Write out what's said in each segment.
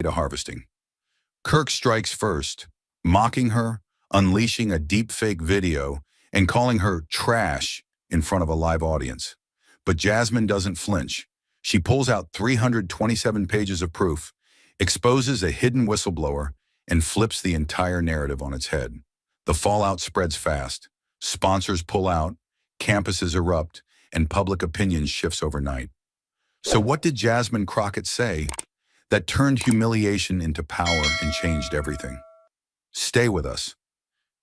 data harvesting. Kirk strikes first, mocking her, unleashing a deepfake video, and calling her trash in front of a live audience. But Jasmine doesn't flinch. She pulls out 327 pages of proof, exposes a hidden whistleblower, and flips the entire narrative on its head. The fallout spreads fast. Sponsors pull out, campuses erupt, and public opinion shifts overnight. So what did Jasmine Crockett say that turned humiliation into power and changed everything? Stay with us.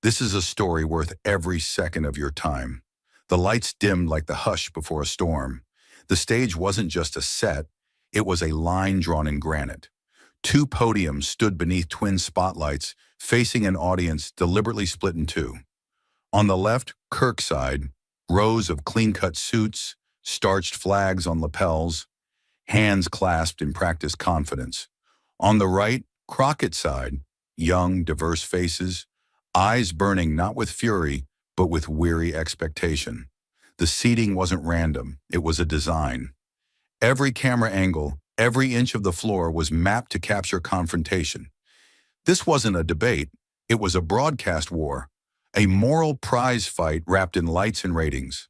This is a story worth every second of your time. The lights dimmed like the hush before a storm. The stage wasn't just a set, it was a line drawn in granite. Two podiums stood beneath twin spotlights, facing an audience deliberately split in two. On the left, Kirk's side, rows of clean-cut suits, starched flags on lapels, hands clasped in practiced confidence. On the right, Crockett's side, young, diverse faces, eyes burning not with fury, but with weary expectation. The seating wasn't random, it was a design. Every camera angle, every inch of the floor was mapped to capture confrontation. This wasn't a debate, it was a broadcast war, a moral prize fight wrapped in lights and ratings.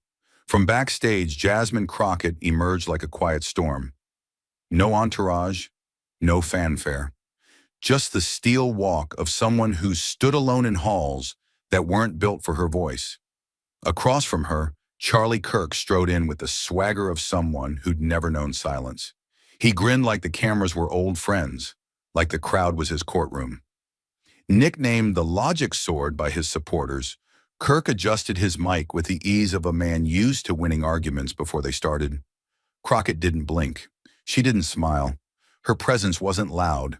From backstage, Jasmine Crockett emerged like a quiet storm. No entourage, no fanfare. Just the steel walk of someone who stood alone in halls that weren't built for her voice. Across from her, Charlie Kirk strode in with the swagger of someone who'd never known silence. He grinned like the cameras were old friends, like the crowd was his courtroom. Nicknamed the Logic Sword by his supporters, Kirk adjusted his mic with the ease of a man used to winning arguments before they started. Crockett didn't blink. She didn't smile. Her presence wasn't loud,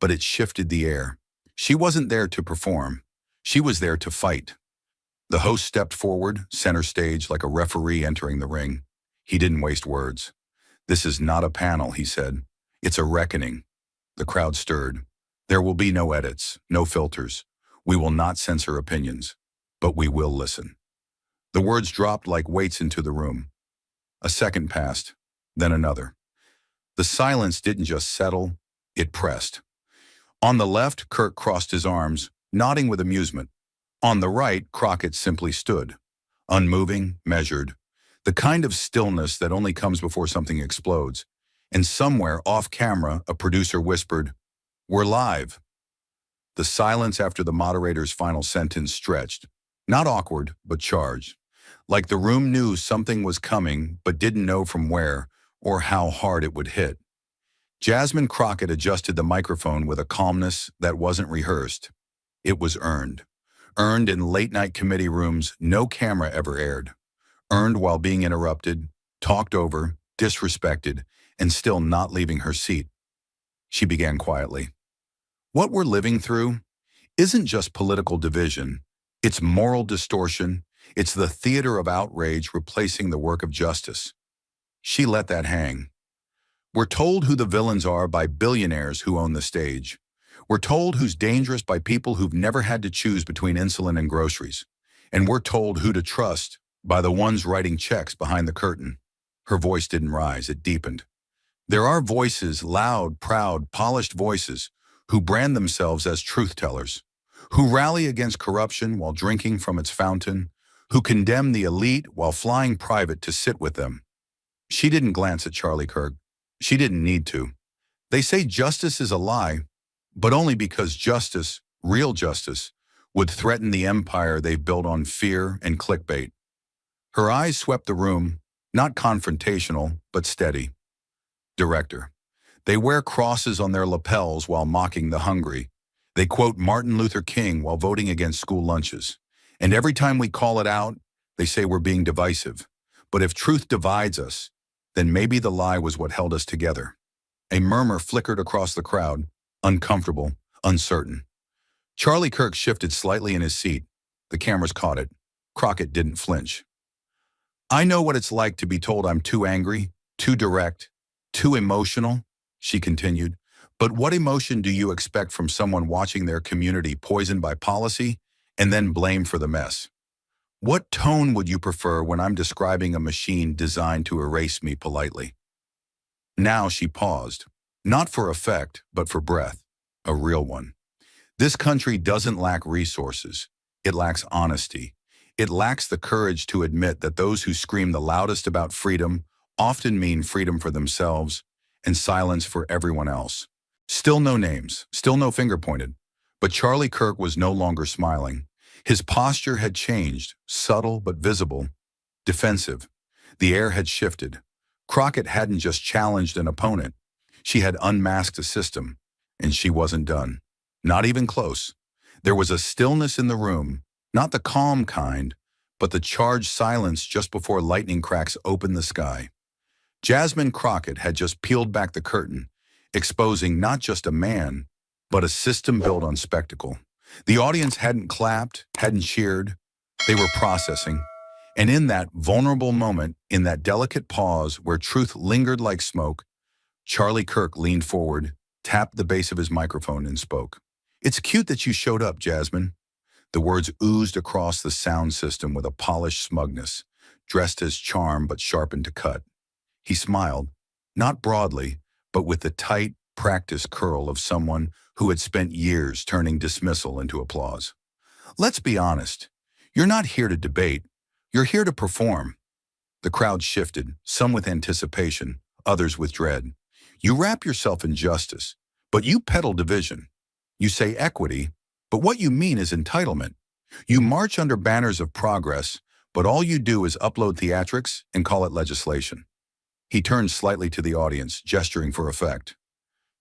but it shifted the air. She wasn't there to perform. She was there to fight. The host stepped forward, center stage, like a referee entering the ring. He didn't waste words. "This is not a panel," he said. "It's a reckoning." The crowd stirred. "There will be no edits, no filters. We will not censor opinions, but we will listen." The words dropped like weights into the room. A second passed, then another. The silence didn't just settle, it pressed. On the left, Kirk crossed his arms, nodding with amusement. On the right, Crockett simply stood, unmoving, measured, the kind of stillness that only comes before something explodes. And somewhere off camera, a producer whispered, "We're live." The silence after the moderator's final sentence stretched, not awkward, but charged, like the room knew something was coming but didn't know from where or how hard it would hit. Jasmine Crockett adjusted the microphone with a calmness that wasn't rehearsed. It was earned. Earned in late-night committee rooms no camera ever aired. Earned while being interrupted, talked over, disrespected, and still not leaving her seat. She began quietly. "What we're living through isn't just political division. It's moral distortion. It's the theater of outrage replacing the work of justice." She let that hang. "We're told who the villains are by billionaires who own the stage. We're told who's dangerous by people who've never had to choose between insulin and groceries. And we're told who to trust by the ones writing checks behind the curtain." Her voice didn't rise, it deepened. "There are voices, loud, proud, polished voices, who brand themselves as truth-tellers, who rally against corruption while drinking from its fountain, who condemn the elite while flying private to sit with them." She didn't glance at Charlie Kirk. She didn't need to. "They say justice is a lie, but only because justice, real justice, would threaten the empire they've built on fear and clickbait." Her eyes swept the room, not confrontational, but steady. "Director. They wear crosses on their lapels while mocking the hungry. They quote Martin Luther King while voting against school lunches. And every time we call it out, they say we're being divisive. But if truth divides us, then maybe the lie was what held us together." A murmur flickered across the crowd, uncomfortable, uncertain. Charlie Kirk shifted slightly in his seat. The cameras caught it. Crockett didn't flinch. "I know what it's like to be told I'm too angry, too direct, too emotional," she continued. "But what emotion do you expect from someone watching their community poisoned by policy and then blamed for the mess? What tone would you prefer when I'm describing a machine designed to erase me politely?" Now she paused, Not for effect, but for breath. A real one. This country doesn't lack resources. It lacks honesty. It lacks the courage to admit that those who scream the loudest about freedom often mean freedom for themselves and silence for everyone else. Still no names, still no finger pointed. But Charlie Kirk was no longer smiling. His posture had changed, subtle but visible, defensive. The air had shifted. Crockett hadn't just challenged an opponent. She had unmasked a system, and she wasn't done. Not even close. There was a stillness in the room, not the calm kind, but the charged silence just before lightning cracks opened the sky. Jasmine Crockett had just peeled back the curtain, exposing not just a man, but a system built on spectacle. The audience hadn't clapped, hadn't cheered. They were processing. And in that vulnerable moment, in that delicate pause where truth lingered like smoke, Charlie Kirk leaned forward, tapped the base of his microphone, and spoke. "It's cute that you showed up, Jasmine." The words oozed across the sound system with a polished smugness, dressed as charm but sharpened to cut. He smiled, not broadly, but with the tight, practiced curl of someone who had spent years turning dismissal into applause. "Let's be honest. You're not here to debate. You're here to perform." The crowd shifted, some with anticipation, others with dread. You wrap yourself in justice, but you peddle division. You say equity, but what you mean is entitlement. You march under banners of progress, but all you do is upload theatrics and call it legislation. He turned slightly to the audience, gesturing for effect.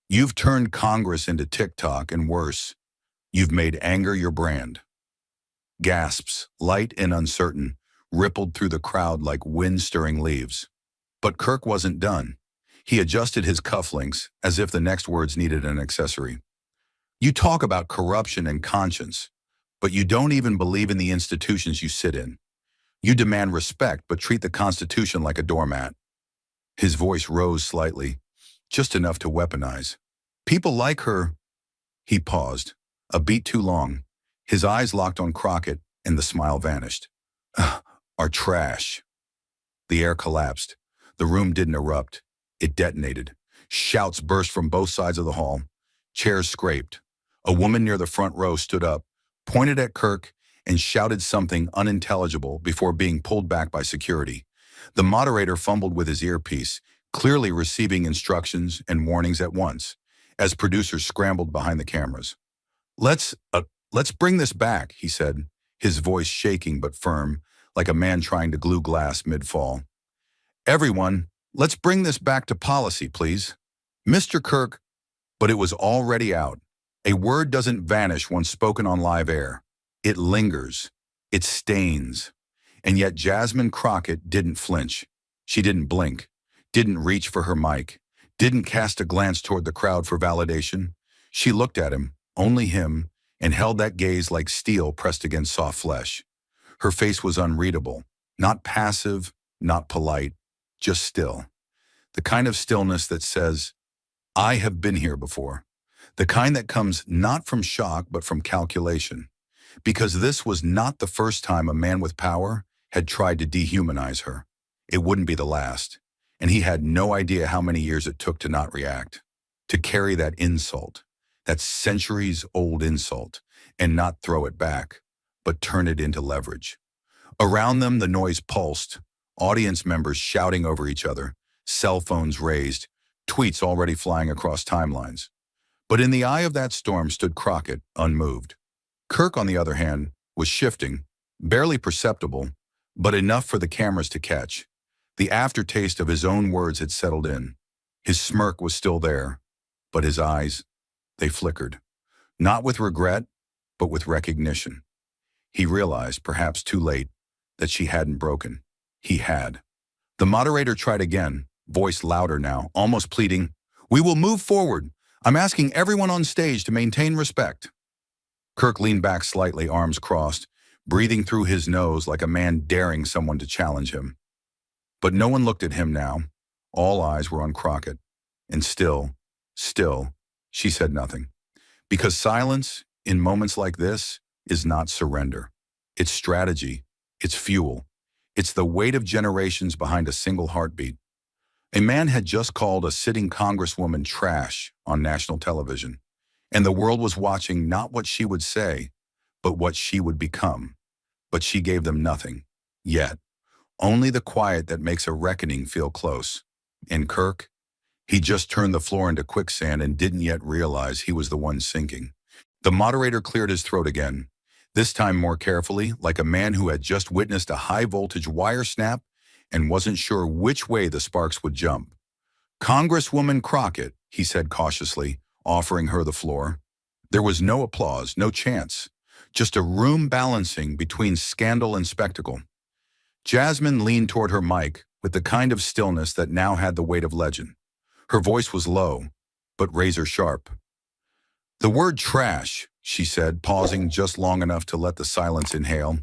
"You've turned Congress into TikTok, and worse, you've made anger your brand." Gasps, light and uncertain, rippled through the crowd like wind-stirring leaves. But Kirk wasn't done. He adjusted his cufflinks as if the next words needed an accessory. "You talk about corruption and conscience, but you don't even believe in the institutions you sit in. You demand respect but treat the Constitution like a doormat." His voice rose slightly, just enough to weaponize. "People like her." He paused, a beat too long. His eyes locked on Crockett, and the smile vanished. "Are trash." The air collapsed. The room didn't erupt. It detonated. Shouts burst from both sides of the hall. Chairs scraped. A woman near the front row stood up, pointed at Kirk, and shouted something unintelligible before being pulled back by security. The moderator fumbled with his earpiece, clearly receiving instructions and warnings at once, as producers scrambled behind the cameras. Let's bring this back," he said, his voice shaking but firm, like a man trying to glue glass mid-fall. "Everyone, let's bring this back to policy, please. Mr. Kirk," but it was already out. A word doesn't vanish once spoken on live air. It lingers. It stains. And yet Jasmine Crockett didn't flinch. She didn't blink, didn't reach for her mic, didn't cast a glance toward the crowd for validation. She looked at him, only him, and held that gaze like steel pressed against soft flesh. Her face was unreadable, not passive, not polite, just still. The kind of stillness that says, "I have been here before." The kind that comes not from shock but from calculation. Because this was not the first time a man with power had tried to dehumanize her. It wouldn't be the last. And he had no idea how many years it took to not react. To carry that insult, that centuries-old insult, and not throw it back, but turn it into leverage. Around them, the noise pulsed, audience members shouting over each other, cell phones raised, tweets already flying across timelines. But in the eye of that storm stood Crockett, unmoved. Kirk, on the other hand, was shifting, barely perceptible, but enough for the cameras to catch. The aftertaste of his own words had settled in. His smirk was still there, but his eyes, they flickered. Not with regret, but with recognition. He realized, perhaps too late, that she hadn't broken. He had. The moderator tried again, voice louder now, almost pleading, "We will move forward. I'm asking everyone on stage to maintain respect." Kirk leaned back slightly, arms crossed, breathing through his nose like a man daring someone to challenge him. But no one looked at him now. All eyes were on Crockett. And still, she said nothing. Because silence, in moments like this, is not surrender. It's strategy. It's fuel. It's the weight of generations behind a single heartbeat. A man had just called a sitting congresswoman trash on national television, and the world was watching not what she would say, but what she would become. But she gave them nothing. Yet, only the quiet that makes a reckoning feel close. And Kirk, he just turned the floor into quicksand and didn't yet realize he was the one sinking. The moderator cleared his throat again, this time more carefully, like a man who had just witnessed a high-voltage wire snap and wasn't sure which way the sparks would jump. "Congresswoman Crockett," he said cautiously, offering her the floor. There was no applause, no chance, just a room balancing between scandal and spectacle. Jasmine leaned toward her mic with the kind of stillness that now had the weight of legend. Her voice was low, but razor sharp. "The word trash," she said, pausing just long enough to let the silence inhale,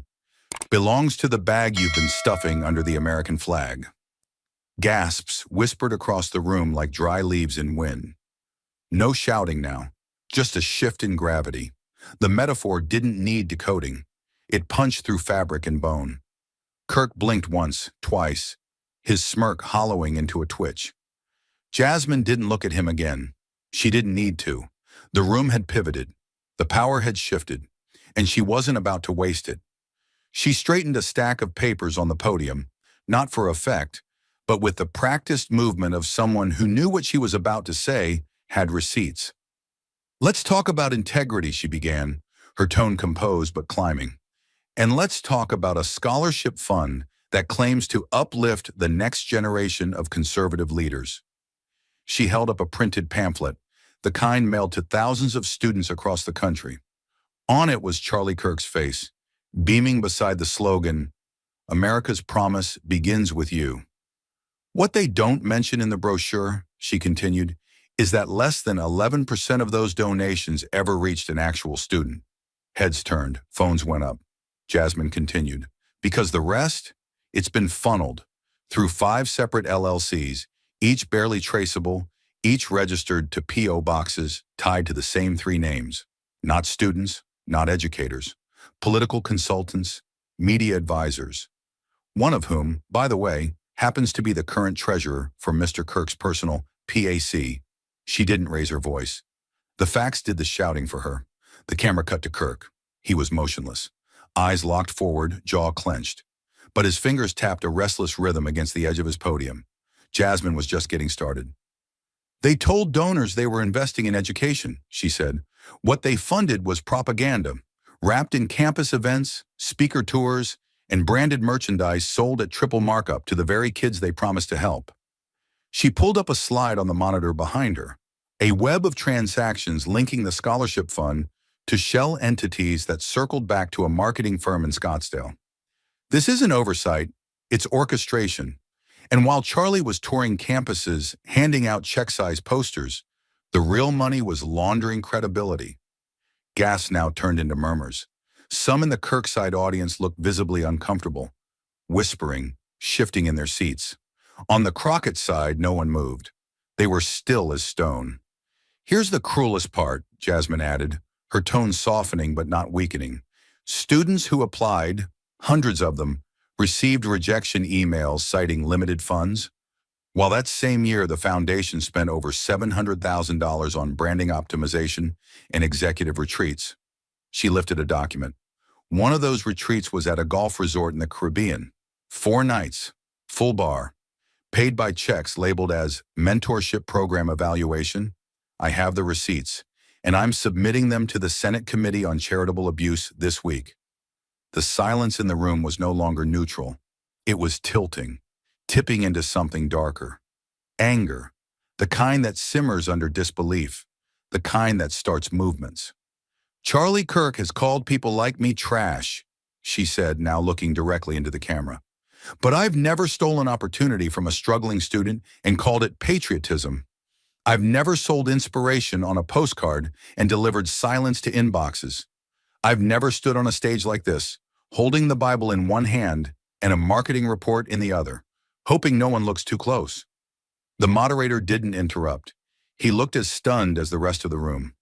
"belongs to the bag you've been stuffing under the American flag." Gasps whispered across the room like dry leaves in wind. No shouting now, just a shift in gravity. The metaphor didn't need decoding. It punched through fabric and bone. Kirk blinked once, twice, his smirk hollowing into a twitch. Jasmine didn't look at him again. She didn't need to. The room had pivoted. The power had shifted, and she wasn't about to waste it. She straightened a stack of papers on the podium, not for effect, but with the practiced movement of someone who knew what she was about to say had receipts. "Let's talk about integrity," she began, her tone composed but climbing. "And let's talk about a scholarship fund that claims to uplift the next generation of conservative leaders." She held up a printed pamphlet, the kind mailed to thousands of students across the country. On it was Charlie Kirk's face, beaming beside the slogan, "America's promise begins with you." "What they don't mention in the brochure," she continued, "is that less than 11% of those donations ever reached an actual student." Heads turned, phones went up. Jasmine continued, "Because the rest, it's been funneled through 5 separate LLCs, each barely traceable, each registered to P.O. boxes tied to the same 3 names. Not students, not educators, political consultants, media advisors. One of whom, by the way, happens to be the current treasurer for Mr. Kirk's personal PAC. She didn't raise her voice. The facts did the shouting for her. The camera cut to Kirk. He was motionless, eyes locked forward, jaw clenched. But his fingers tapped a restless rhythm against the edge of his podium. Jasmine was just getting started. "They told donors they were investing in education," she said. "What they funded was propaganda, wrapped in campus events, speaker tours, and branded merchandise sold at triple markup to the very kids they promised to help." She pulled up a slide on the monitor behind her, a web of transactions linking the scholarship fund to shell entities that circled back to a marketing firm in Scottsdale. This isn't oversight, it's orchestration. And while Charlie was touring campuses, handing out check-sized posters, the real money was laundering credibility. Gasps now turned into murmurs. Some in the Kirkside audience looked visibly uncomfortable, whispering, shifting in their seats. On the Crockett side, no one moved. They were still as stone. "Here's the cruelest part," Jasmine added, her tone softening but not weakening. "Students who applied, hundreds of them, received rejection emails citing limited funds, while that same year the foundation spent over $700,000 on branding optimization and executive retreats." She lifted a document. One of those retreats was at a golf resort in the Caribbean. 4 nights, full bar, paid by checks labeled as Mentorship Program Evaluation. I have the receipts, and I'm submitting them to the Senate Committee on Charitable Abuse this week. The silence in the room was no longer neutral. It was tilting, tipping into something darker. Anger, the kind that simmers under disbelief, the kind that starts movements. "Charlie Kirk has called people like me trash," she said, now looking directly into the camera. "But I've never stolen opportunity from a struggling student and called it patriotism. I've never sold inspiration on a postcard and delivered silence to inboxes. I've never stood on a stage like this, holding the Bible in one hand and a marketing report in the other, hoping no one looks too close." The moderator didn't interrupt. He looked as stunned as the rest of the room.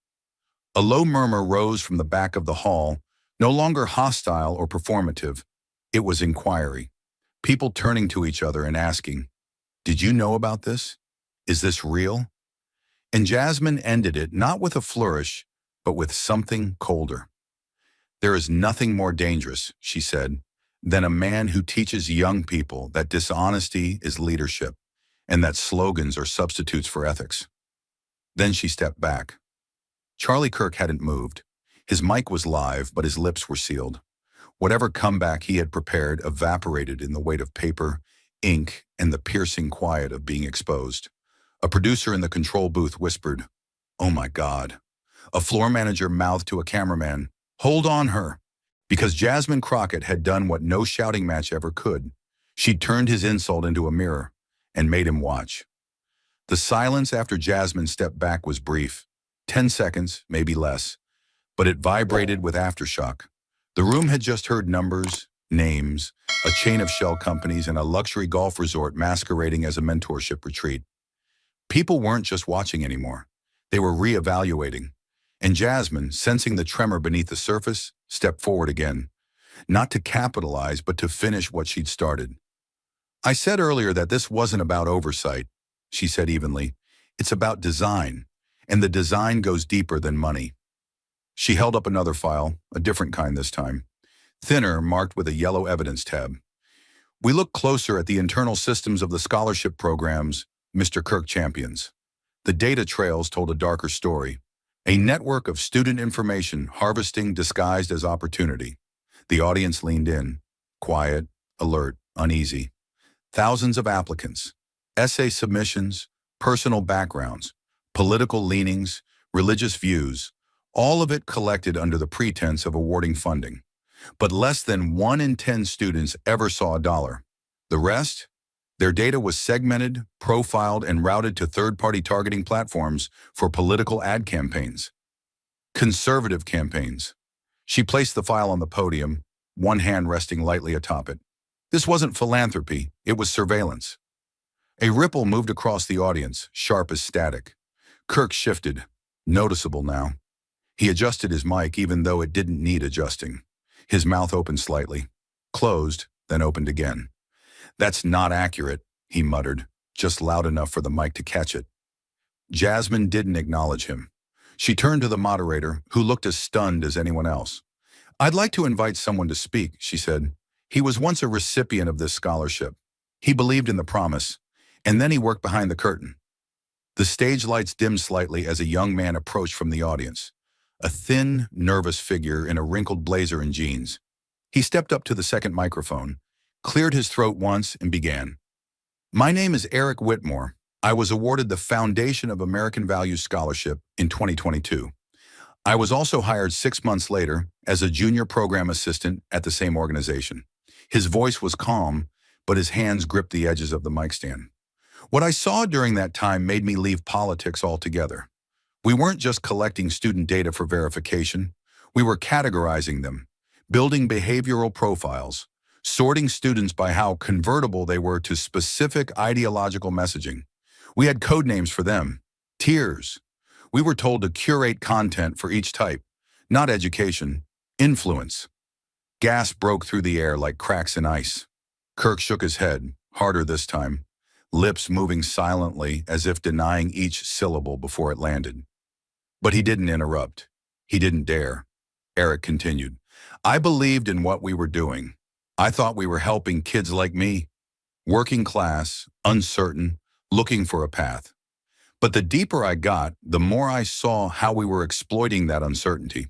A low murmur rose from the back of the hall, no longer hostile or performative. It was inquiry. People turning to each other and asking, Did you know about this? Is this real? And Jasmine ended it not with a flourish, but with something colder. There is nothing more dangerous, she said, than a man who teaches young people that dishonesty is leadership and that slogans are substitutes for ethics. Then she stepped back. Charlie Kirk hadn't moved. His mic was live, but his lips were sealed. Whatever comeback he had prepared evaporated in the weight of paper, ink, and the piercing quiet of being exposed. A producer in the control booth whispered, "Oh my God." A floor manager mouthed to a cameraman, "Hold on her." Because Jasmine Crockett had done what no shouting match ever could. She turned his insult into a mirror and made him watch. The silence after Jasmine stepped back was brief, 10 seconds, maybe less, but it vibrated with aftershock. The room had just heard numbers, names, a chain of shell companies, and a luxury golf resort masquerading as a mentorship retreat. People weren't just watching anymore. They were reevaluating. And Jasmine, sensing the tremor beneath the surface, stepped forward again, not to capitalize, but to finish what she'd started. "I said earlier that this wasn't about oversight," she said evenly. "It's about design, and the design goes deeper than money." She held up another file, a different kind this time, thinner, marked with a yellow evidence tab. "We looked closer at the internal systems of the scholarship programs Mr. Kirk champions. The data trails told a darker story. A network of student information harvesting disguised as opportunity. The audience leaned in, quiet, alert, uneasy. Thousands of applicants, essay submissions, personal backgrounds, political leanings, religious views, all of it collected under the pretense of awarding funding. But less than 1 in 10 students ever saw a dollar. The rest? Their data was segmented, profiled, and routed to third-party targeting platforms for political ad campaigns. Conservative campaigns. She placed the file on the podium, one hand resting lightly atop it. This wasn't philanthropy, it was surveillance. A ripple moved across the audience, sharp as static. Kirk shifted, noticeable now. He adjusted his mic even though it didn't need adjusting. His mouth opened slightly, closed, then opened again. "That's not accurate," he muttered, just loud enough for the mic to catch it. Jasmine didn't acknowledge him. She turned to the moderator, who looked as stunned as anyone else. "I'd like to invite someone to speak," she said. "He was once a recipient of this scholarship. He believed in the promise, and then he worked behind the curtain." The stage lights dimmed slightly as a young man approached from the audience, a thin, nervous figure in a wrinkled blazer and jeans. He stepped up to the second microphone, cleared his throat once, and began. "My name is Eric Whitmore. I was awarded the Foundation of American Values Scholarship in 2022. I was also hired 6 months later as a junior program assistant at the same organization." His voice was calm, but his hands gripped the edges of the mic stand. "What I saw during that time made me leave politics altogether. We weren't just collecting student data for verification. We were categorizing them, building behavioral profiles, sorting students by how convertible they were to specific ideological messaging. We had code names for them, tiers. We were told to curate content for each type, not education, influence." Gas broke through the air like cracks in ice. Kirk shook his head, harder this time, lips moving silently as if denying each syllable before it landed. But he didn't interrupt. He didn't dare. Eric continued. "I believed in what we were doing. I thought we were helping kids like me, working class, uncertain, looking for a path. But the deeper I got, the more I saw how we were exploiting that uncertainty.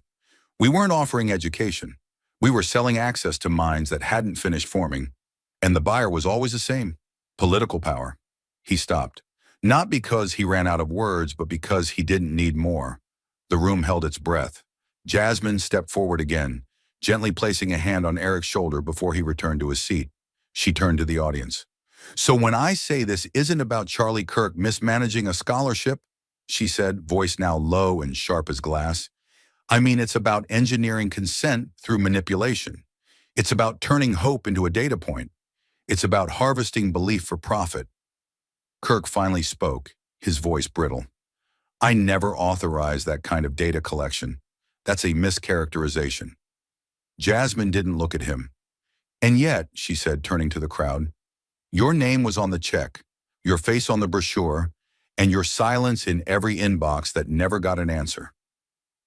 We weren't offering education. We were selling access to minds that hadn't finished forming. And the buyer was always the same, political power." He stopped, not because he ran out of words, but because he didn't need more. The room held its breath. Jasmine stepped forward again, gently placing a hand on Eric's shoulder before he returned to his seat. She turned to the audience. "So when I say this isn't about Charlie Kirk mismanaging a scholarship," she said, voice now low and sharp as glass, "I mean it's about engineering consent through manipulation. It's about turning hope into a data point. It's about harvesting belief for profit." Kirk finally spoke, his voice brittle. "I never authorized that kind of data collection. That's a mischaracterization." Jasmine didn't look at him. "And yet," she said, turning to the crowd, "your name was on the check. your face on the brochure, and your silence in every inbox that never got an answer.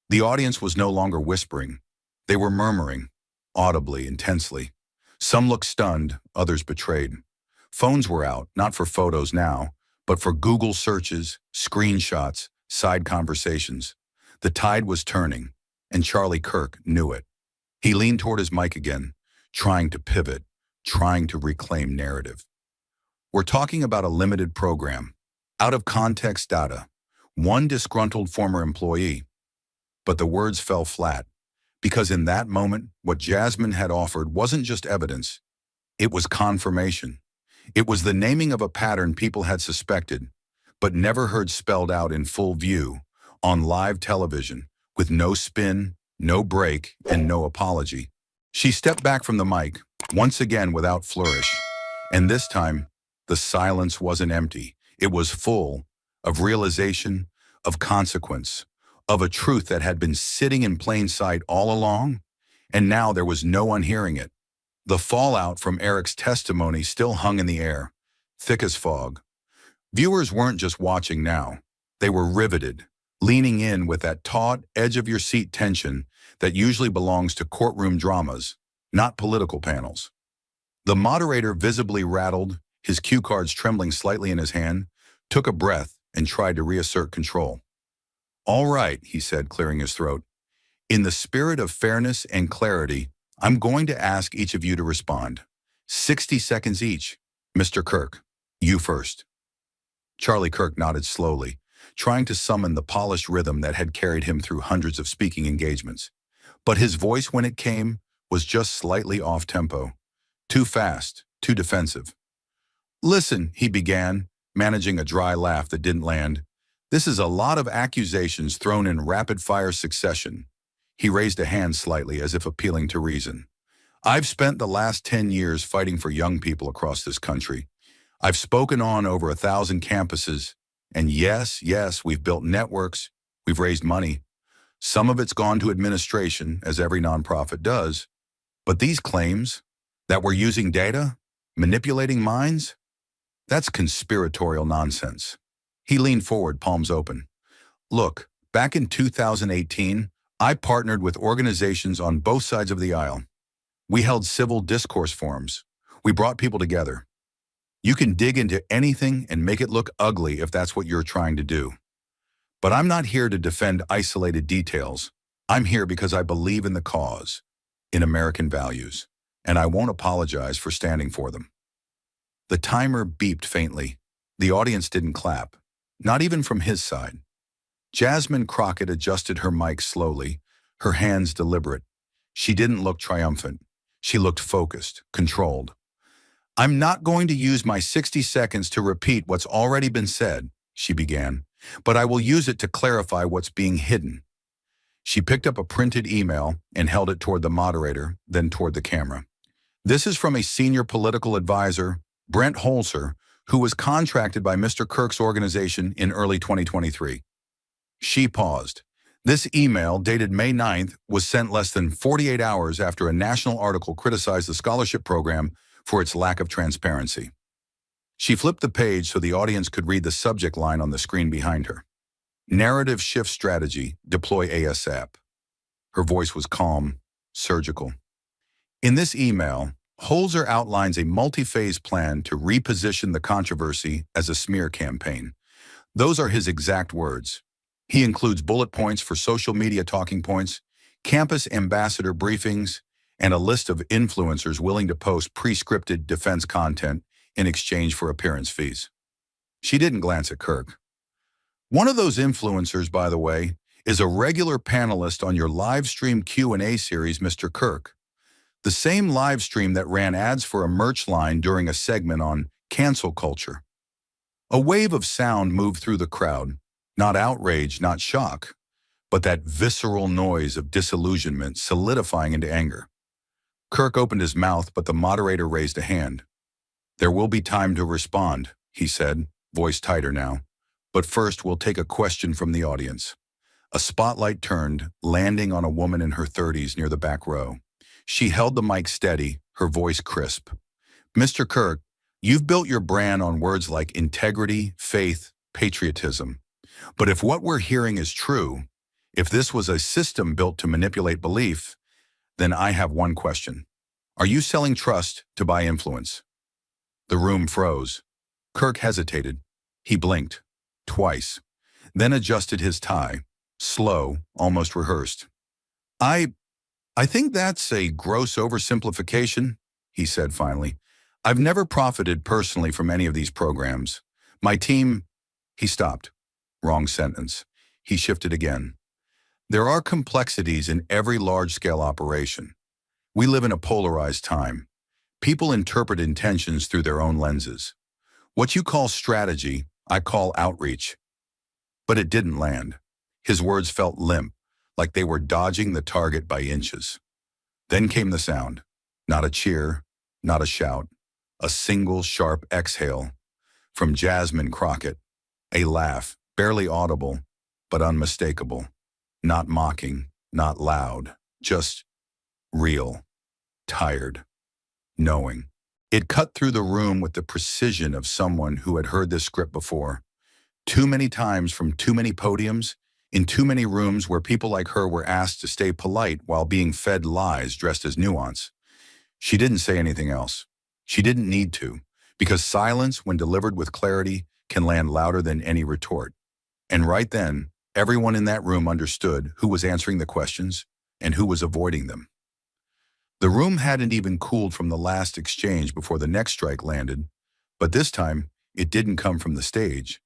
The audience was no longer whispering. They were murmuring, audibly, intensely. Some looked stunned, others betrayed. Phones were out, not for photos now, but for Google searches, screenshots, side conversations. The tide was turning, and Charlie Kirk knew it. He leaned toward his mic again, trying to pivot, trying to reclaim narrative. We're talking about a limited program, out-of-context data, one disgruntled former employee. But the words fell flat, because in that moment, what Jasmine had offered wasn't just evidence. It was confirmation. It was the naming of a pattern people had suspected, but never heard spelled out in full view, on live television, with no spin, no break, and no apology. She stepped back from the mic, once again without flourish, and this time, the silence wasn't empty. It was full of realization, of consequence, of a truth that had been sitting in plain sight all along, and now there was no one hearing it. The fallout from Eric's testimony still hung in the air, thick as fog. Viewers weren't just watching now. They were riveted, leaning in with that taut, edge-of-your-seat tension that usually belongs to courtroom dramas, not political panels. The moderator visibly rattled, his cue cards trembling slightly in his hand, took a breath and tried to reassert control. "All right," he said, clearing his throat. "In the spirit of fairness and clarity, I'm going to ask each of you to respond. 60 seconds each. Mr. Kirk, you first." Charlie Kirk nodded slowly, trying to summon the polished rhythm that had carried him through hundreds of speaking engagements. But his voice, when it came, was just slightly off-tempo. Too fast, too defensive. "Listen," he began, managing a dry laugh that didn't land. "This is a lot of accusations thrown in rapid-fire succession." He raised a hand slightly as if appealing to reason. "I've spent the last 10 years fighting for young people across this country. I've spoken on over 1,000 campuses. And yes, we've built networks. We've raised money. Some of it's gone to administration, as every nonprofit does. But these claims that we're using data, manipulating minds, that's conspiratorial nonsense." He leaned forward, palms open. "Look, back in 2018, I partnered with organizations on both sides of the aisle. We held civil discourse forums. We brought people together. You can dig into anything and make it look ugly if that's what you're trying to do. But I'm not here to defend isolated details. I'm here because I believe in the cause, in American values, and I won't apologize for standing for them." The timer beeped faintly. The audience didn't clap, not even from his side. Jasmine Crockett adjusted her mic slowly, her hands deliberate. She didn't look triumphant. She looked focused, controlled. "I'm not going to use my 60 seconds to repeat what's already been said," she began, "but I will use it to clarify what's being hidden." She picked up a printed email and held it toward the moderator, then toward the camera. "This is from a senior political advisor, Brent Holzer, who was contracted by Mr. Kirk's organization in early 2023. She paused. This email, dated May 9th, was sent less than 48 hours after a national article criticized the scholarship program for its lack of transparency. She flipped the page so the audience could read the subject line on the screen behind her. "Narrative shift strategy, deploy ASAP." Her voice was calm, surgical. In this email, Holzer outlines a multi-phase plan to reposition the controversy as a smear campaign. Those are his exact words. He includes bullet points for social media talking points, campus ambassador briefings, and a list of influencers willing to post pre-scripted defense content in exchange for appearance fees. She didn't glance at Kirk. "One of those influencers, by the way, is a regular panelist on your live stream Q&A series, Mr. Kirk. The same live stream that ran ads for a merch line during a segment on cancel culture." A wave of sound moved through the crowd, not outrage, not shock, but that visceral noise of disillusionment solidifying into anger. Kirk opened his mouth, but the moderator raised a hand. "There will be time to respond," he said, voice tighter now. "But first, we'll take a question from the audience." A spotlight turned, landing on a woman in her 30s near the back row. She held the mic steady, her voice crisp. "Mr. Kirk, You've built your brand on words like integrity, faith, patriotism. But if what we're hearing is true, if this was a system built to manipulate belief, then I have one question. Are you selling trust to buy influence? The room froze. Kirk hesitated. He blinked. Twice. Then adjusted his tie. Slow, almost rehearsed. I think that's a gross oversimplification, he said finally. I've never profited personally from any of these programs. My team. He stopped. Wrong sentence. He shifted again. There are complexities in every large-scale operation. We live in a polarized time. People interpret intentions through their own lenses. What you call strategy, I call outreach. But it didn't land. His words felt limp, like they were dodging the target by inches. Then came the sound. Not a cheer, not a shout. A single sharp exhale from Jasmine Crockett. A laugh, barely audible, but unmistakable. Not mocking, not loud, just real, tired, knowing. It cut through the room with the precision of someone who had heard this script before. Too many times from too many podiums, in too many rooms where people like her were asked to stay polite while being fed lies dressed as nuance. She didn't say anything else. She didn't need to, because silence, when delivered with clarity, can land louder than any retort. And right then, everyone in that room understood who was answering the questions and who was avoiding them. The room hadn't even cooled from the last exchange before the next strike landed, but this time, it didn't come from the stage.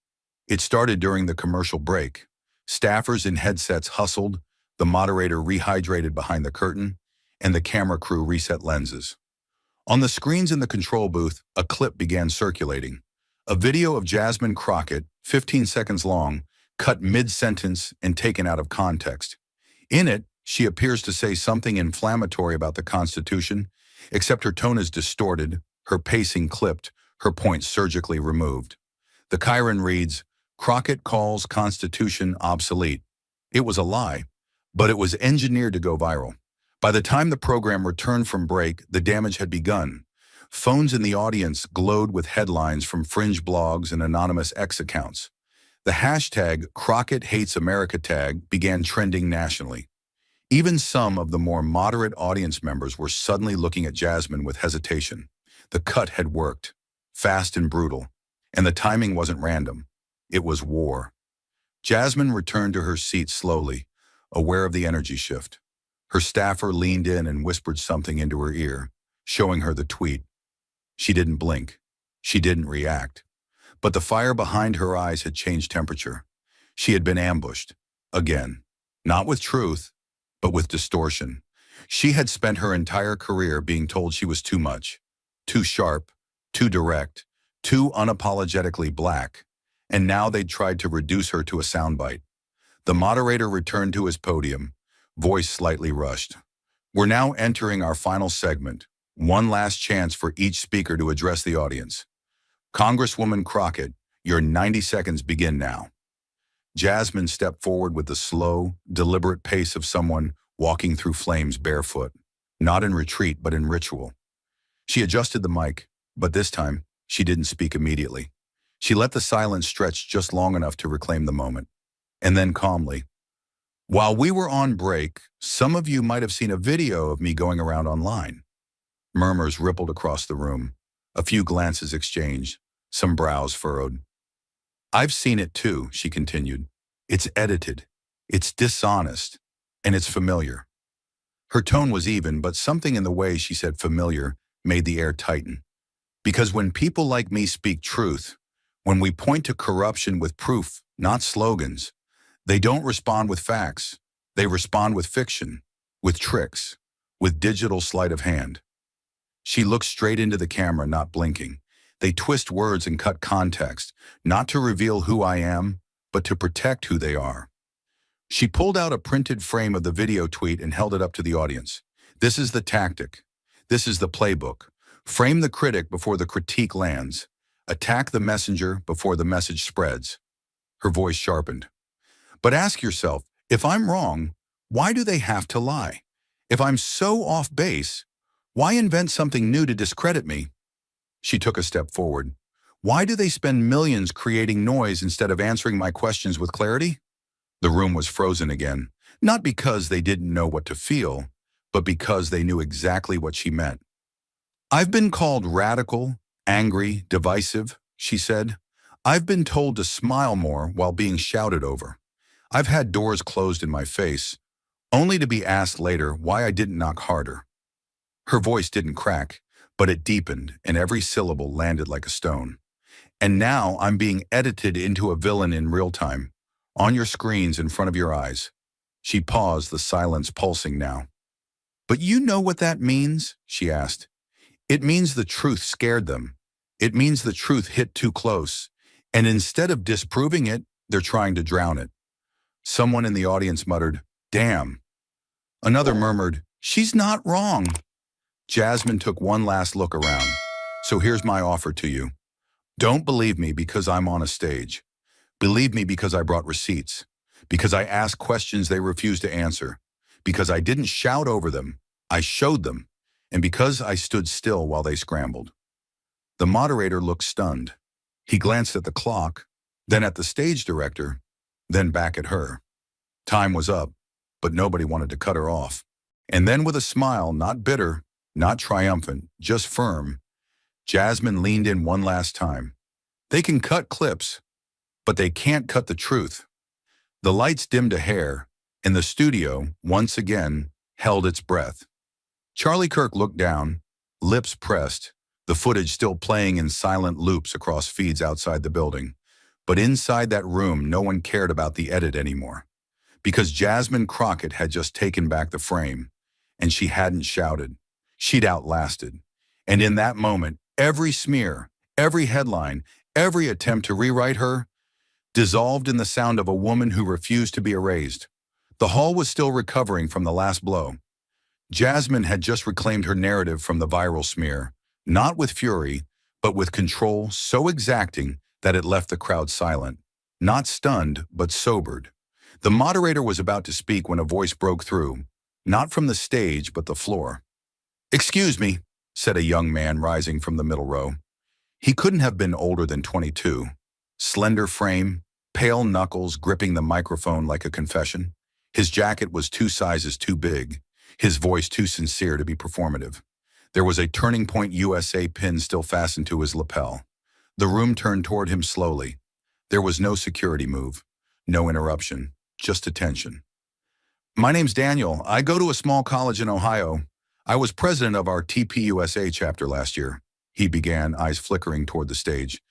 It started during the commercial break. Staffers in headsets hustled, the moderator rehydrated behind the curtain, and the camera crew reset lenses. On the screens in the control booth, a clip began circulating. A video of Jasmine Crockett, 15 seconds long, cut mid-sentence and taken out of context. In it, she appears to say something inflammatory about the Constitution, except her tone is distorted, her pacing clipped, her point surgically removed. The chyron reads, Crockett calls Constitution obsolete. It was a lie, but it was engineered to go viral. By the time the program returned from break, the damage had begun. Phones in the audience glowed with headlines from fringe blogs and anonymous X accounts. The hashtag Crockett Hates America tag began trending nationally. Even some of the more moderate audience members were suddenly looking at Jasmine with hesitation. The cut had worked, fast and brutal, and the timing wasn't random. It was war. Jasmine returned to her seat slowly, aware of the energy shift. Her staffer leaned in and whispered something into her ear, showing her the tweet. She didn't blink. She didn't react. But the fire behind her eyes had changed temperature. She had been ambushed. Again. Not with truth, but with distortion. She had spent her entire career being told she was too much, too sharp, too direct, too unapologetically black, and now they'd tried to reduce her to a soundbite. The moderator returned to his podium, voice slightly rushed. We're now entering our final segment, one last chance for each speaker to address the audience. Congresswoman Crockett, your 90 seconds begin now. Jasmine stepped forward with the slow, deliberate pace of someone walking through flames barefoot, not in retreat but in ritual. She adjusted the mic, but this time, she didn't speak immediately. She let the silence stretch just long enough to reclaim the moment. And then calmly, while we were on break, some of you might have seen a video of me going around online. Murmurs rippled across the room. A few glances exchanged, some brows furrowed. I've seen it too, she continued. It's edited, it's dishonest, and it's familiar. Her tone was even, but something in the way she said familiar made the air tighten. Because when people like me speak truth, when we point to corruption with proof, not slogans, they don't respond with facts. They respond with fiction, with tricks, with digital sleight of hand. She looked straight into the camera, not blinking. They twist words and cut context, not to reveal who I am, but to protect who they are. She pulled out a printed frame of the video tweet and held it up to the audience. This is the tactic. This is the playbook. Frame the critic before the critique lands. Attack the messenger before the message spreads. Her voice sharpened. But ask yourself, if I'm wrong, why do they have to lie? If I'm so off base, why invent something new to discredit me? She took a step forward. Why do they spend millions creating noise instead of answering my questions with clarity? The room was frozen again, not because they didn't know what to feel, but because they knew exactly what she meant. I've been called radical, angry, divisive, she said. I've been told to smile more while being shouted over. I've had doors closed in my face, only to be asked later why I didn't knock harder. Her voice didn't crack, but it deepened, and every syllable landed like a stone. And now I'm being edited into a villain in real time, on your screens in front of your eyes. She paused, the silence pulsing now. But you know what that means? She asked. It means the truth scared them. It means the truth hit too close. And instead of disproving it, they're trying to drown it. Someone in the audience muttered, "Damn." Another murmured, "She's not wrong." Jasmine took one last look around. So here's my offer to you. Don't believe me because I'm on a stage. Believe me because I brought receipts. Because I asked questions they refused to answer. Because I didn't shout over them. I showed them. And because I stood still while they scrambled. The moderator looked stunned. He glanced at the clock, then at the stage director, then back at her. Time was up, but nobody wanted to cut her off. And then with a smile, not bitter, not triumphant, just firm, Jasmine leaned in one last time. They can cut clips, but they can't cut the truth. The lights dimmed a hair, and the studio, once again, held its breath. Charlie Kirk looked down, lips pressed, the footage still playing in silent loops across feeds outside the building. But inside that room, no one cared about the edit anymore. Because Jasmine Crockett had just taken back the frame, and she hadn't shouted. She'd outlasted. And in that moment, every smear, every headline, every attempt to rewrite her, dissolved in the sound of a woman who refused to be erased. The hall was still recovering from the last blow. Jasmine had just reclaimed her narrative from the viral smear, not with fury, but with control so exacting that it left the crowd silent, not stunned, but sobered. The moderator was about to speak when a voice broke through, not from the stage, but the floor. "Excuse me," said a young man rising from the middle row. He couldn't have been older than 22. Slender frame, pale knuckles gripping the microphone like a confession. His jacket was 2 sizes too big, his voice too sincere to be performative. There was a Turning Point USA pin still fastened to his lapel. The room turned toward him slowly. There was no security move, no interruption, just attention. "My name's Daniel. I go to a small college in Ohio. I was president of our TPUSA chapter last year," he began, eyes flickering toward the stage.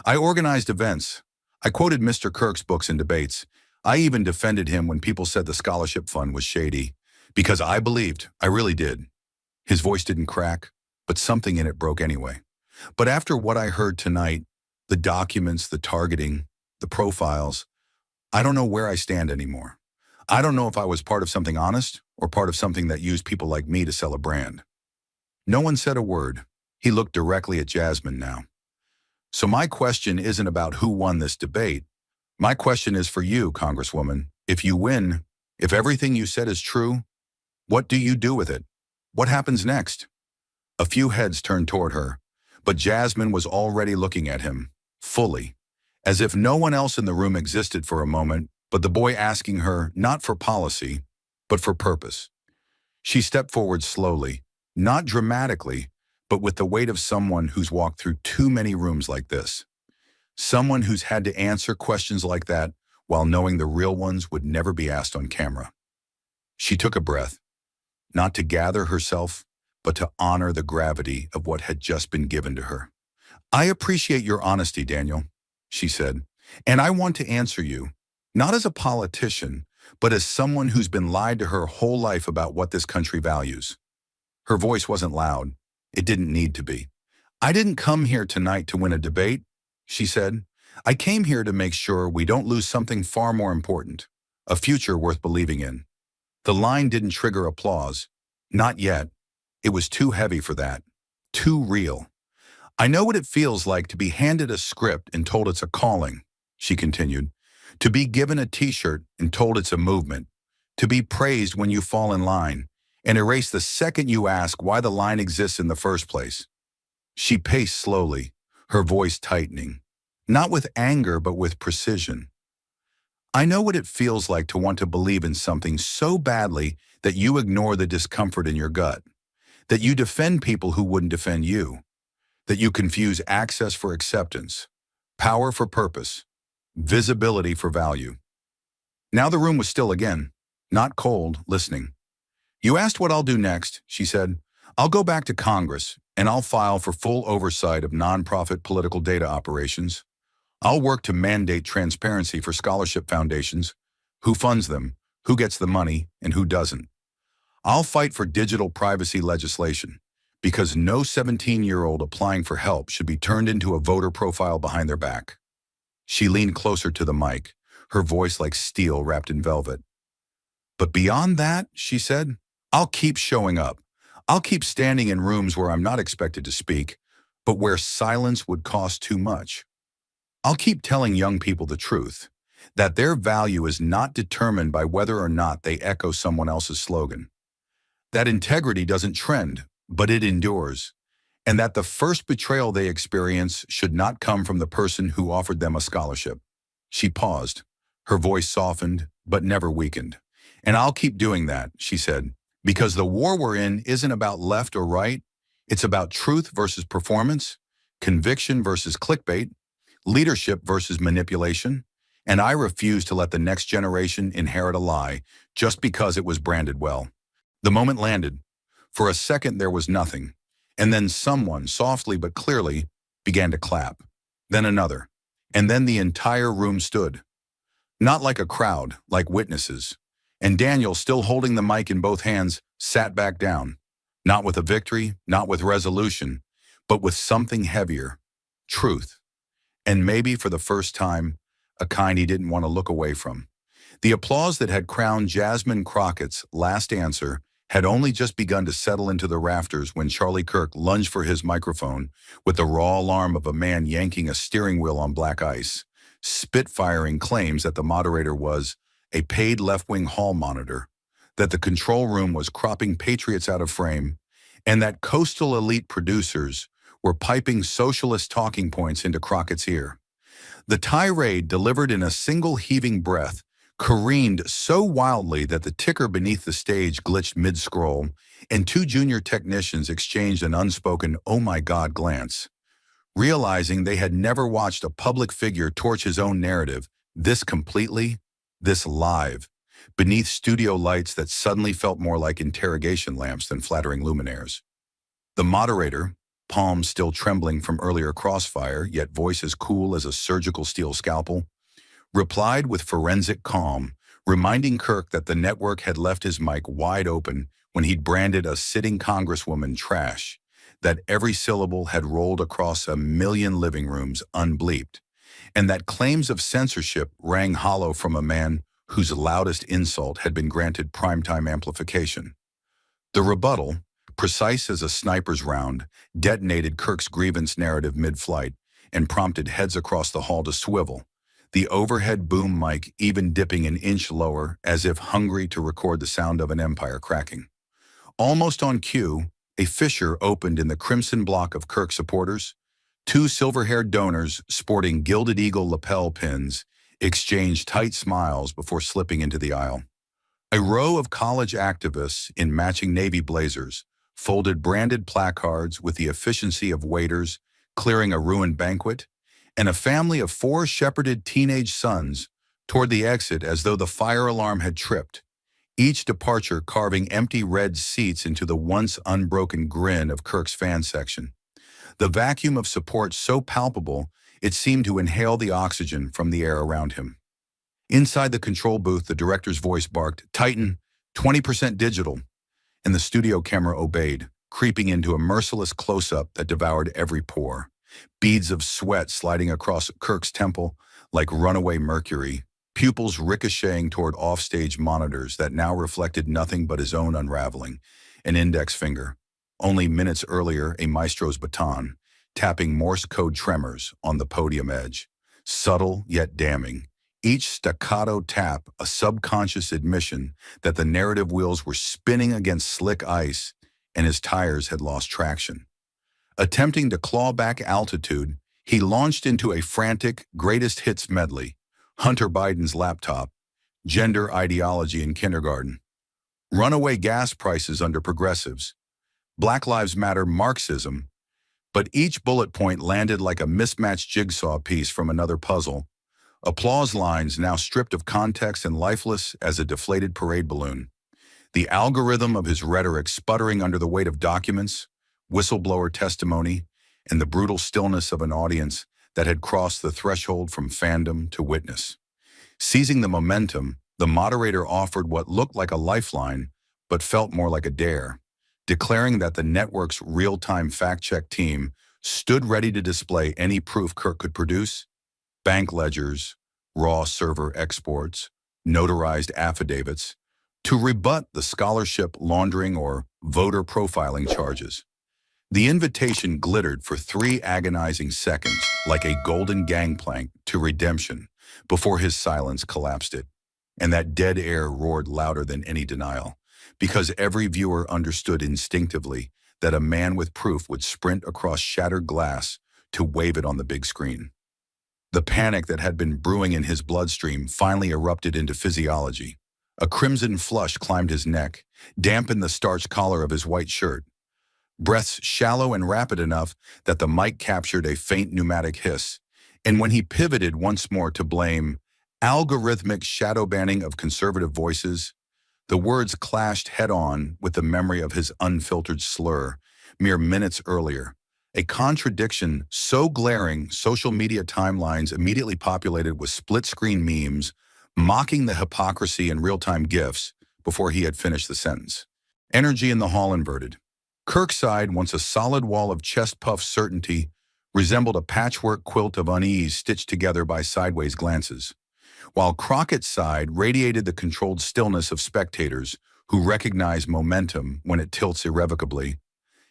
"I organized events. I quoted Mr. Kirk's books in debates. I even defended him when people said the scholarship fund was shady. Because I believed, I really did." His voice didn't crack, but something in it broke anyway. "But after what I heard tonight, the documents, the targeting, the profiles, I don't know where I stand anymore. I don't know if I was part of something honest or part of something that used people like me to sell a brand." No one said a word. He looked directly at Jasmine now. "So my question isn't about who won this debate. My question is for you, Congresswoman. If you win, if everything you said is true, what do you do with it? What happens next?" A few heads turned toward her, but Jasmine was already looking at him, fully, as if no one else in the room existed for a moment, but the boy asking her not for policy, but for purpose. She stepped forward slowly, not dramatically, but with the weight of someone who's walked through too many rooms like this. Someone who's had to answer questions like that while knowing the real ones would never be asked on camera. She took a breath, not to gather herself, but to honor the gravity of what had just been given to her. "I appreciate your honesty, Daniel," she said, "and I want to answer you, not as a politician, but as someone who's been lied to her whole life about what this country values." Her voice wasn't loud. It didn't need to be. "I didn't come here tonight to win a debate," she said. "I came here to make sure we don't lose something far more important, a future worth believing in." The line didn't trigger applause. Not yet. It was too heavy for that. Too real. "I know what it feels like to be handed a script and told it's a calling," she continued. "To be given a t-shirt and told it's a movement. To be praised when you fall in line and erased the second you ask why the line exists in the first place." She paced slowly, her voice tightening, not with anger but with precision. I know what it feels like to want to believe in something so badly that you ignore the discomfort in your gut, that you defend people who wouldn't defend you, that you confuse access for acceptance, power for purpose, visibility for value. Now the room was still again, not cold, listening. You asked what I'll do next, she said. I'll go back to Congress, and I'll file for full oversight of nonprofit political data operations. I'll work to mandate transparency for scholarship foundations, who funds them, who gets the money, and who doesn't. I'll fight for digital privacy legislation, because no 17-year-old applying for help should be turned into a voter profile behind their back. She leaned closer to the mic, her voice like steel wrapped in velvet. But beyond that, she said, I'll keep showing up. I'll keep standing in rooms where I'm not expected to speak, but where silence would cost too much. I'll keep telling young people the truth, that their value is not determined by whether or not they echo someone else's slogan, that integrity doesn't trend, but it endures, and that the first betrayal they experience should not come from the person who offered them a scholarship. She paused, her voice softened, but never weakened. And I'll keep doing that, she said, because the war we're in isn't about left or right. It's about truth versus performance, conviction versus clickbait, leadership versus manipulation, and I refuse to let the next generation inherit a lie just because it was branded well. The moment landed. For a second there was nothing, and then someone, softly but clearly, began to clap. Then another, and then the entire room stood. Not like a crowd, like witnesses. And Daniel, still holding the mic in both hands, sat back down. Not with a victory, not with resolution, but with something heavier. Truth. And maybe for the first time, a kind he didn't want to look away from. The applause that had crowned Jasmine Crockett's last answer had only just begun to settle into the rafters when Charlie Kirk lunged for his microphone with the raw alarm of a man yanking a steering wheel on black ice, spitfiring claims that the moderator was a paid left-wing hall monitor, that the control room was cropping patriots out of frame, and that coastal elite producers were piping socialist talking points into Crockett's ear. The tirade, delivered in a single heaving breath, careened so wildly that the ticker beneath the stage glitched mid-scroll, and two junior technicians exchanged an unspoken "oh my God" glance, realizing they had never watched a public figure torch his own narrative this completely, this live, beneath studio lights that suddenly felt more like interrogation lamps than flattering luminaires. The moderator, palms still trembling from earlier crossfire, yet voice as cool as a surgical steel scalpel, replied with forensic calm, reminding Kirk that the network had left his mic wide open when he'd branded a sitting congresswoman trash, that every syllable had rolled across 1,000,000 living rooms unbleeped, and that claims of censorship rang hollow from a man whose loudest insult had been granted primetime amplification. The rebuttal, precise as a sniper's round, detonated Kirk's grievance narrative mid-flight and prompted heads across the hall to swivel, the overhead boom mic even dipping an inch lower as if hungry to record the sound of an empire cracking. Almost on cue, a fissure opened in the crimson block of Kirk supporters. Two silver-haired donors sporting Gilded Eagle lapel pins exchanged tight smiles before slipping into the aisle. A row of college activists in matching navy blazers folded branded placards with the efficiency of waiters clearing a ruined banquet, and a family of 4 shepherded teenage sons toward the exit as though the fire alarm had tripped, each departure carving empty red seats into the once unbroken grin of Kirk's fan section. The vacuum of support so palpable it seemed to inhale the oxygen from the air around him. Inside the control booth, the director's voice barked, "Titan, 20% digital," and the studio camera obeyed, creeping into a merciless close-up that devoured every pore. Beads of sweat sliding across Kirk's temple like runaway mercury, pupils ricocheting toward offstage monitors that now reflected nothing but his own unraveling, an index finger, only minutes earlier a maestro's baton, tapping Morse code tremors on the podium edge. Subtle yet damning, each staccato tap a subconscious admission that the narrative wheels were spinning against slick ice and his tires had lost traction. Attempting to claw back altitude, he launched into a frantic greatest hits medley: Hunter Biden's laptop, gender ideology in kindergarten, runaway gas prices under progressives, Black Lives Matter Marxism, but each bullet point landed like a mismatched jigsaw piece from another puzzle. Applause lines now stripped of context and lifeless as a deflated parade balloon. The algorithm of his rhetoric sputtering under the weight of documents, whistleblower testimony, and the brutal stillness of an audience that had crossed the threshold from fandom to witness. Seizing the momentum, the moderator offered what looked like a lifeline, but felt more like a dare, declaring that the network's real-time fact-check team stood ready to display any proof Kirk could produce: bank ledgers, raw server exports, notarized affidavits, to rebut the scholarship laundering or voter profiling charges. The invitation glittered for 3 agonizing seconds like a golden gangplank to redemption before his silence collapsed it. And that dead air roared louder than any denial, because every viewer understood instinctively that a man with proof would sprint across shattered glass to wave it on the big screen. The panic that had been brewing in his bloodstream finally erupted into physiology. A crimson flush climbed his neck, dampened the starched collar of his white shirt. Breaths shallow and rapid enough that the mic captured a faint pneumatic hiss, and when he pivoted once more to blame algorithmic shadow banning of conservative voices, the words clashed head-on with the memory of his unfiltered slur mere minutes earlier, a contradiction so glaring social media timelines immediately populated with split-screen memes mocking the hypocrisy in real-time GIFs before he had finished the sentence. Energy in the hall inverted. Kirk's side, once a solid wall of chest-puff certainty, resembled a patchwork quilt of unease stitched together by sideways glances, while Crockett's side radiated the controlled stillness of spectators who recognize momentum when it tilts irrevocably,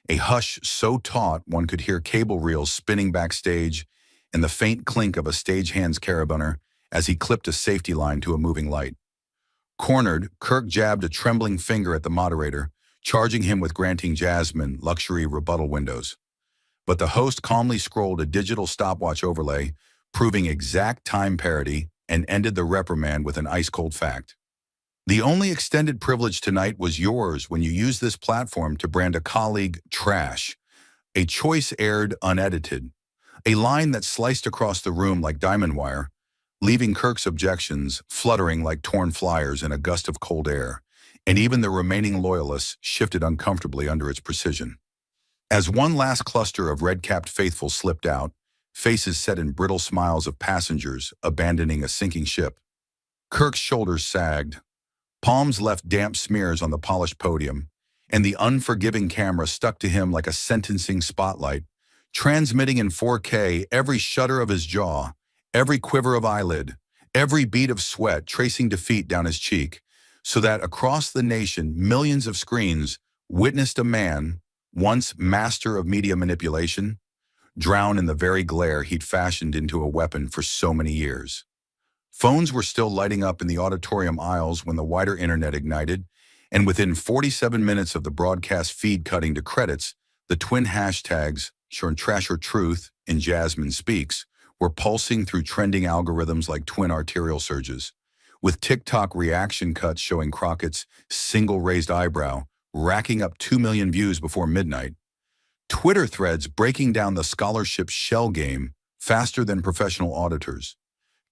a hush so taut one could hear cable reels spinning backstage and the faint clink of a stagehand's carabiner as he clipped a safety line to a moving light. Cornered, Kirk jabbed a trembling finger at the moderator, charging him with granting Jasmine luxury rebuttal windows. But the host calmly scrolled a digital stopwatch overlay, proving exact time parity, and ended the reprimand with an ice-cold fact. The only extended privilege tonight was yours when you used this platform to brand a colleague trash. A choice aired unedited, a line that sliced across the room like diamond wire, leaving Kirk's objections fluttering like torn flyers in a gust of cold air, and even the remaining loyalists shifted uncomfortably under its precision. As one last cluster of red-capped faithful slipped out, faces set in brittle smiles of passengers abandoning a sinking ship, Kirk's shoulders sagged, palms left damp smears on the polished podium, and the unforgiving camera stuck to him like a sentencing spotlight, transmitting in 4K every shudder of his jaw, every quiver of eyelid, every bead of sweat tracing defeat down his cheek, so that across the nation millions of screens witnessed a man, once master of media manipulation, drown in the very glare he'd fashioned into a weapon for so many years. Phones were still lighting up in the auditorium aisles when the wider internet ignited, and within 47 minutes of the broadcast feed cutting to credits, the twin hashtags, Trash or Truth and Jasmine Speaks, were pulsing through trending algorithms like twin arterial surges, with TikTok reaction cuts showing Crockett's single raised eyebrow racking up 2 million views before midnight, Twitter threads breaking down the scholarship shell game faster than professional auditors,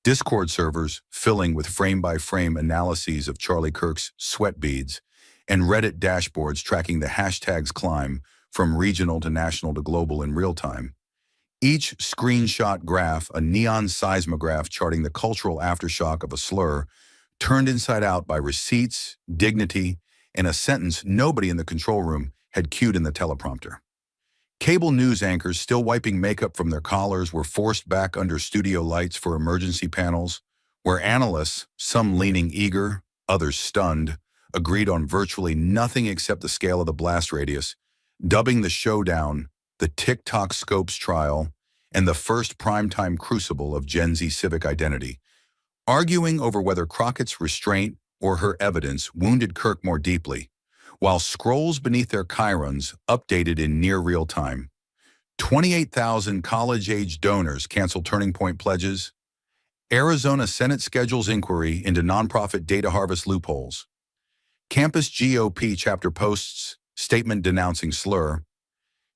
Discord servers filling with frame-by-frame analyses of Charlie Kirk's sweat beads, and Reddit dashboards tracking the hashtag's climb from regional to national to global in real time. Each screenshot graph, a neon seismograph charting the cultural aftershock of a slur, turned inside out by receipts, dignity, and a sentence nobody in the control room had cued in the teleprompter. Cable news anchors still wiping makeup from their collars were forced back under studio lights for emergency panels, where analysts, some leaning eager, others stunned, agreed on virtually nothing except the scale of the blast radius, dubbing the showdown the TikTok Scopes trial, and the first primetime crucible of Gen Z civic identity, arguing over whether Crockett's restraint or her evidence wounded Kirk more deeply, while scrolls beneath their chyrons updated in near real time. 28,000 college-age donors cancel Turning Point pledges. Arizona Senate schedules inquiry into nonprofit data harvest loopholes. Campus GOP chapter posts statement denouncing slur.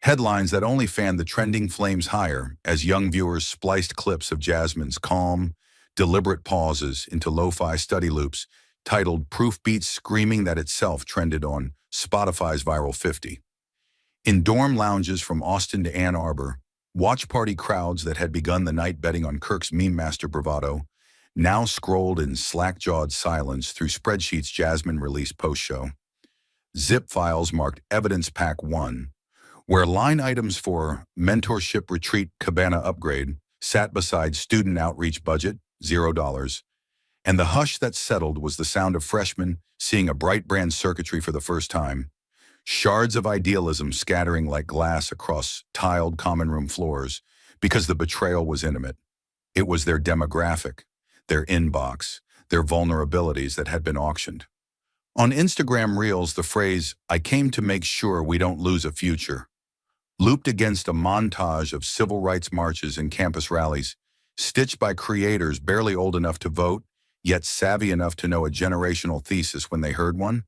Headlines that only fanned the trending flames higher as young viewers spliced clips of Jasmine's calm, deliberate pauses into lo-fi study loops titled Proof Beats Screaming that itself trended on Spotify's Viral 50. In dorm lounges from Austin to Ann Arbor, watch party crowds that had begun the night betting on Kirk's meme master bravado now scrolled in slack-jawed silence through spreadsheets Jasmine released post-show. Zip files marked Evidence Pack 1, where line items for mentorship retreat cabana upgrade sat beside student outreach budget, $0, and the hush that settled was the sound of freshmen seeing a bright brand circuitry for the first time. Shards of idealism scattering like glass across tiled common room floors because the betrayal was intimate. It was their demographic, their inbox, their vulnerabilities that had been auctioned. On Instagram Reels, the phrase, "I came to make sure we don't lose a future," looped against a montage of civil rights marches and campus rallies, stitched by creators barely old enough to vote, yet savvy enough to know a generational thesis when they heard one.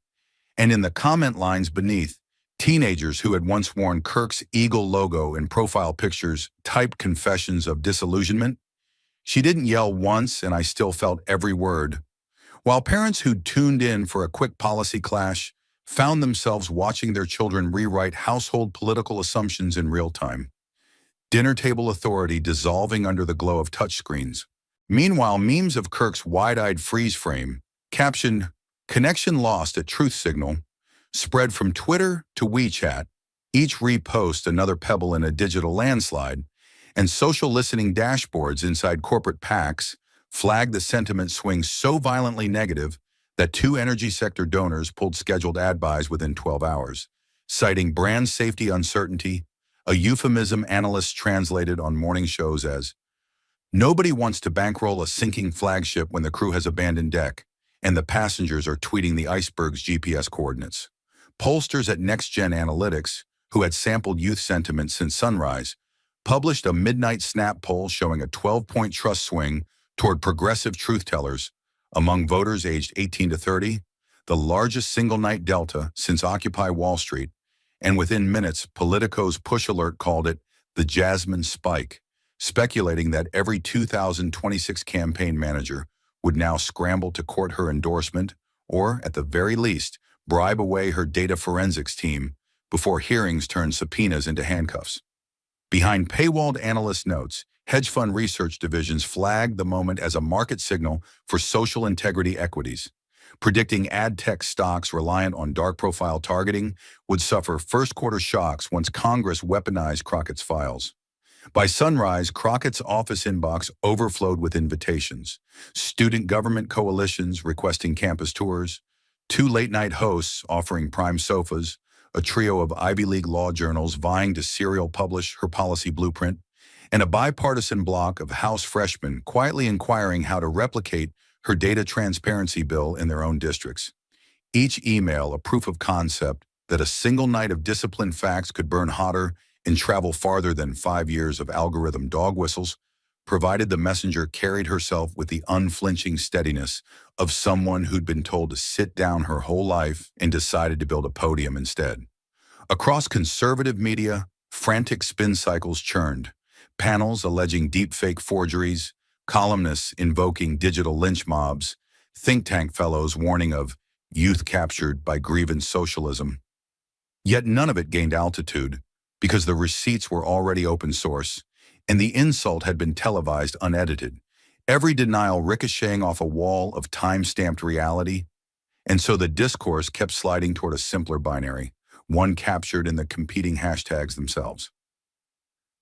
And in the comment lines beneath, teenagers who had once worn Kirk's eagle logo in profile pictures typed confessions of disillusionment. She didn't yell once, and I still felt every word. While parents who'd tuned in for a quick policy clash found themselves watching their children rewrite household political assumptions in real time. Dinner table authority dissolving under the glow of touchscreens. Meanwhile, memes of Kirk's wide-eyed freeze frame, captioned, "Connection lost at Truth Signal," spread from Twitter to WeChat, each repost another pebble in a digital landslide, and social listening dashboards inside corporate PACs flagged the sentiment swing so violently negative that 2 energy sector donors pulled scheduled ad buys within 12 hours, citing brand safety uncertainty, a euphemism analysts translated on morning shows as, "Nobody wants to bankroll a sinking flagship when the crew has abandoned deck, and the passengers are tweeting the iceberg's GPS coordinates." Pollsters at Next Gen Analytics, who had sampled youth sentiment since sunrise, published a midnight snap poll showing a 12-point trust swing toward progressive truth-tellers among voters aged 18 to 30, the largest single-night delta since Occupy Wall Street, and within minutes, Politico's push alert called it the Jasmine Spike, speculating that every 2026 campaign manager would now scramble to court her endorsement or, at the very least, bribe away her data forensics team before hearings turned subpoenas into handcuffs. Behind paywalled analyst notes, hedge fund research divisions flagged the moment as a market signal for social integrity equities, predicting ad tech stocks reliant on dark profile targeting would suffer first-quarter shocks once Congress weaponized Crockett's files. By sunrise, Crockett's office inbox overflowed with invitations, student government coalitions requesting campus tours, 2 late-night hosts offering prime sofas, a trio of Ivy League law journals vying to serial publish her policy blueprint, and a bipartisan block of House freshmen quietly inquiring how to replicate her data transparency bill in their own districts. Each email a proof of concept that a single night of disciplined facts could burn hotter and travel farther than 5 years of algorithm dog whistles, provided the messenger carried herself with the unflinching steadiness of someone who'd been told to sit down her whole life and decided to build a podium instead. Across conservative media, frantic spin cycles churned, panels alleging deepfake forgeries, columnists invoking digital lynch mobs, think tank fellows warning of youth captured by grievance socialism. Yet none of it gained altitude, because the receipts were already open source, and the insult had been televised unedited, every denial ricocheting off a wall of time-stamped reality, and so the discourse kept sliding toward a simpler binary, one captured in the competing hashtags themselves.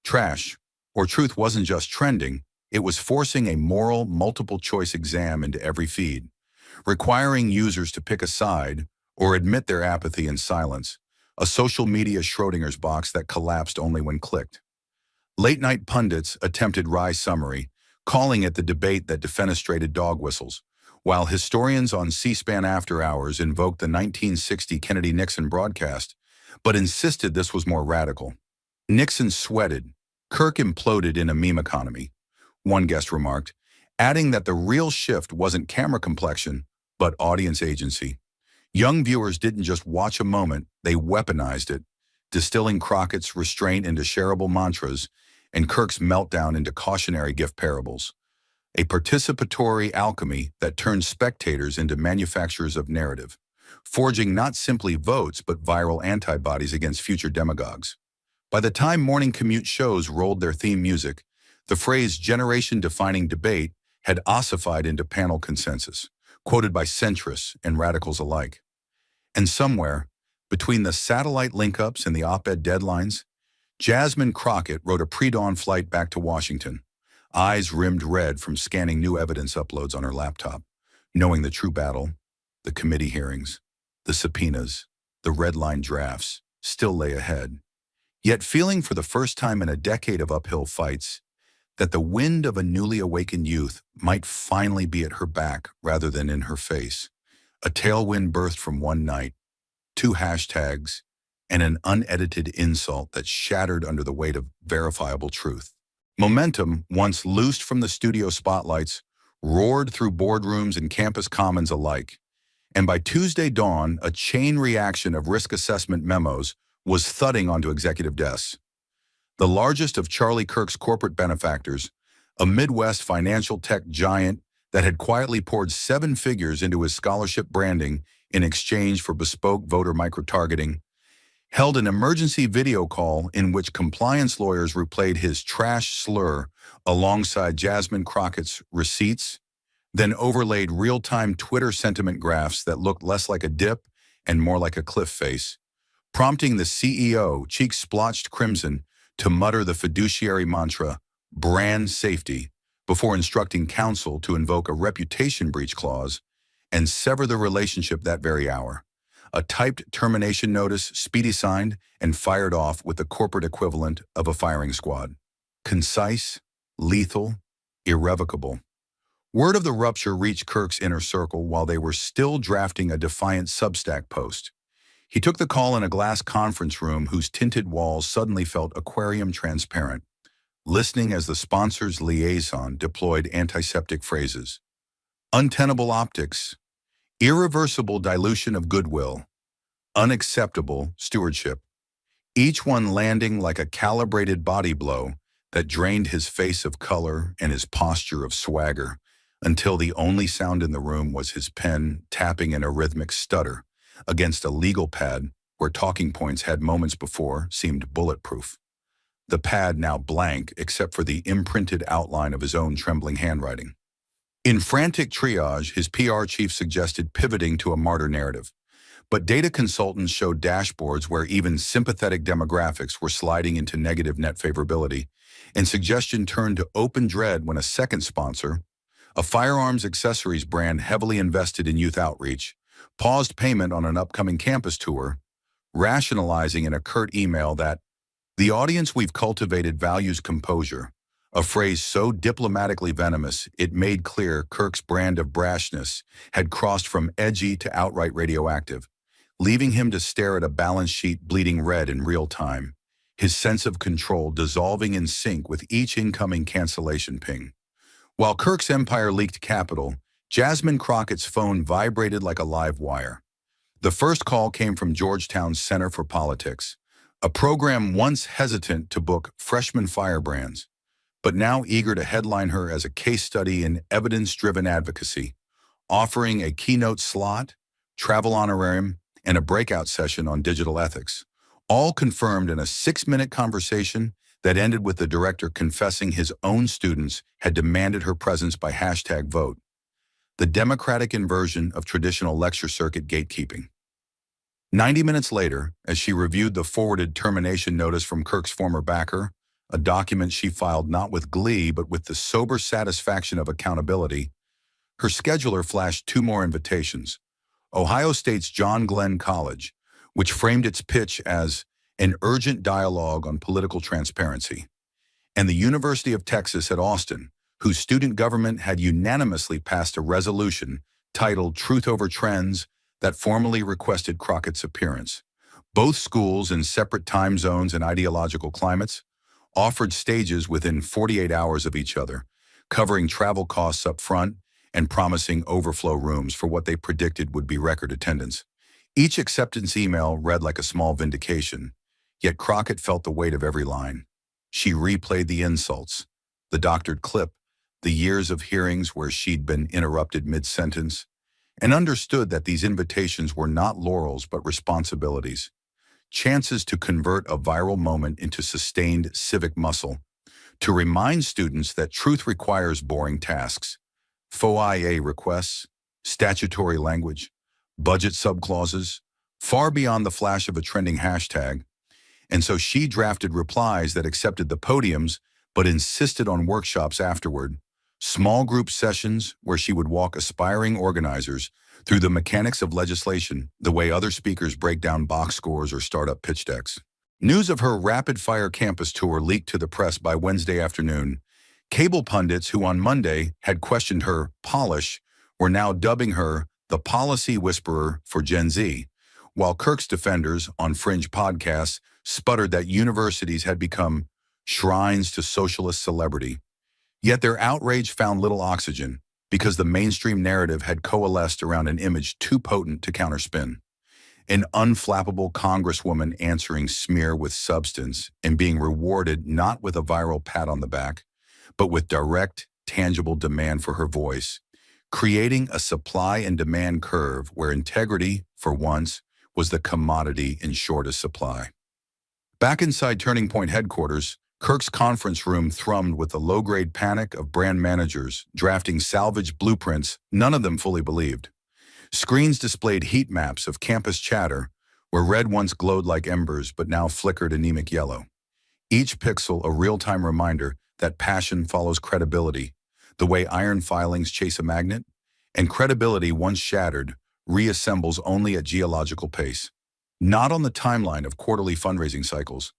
Trash, or truth, wasn't just trending, it was forcing a moral multiple-choice exam into every feed, requiring users to pick a side or admit their apathy in silence, a social media Schrodinger's box that collapsed only when clicked. Late-night pundits attempted wry summary, calling it the debate that defenestrated dog whistles, while historians on C-SPAN After Hours invoked the 1960 Kennedy-Nixon broadcast, but insisted this was more radical. Nixon sweated. Kirk imploded in a meme economy, one guest remarked, adding that the real shift wasn't camera complexion, but audience agency. Young viewers didn't just watch a moment, they weaponized it, distilling Crockett's restraint into shareable mantras and Kirk's meltdown into cautionary gift parables. A participatory alchemy that turned spectators into manufacturers of narrative, forging not simply votes but viral antibodies against future demagogues. By the time morning commute shows rolled their theme music, the phrase generation-defining debate had ossified into panel consensus, quoted by centrists and radicals alike. And somewhere, between the satellite link-ups and the op-ed deadlines, Jasmine Crockett wrote a pre-dawn flight back to Washington, eyes rimmed red from scanning new evidence uploads on her laptop, knowing the true battle, the committee hearings, the subpoenas, the red line drafts, still lay ahead. Yet feeling for the first time in a decade of uphill fights that the wind of a newly awakened youth might finally be at her back rather than in her face. A tailwind birthed from one night, 2 hashtags, and an unedited insult that shattered under the weight of verifiable truth. Momentum, once loosed from the studio spotlights, roared through boardrooms and campus commons alike. And by Tuesday dawn, a chain reaction of risk assessment memos was thudding onto executive desks. The largest of Charlie Kirk's corporate benefactors, a Midwest financial tech giant that had quietly poured 7 figures into his scholarship branding in exchange for bespoke voter micro-targeting, held an emergency video call in which compliance lawyers replayed his trash slur alongside Jasmine Crockett's receipts, then overlaid real-time Twitter sentiment graphs that looked less like a dip and more like a cliff face, prompting the CEO, cheeks splotched crimson, to mutter the fiduciary mantra, brand safety, before instructing counsel to invoke a reputation breach clause and sever the relationship that very hour. A typed termination notice speedy signed and fired off with the corporate equivalent of a firing squad. Concise, lethal, irrevocable. Word of the rupture reached Kirk's inner circle while they were still drafting a defiant Substack post. He took the call in a glass conference room whose tinted walls suddenly felt aquarium transparent, listening as the sponsor's liaison deployed antiseptic phrases. Untenable optics, irreversible dilution of goodwill, unacceptable stewardship, each one landing like a calibrated body blow that drained his face of color and his posture of swagger, until the only sound in the room was his pen tapping in a rhythmic stutter against a legal pad where talking points had moments before seemed bulletproof. The pad now blank except for the imprinted outline of his own trembling handwriting. In frantic triage, his PR chief suggested pivoting to a martyr narrative, but data consultants showed dashboards where even sympathetic demographics were sliding into negative net favorability, and suggestion turned to open dread when a second sponsor, a firearms accessories brand heavily invested in youth outreach, paused payment on an upcoming campus tour, rationalizing in a curt email that the audience we've cultivated values composure, a phrase so diplomatically venomous it made clear Kirk's brand of brashness had crossed from edgy to outright radioactive, leaving him to stare at a balance sheet bleeding red in real time, his sense of control dissolving in sync with each incoming cancellation ping. While Kirk's empire leaked capital, Jasmine Crockett's phone vibrated like a live wire. The first call came from Georgetown's Center for Politics, a program once hesitant to book freshman firebrands, but now eager to headline her as a case study in evidence-driven advocacy, offering a keynote slot, travel honorarium, and a breakout session on digital ethics, all confirmed in a 6-minute conversation that ended with the director confessing his own students had demanded her presence by #vote, the democratic inversion of traditional lecture circuit gatekeeping. 90 minutes later, as she reviewed the forwarded termination notice from Kirk's former backer, a document she filed not with glee but with the sober satisfaction of accountability, her scheduler flashed 2 more invitations. Ohio State's John Glenn College, which framed its pitch as an urgent dialogue on political transparency, and the University of Texas at Austin, whose student government had unanimously passed a resolution titled Truth Over Trends that formally requested Crockett's appearance. Both schools in separate time zones and ideological climates offered stages within 48 hours of each other, covering travel costs up front and promising overflow rooms for what they predicted would be record attendance. Each acceptance email read like a small vindication, yet Crockett felt the weight of every line. She replayed the insults, the doctored clip, the years of hearings where she'd been interrupted mid-sentence, and understood that these invitations were not laurels but responsibilities, chances to convert a viral moment into sustained civic muscle, to remind students that truth requires boring tasks, faux IA requests, statutory language, budget subclauses, far beyond the flash of a trending hashtag. And so she drafted replies that accepted the podiums but insisted on workshops afterward, small group sessions where she would walk aspiring organizers through the mechanics of legislation, the way other speakers break down box scores or start up pitch decks. News of her rapid-fire campus tour leaked to the press by Wednesday afternoon. Cable pundits who on Monday had questioned her polish were now dubbing her the policy whisperer for Gen Z, while Kirk's defenders on fringe podcasts sputtered that universities had become shrines to socialist celebrity. Yet their outrage found little oxygen because the mainstream narrative had coalesced around an image too potent to counterspin. An unflappable congresswoman answering smear with substance and being rewarded not with a viral pat on the back, but with direct, tangible demand for her voice, creating a supply and demand curve where integrity, for once, was the commodity in shortest supply. Back inside Turning Point headquarters, Kirk's conference room thrummed with the low-grade panic of brand managers drafting salvage blueprints none of them fully believed. Screens displayed heat maps of campus chatter, where red once glowed like embers but now flickered anemic yellow. Each pixel a real-time reminder that passion follows credibility, the way iron filings chase a magnet, and credibility once shattered reassembles only at geological pace. Not on the timeline of quarterly fundraising cycles,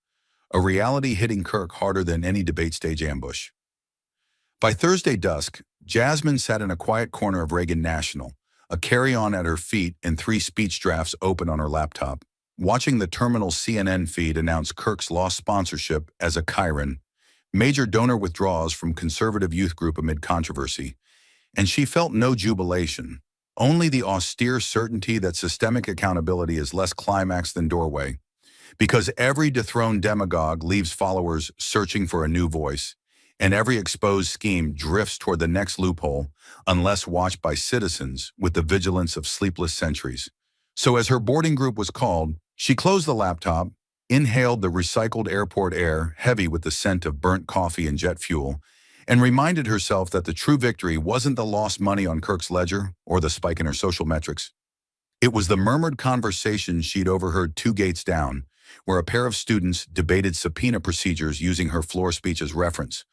a reality hitting Kirk harder than any debate stage ambush. By Thursday dusk, Jasmine sat in a quiet corner of Reagan National, a carry-on at her feet and 3 speech drafts open on her laptop, watching the terminal CNN feed announce Kirk's lost sponsorship as a Chiron, major donor withdrawals from conservative youth group amid controversy, and she felt no jubilation, only the austere certainty that systemic accountability is less climax than doorway, because every dethroned demagogue leaves followers searching for a new voice, and every exposed scheme drifts toward the next loophole unless watched by citizens with the vigilance of sleepless centuries. So as her boarding group was called, she closed the laptop, inhaled the recycled airport air heavy with the scent of burnt coffee and jet fuel, and reminded herself that the true victory wasn't the lost money on Kirk's ledger or the spike in her social metrics. It was the murmured conversation she'd overheard 2 gates down, where a pair of students debated subpoena procedures using her floor speech as reference,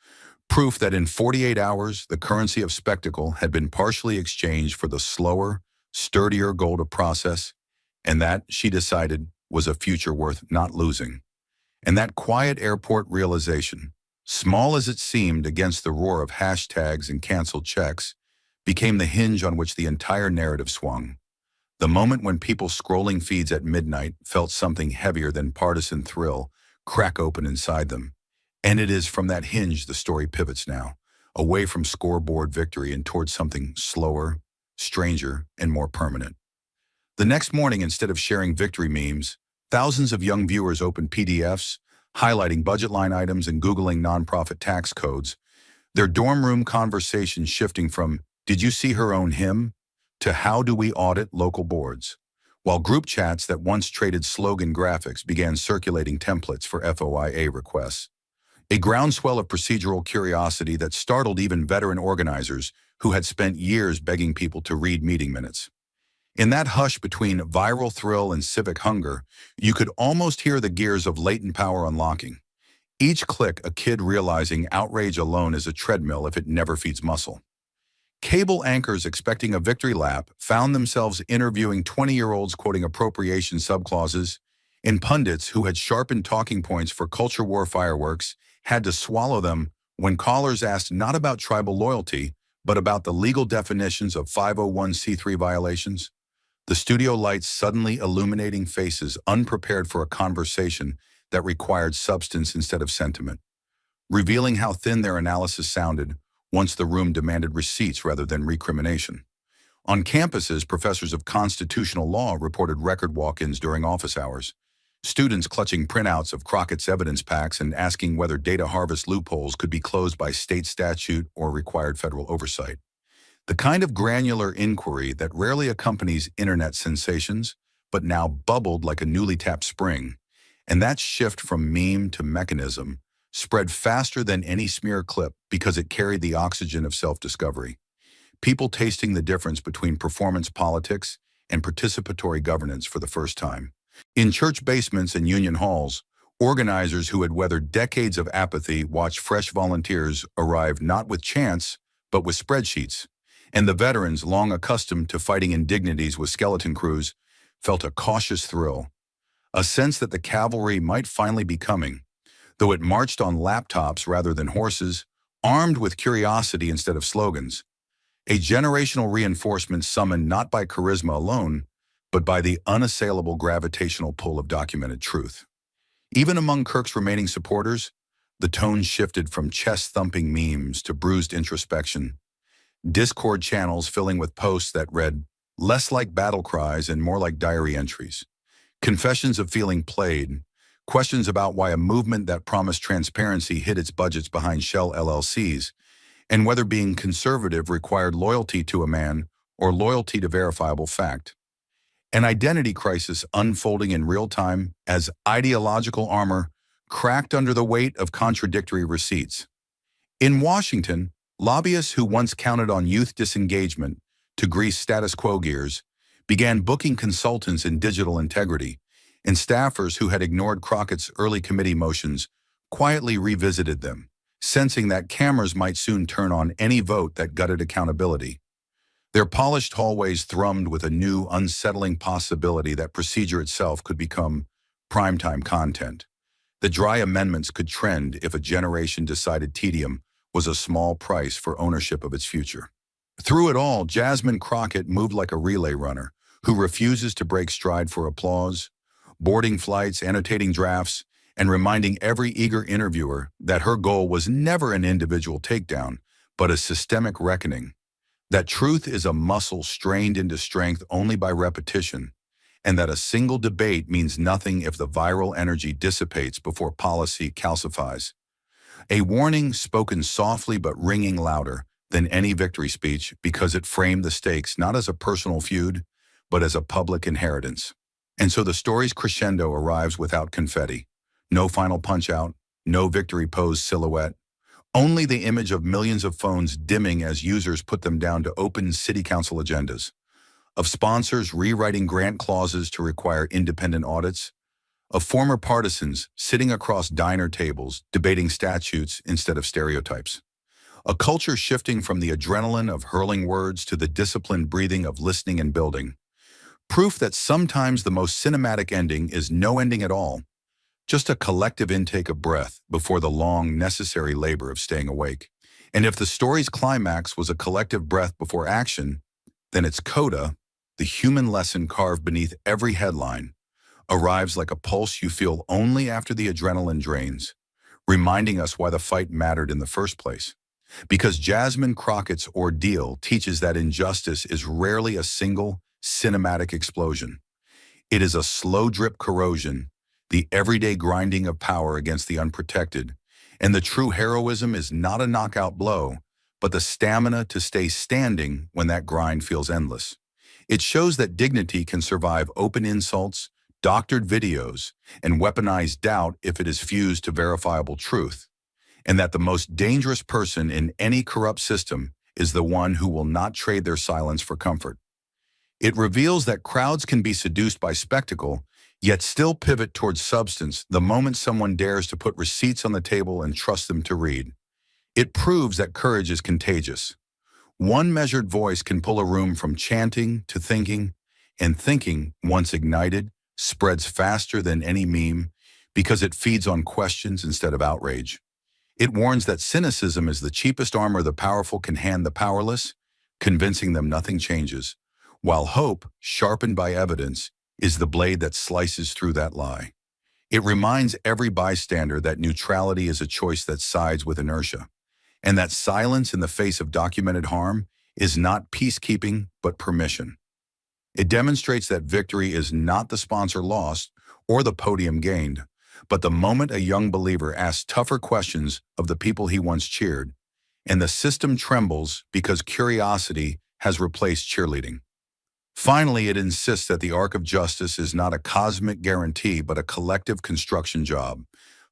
proof that in 48 hours, the currency of spectacle had been partially exchanged for the slower, sturdier goal to process, and that, she decided, was a future worth not losing. And that quiet airport realization, small as it seemed against the roar of hashtags and canceled checks, became the hinge on which the entire narrative swung. The moment when people scrolling feeds at midnight felt something heavier than partisan thrill crack open inside them. And it is from that hinge the story pivots now, away from scoreboard victory and towards something slower, stranger, and more permanent. The next morning, instead of sharing victory memes, thousands of young viewers opened PDFs, highlighting budget line items and Googling nonprofit tax codes, their dorm room conversations shifting from, "Did you see her own hymn?" to "How do we audit local boards?" While group chats that once traded slogan graphics began circulating templates for FOIA requests. A groundswell of procedural curiosity that startled even veteran organizers who had spent years begging people to read meeting minutes. In that hush between viral thrill and civic hunger, you could almost hear the gears of latent power unlocking. Each click a kid realizing outrage alone is a treadmill if it never feeds muscle. Cable anchors expecting a victory lap found themselves interviewing 20-year-olds quoting appropriation subclauses, and pundits who had sharpened talking points for culture war fireworks had to swallow them when callers asked not about tribal loyalty, but about the legal definitions of 501c3 violations. the studio lights suddenly illuminating faces unprepared for a conversation that required substance instead of sentiment, revealing how thin their analysis sounded once the room demanded receipts rather than recrimination. On campuses, professors of constitutional law reported record walk-ins during office hours, students clutching printouts of Crockett's evidence packs and asking whether data harvest loopholes could be closed by state statute or required federal oversight. The kind of granular inquiry that rarely accompanies internet sensations, but now bubbled like a newly tapped spring. And that shift from meme to mechanism spread faster than any smear clip because it carried the oxygen of self-discovery. People tasting the difference between performance politics and participatory governance for the first time. In church basements and union halls, organizers who had weathered decades of apathy watched fresh volunteers arrive not with chants, but with spreadsheets. And the veterans, long accustomed to fighting indignities with skeleton crews, felt a cautious thrill, a sense that the cavalry might finally be coming, though it marched on laptops rather than horses, armed with curiosity instead of slogans. A generational reinforcement summoned not by charisma alone, but by the unassailable gravitational pull of documented truth. Even among Kirk's remaining supporters, the tone shifted from chest-thumping memes to bruised introspection, Discord channels filling with posts that read less like battle cries and more like diary entries, confessions of feeling played, questions about why a movement that promised transparency hid its budgets behind shell LLCs, and whether being conservative required loyalty to a man or loyalty to verifiable fact. An identity crisis unfolding in real time as ideological armor cracked under the weight of contradictory receipts. In Washington, lobbyists who once counted on youth disengagement to grease status quo gears began booking consultants in digital integrity, and staffers who had ignored Crockett's early committee motions quietly revisited them, sensing that cameras might soon turn on any vote that gutted accountability. Their polished hallways thrummed with a new, unsettling possibility that procedure itself could become primetime content. The dry amendments could trend if a generation decided tedium was a small price for ownership of its future. Through it all, Jasmine Crockett moved like a relay runner who refuses to break stride for applause, boarding flights, annotating drafts, and reminding every eager interviewer that her goal was never an individual takedown, but a systemic reckoning. That truth is a muscle strained into strength only by repetition, and that a single debate means nothing if the viral energy dissipates before policy calcifies. A warning spoken softly but ringing louder than any victory speech because it framed the stakes not as a personal feud, but as a public inheritance. And so the story's crescendo arrives without confetti. No final punch-out, no victory pose silhouette, only the image of millions of phones dimming as users put them down to open city council agendas, of sponsors rewriting grant clauses to require independent audits, of former partisans sitting across diner tables debating statutes instead of stereotypes. A culture shifting from the adrenaline of hurling words to the disciplined breathing of listening and building. Proof that sometimes the most cinematic ending is no ending at all, just a collective intake of breath before the long, necessary labor of staying awake. And if the story's climax was a collective breath before action, then its coda, the human lesson carved beneath every headline, arrives like a pulse you feel only after the adrenaline drains, reminding us why the fight mattered in the first place. Because Jasmine Crockett's ordeal teaches that injustice is rarely a single, cinematic explosion. It is a slow drip corrosion, the everyday grinding of power against the unprotected, and the true heroism is not a knockout blow, but the stamina to stay standing when that grind feels endless. It shows that dignity can survive open insults, doctored videos, and weaponized doubt if it is fused to verifiable truth, and that the most dangerous person in any corrupt system is the one who will not trade their silence for comfort. It reveals that crowds can be seduced by spectacle, yet still pivot towards substance the moment someone dares to put receipts on the table and trust them to read. It proves that courage is contagious. One measured voice can pull a room from chanting to thinking, and thinking, once ignited, spreads faster than any meme because it feeds on questions instead of outrage. It warns that cynicism is the cheapest armor the powerful can hand the powerless, convincing them nothing changes, while hope, sharpened by evidence, is the blade that slices through that lie. It reminds every bystander that neutrality is a choice that sides with inertia, and that silence in the face of documented harm is not peacekeeping but permission. It demonstrates that victory is not the sponsor lost or the podium gained, but the moment a young believer asks tougher questions of the people he once cheered, and the system trembles because curiosity has replaced cheerleading. Finally, it insists that the arc of justice is not a cosmic guarantee but a collective construction job,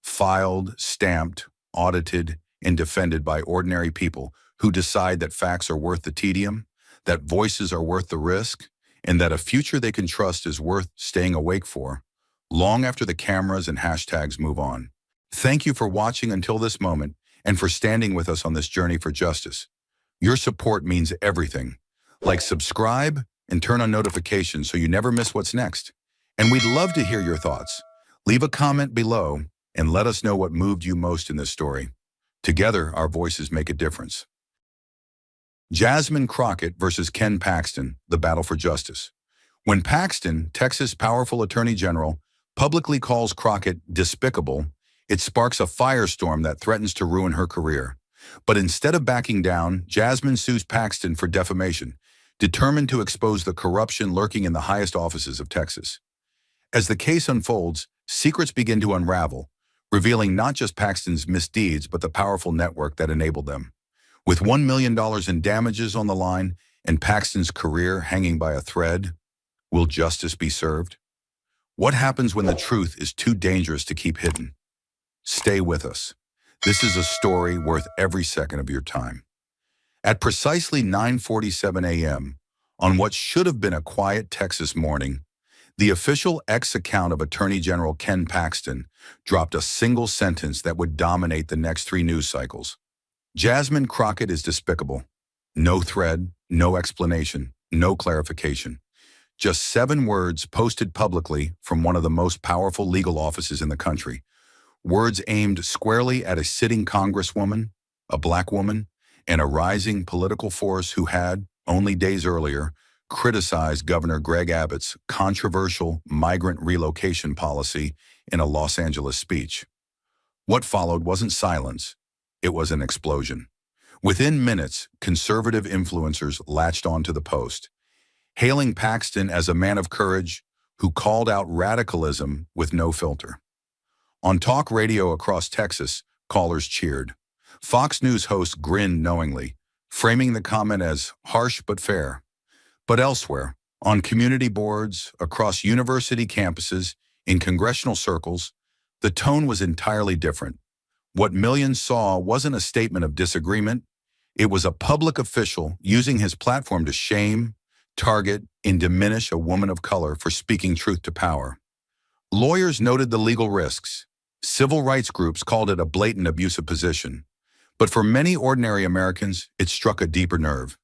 filed, stamped, audited, and defended by ordinary people who decide that facts are worth the tedium, that voices are worth the risk, and that a future they can trust is worth staying awake for, long after the cameras and hashtags move on. Thank you for watching until this moment and for standing with us on this journey for justice. Your support means everything. Like, subscribe, and turn on notifications so you never miss what's next. And we'd love to hear your thoughts. Leave a comment below and let us know what moved you most in this story. Together, our voices make a difference. Jasmine Crockett versus Ken Paxton, the battle for justice. When Paxton, Texas' powerful attorney general, publicly calls Crockett despicable, it sparks a firestorm that threatens to ruin her career. But instead of backing down, Jasmine sues Paxton for defamation, determined to expose the corruption lurking in the highest offices of Texas. As the case unfolds, secrets begin to unravel, revealing not just Paxton's misdeeds but the powerful network that enabled them. With $1 million in damages on the line and Paxton's career hanging by a thread, will justice be served? What happens when the truth is too dangerous to keep hidden? Stay with us. This is a story worth every second of your time. At precisely 9:47 a.m., on what should have been a quiet Texas morning, the official X account of Attorney General Ken Paxton dropped a single sentence that would dominate the next 3 news cycles. Jasmine Crockett is despicable. No thread, no explanation, no clarification. Just 7 words posted publicly from one of the most powerful legal offices in the country. Words aimed squarely at a sitting congresswoman, a black woman, and a rising political force who had, only days earlier, criticized Governor Greg Abbott's controversial migrant relocation policy in a Los Angeles speech. What followed wasn't silence, it was an explosion. Within minutes, conservative influencers latched onto the post, hailing Paxton as a man of courage who called out radicalism with no filter. On talk radio across Texas, callers cheered. Fox News hosts grinned knowingly, framing the comment as harsh but fair. But elsewhere, on community boards, across university campuses, in congressional circles, the tone was entirely different. What millions saw wasn't a statement of disagreement. It was a public official using his platform to shame, target, and diminish a woman of color for speaking truth to power. Lawyers noted the legal risks. Civil rights groups called it a blatant abuse of position. But for many ordinary Americans, it struck a deeper nerve.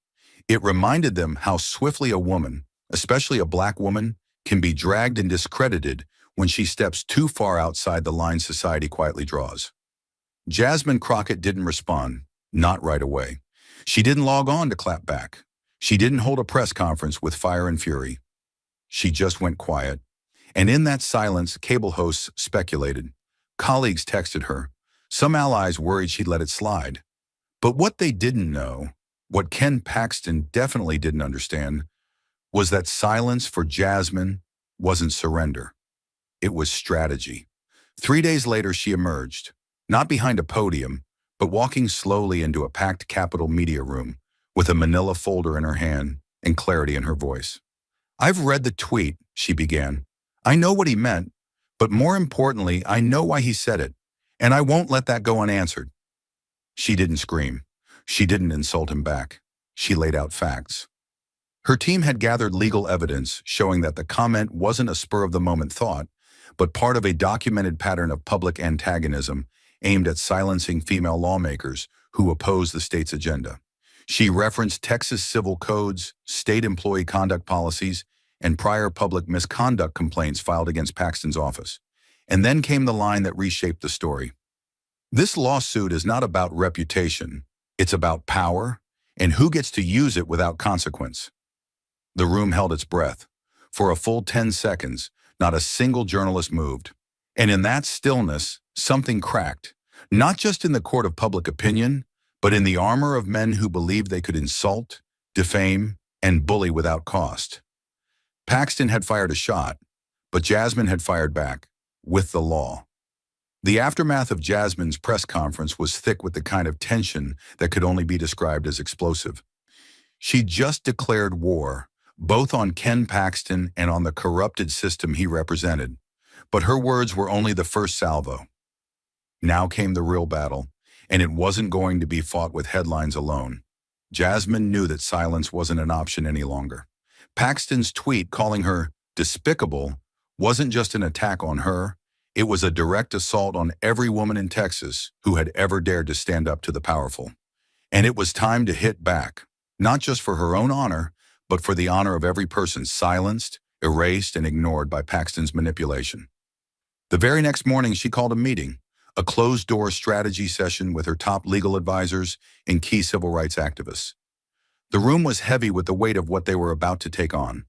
It reminded them how swiftly a woman, especially a black woman, can be dragged and discredited when she steps too far outside the line society quietly draws. Jasmine Crockett didn't respond, not right away. She didn't log on to clap back. She didn't hold a press conference with fire and fury. She just went quiet. And in that silence, cable hosts speculated. Colleagues texted her. Some allies worried she'd let it slide. But what they didn't know, what Ken Paxton definitely didn't understand, was that silence for Jasmine wasn't surrender. It was strategy. 3 days later, she emerged, not behind a podium, but walking slowly into a packed Capitol media room with a manila folder in her hand and clarity in her voice. "I've read the tweet," she began. "I know what he meant, but more importantly, I know why he said it, and I won't let that go unanswered." She didn't scream. She didn't insult him back. She laid out facts. Her team had gathered legal evidence showing that the comment wasn't a spur-of-the-moment thought, but part of a documented pattern of public antagonism aimed at silencing female lawmakers who oppose the state's agenda. She referenced Texas civil codes, state employee conduct policies, and prior public misconduct complaints filed against Paxton's office. And then came the line that reshaped the story. "This lawsuit is not about reputation. It's about power and who gets to use it without consequence." The room held its breath. For a full 10 seconds, not a single journalist moved. And in that stillness, something cracked, not just in the court of public opinion, but in the armor of men who believed they could insult, defame, and bully without cost. Paxton had fired a shot, but Jasmine had fired back, with the law. The aftermath of Jasmine's press conference was thick with the kind of tension that could only be described as explosive. She just declared war, both on Ken Paxton and on the corrupted system he represented. But her words were only the first salvo. Now came the real battle, and it wasn't going to be fought with headlines alone. Jasmine knew that silence wasn't an option any longer. Paxton's tweet calling her despicable wasn't just an attack on her, it was a direct assault on every woman in Texas who had ever dared to stand up to the powerful. And it was time to hit back, not just for her own honor, but for the honor of every person silenced, erased, and ignored by Paxton's manipulation. The very next morning, she called a meeting, a closed-door strategy session with her top legal advisors and key civil rights activists. The room was heavy with the weight of what they were about to take on.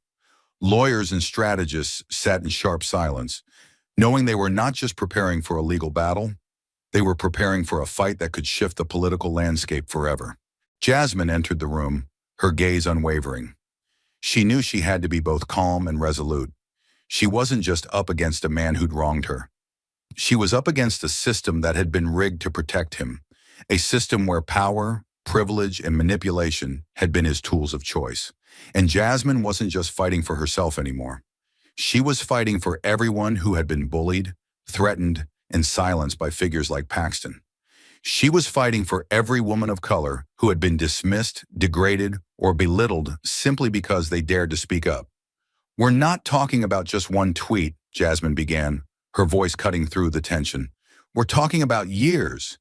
Lawyers and strategists sat in sharp silence, knowing they were not just preparing for a legal battle, they were preparing for a fight that could shift the political landscape forever. Jasmine entered the room, her gaze unwavering. She knew she had to be both calm and resolute. She wasn't just up against a man who'd wronged her. She was up against a system that had been rigged to protect him, a system where power, privilege, and manipulation had been his tools of choice. And Jasmine wasn't just fighting for herself anymore. She was fighting for everyone who had been bullied, threatened, and silenced by figures like Paxton. She was fighting for every woman of color who had been dismissed, degraded, or belittled simply because they dared to speak up. "We're not talking about just one tweet," Jasmine began, her voice cutting through the tension. "We're talking about years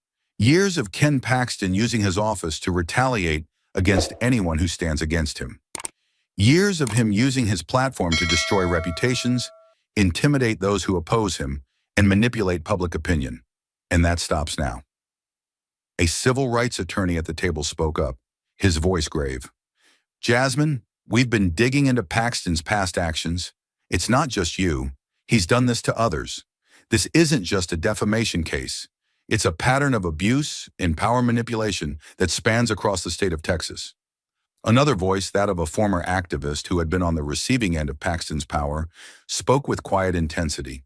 of Ken Paxton using his office to retaliate against anyone who stands against him. Years of him using his platform to destroy reputations, intimidate those who oppose him, and manipulate public opinion. And that stops now." A civil rights attorney at the table spoke up, his voice grave. "Jasmine, we've been digging into Paxton's past actions. It's not just you. He's done this to others. This isn't just a defamation case. It's a pattern of abuse and power manipulation that spans across the state of Texas." Another voice, that of a former activist who had been on the receiving end of Paxton's power, spoke with quiet intensity.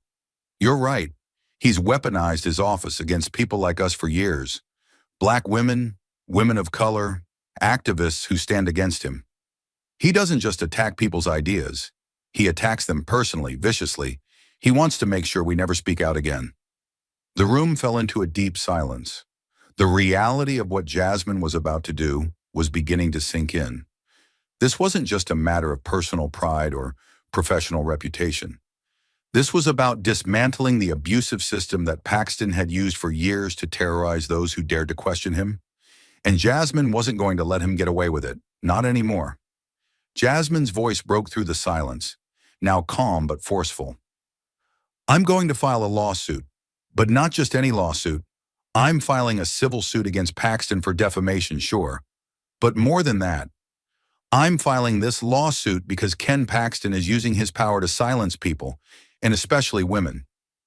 "You're right. He's weaponized his office against people like us for years. Black women, women of color, activists who stand against him. He doesn't just attack people's ideas. He attacks them personally, viciously. He wants to make sure we never speak out again." The room fell into a deep silence. The reality of what Jasmine was about to do was beginning to sink in. This wasn't just a matter of personal pride or professional reputation. This was about dismantling the abusive system that Paxton had used for years to terrorize those who dared to question him. And Jasmine wasn't going to let him get away with it, not anymore. Jasmine's voice broke through the silence, now calm but forceful. "I'm going to file a lawsuit, but not just any lawsuit. I'm filing a civil suit against Paxton for defamation, sure. But more than that, I'm filing this lawsuit because Ken Paxton is using his power to silence people, and especially women.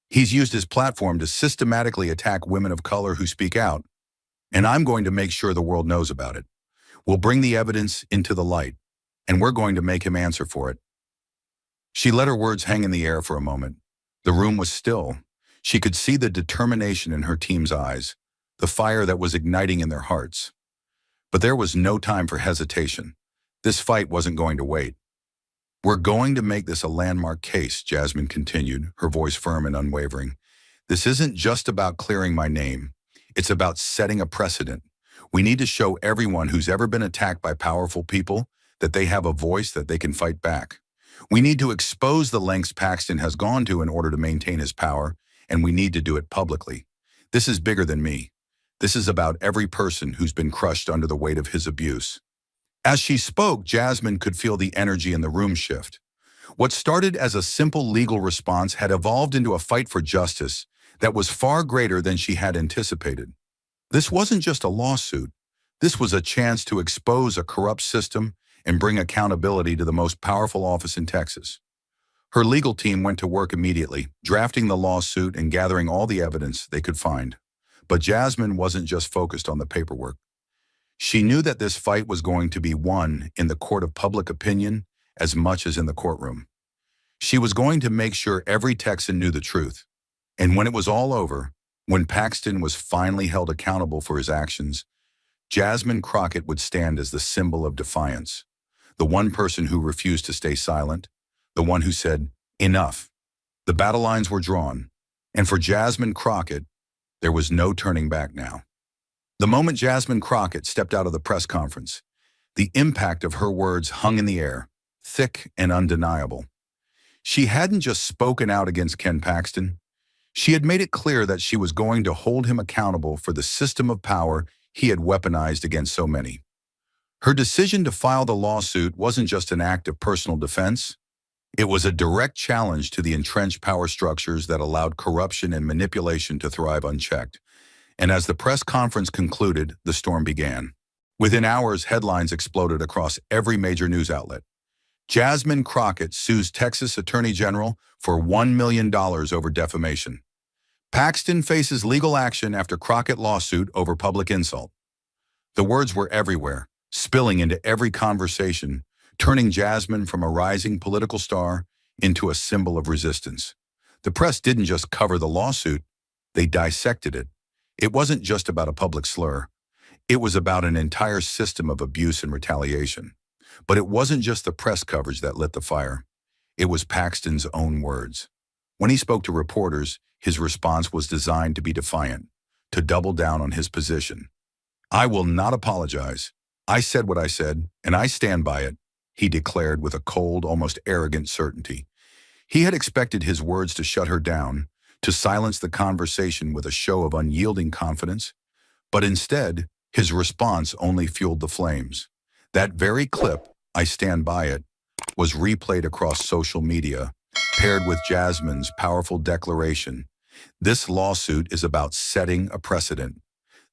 He's used his platform to systematically attack women of color who speak out, and I'm going to make sure the world knows about it. We'll bring the evidence into the light, and we're going to make him answer for it." She let her words hang in the air for a moment. The room was still. She could see the determination in her team's eyes, the fire that was igniting in their hearts. But there was no time for hesitation. This fight wasn't going to wait. "We're going to make this a landmark case," Jasmine continued, her voice firm and unwavering. "This isn't just about clearing my name. It's about setting a precedent. We need to show everyone who's ever been attacked by powerful people that they have a voice that they can fight back. We need to expose the lengths Paxton has gone to in order to maintain his power, and we need to do it publicly. This is bigger than me. This is about every person who's been crushed under the weight of his abuse." As she spoke, Jasmine could feel the energy in the room shift. What started as a simple legal response had evolved into a fight for justice that was far greater than she had anticipated. This wasn't just a lawsuit. This was a chance to expose a corrupt system and bring accountability to the most powerful office in Texas. Her legal team went to work immediately, drafting the lawsuit and gathering all the evidence they could find. But Jasmine wasn't just focused on the paperwork. She knew that this fight was going to be won in the court of public opinion as much as in the courtroom. She was going to make sure every Texan knew the truth. And when it was all over, when Paxton was finally held accountable for his actions, Jasmine Crockett would stand as the symbol of defiance, the one person who refused to stay silent, the one who said, "Enough." The battle lines were drawn, and for Jasmine Crockett, there was no turning back now. The moment Jasmine Crockett stepped out of the press conference, the impact of her words hung in the air, thick and undeniable. She hadn't just spoken out against Ken Paxton. She had made it clear that she was going to hold him accountable for the system of power he had weaponized against so many. Her decision to file the lawsuit wasn't just an act of personal defense. It was a direct challenge to the entrenched power structures that allowed corruption and manipulation to thrive unchecked. And as the press conference concluded, the storm began. Within hours, headlines exploded across every major news outlet. Jasmine Crockett sues Texas Attorney General for $1 million over defamation. Paxton faces legal action after Crockett lawsuit over public insult. The words were everywhere, spilling into every conversation, turning Jasmine from a rising political star into a symbol of resistance. The press didn't just cover the lawsuit, they dissected it. It wasn't just about a public slur. It was about an entire system of abuse and retaliation. But it wasn't just the press coverage that lit the fire. It was Paxton's own words. When he spoke to reporters, his response was designed to be defiant, to double down on his position. "I will not apologize. I said what I said, and I stand by it," he declared with a cold, almost arrogant certainty. He had expected his words to shut her down, to silence the conversation with a show of unyielding confidence. But instead, his response only fueled the flames. That very clip, "I stand by it," was replayed across social media, paired with Jasmine's powerful declaration, "This lawsuit is about setting a precedent."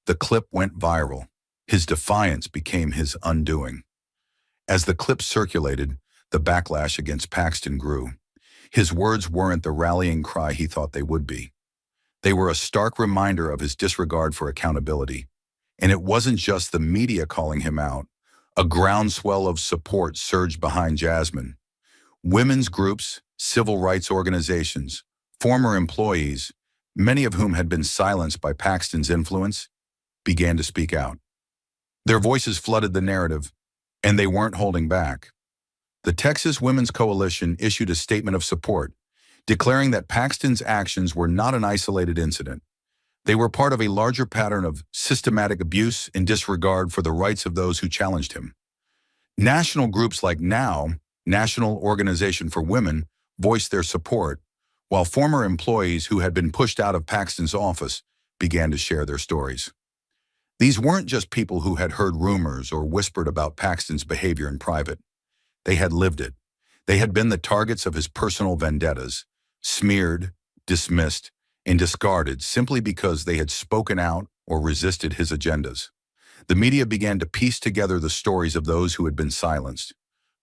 The clip went viral. His defiance became his undoing. As the clip circulated, the backlash against Paxton grew. His words weren't the rallying cry he thought they would be. They were a stark reminder of his disregard for accountability. And it wasn't just the media calling him out. A groundswell of support surged behind Jasmine. Women's groups, civil rights organizations, former employees, many of whom had been silenced by Paxton's influence, began to speak out. Their voices flooded the narrative, and they weren't holding back. The Texas Women's Coalition issued a statement of support, declaring that Paxton's actions were not an isolated incident. They were part of a larger pattern of systematic abuse and disregard for the rights of those who challenged him. National groups like NOW, National Organization for Women, voiced their support, while former employees who had been pushed out of Paxton's office began to share their stories. These weren't just people who had heard rumors or whispered about Paxton's behavior in private. They had lived it. They had been the targets of his personal vendettas, smeared, dismissed, and discarded simply because they had spoken out or resisted his agendas. The media began to piece together the stories of those who had been silenced.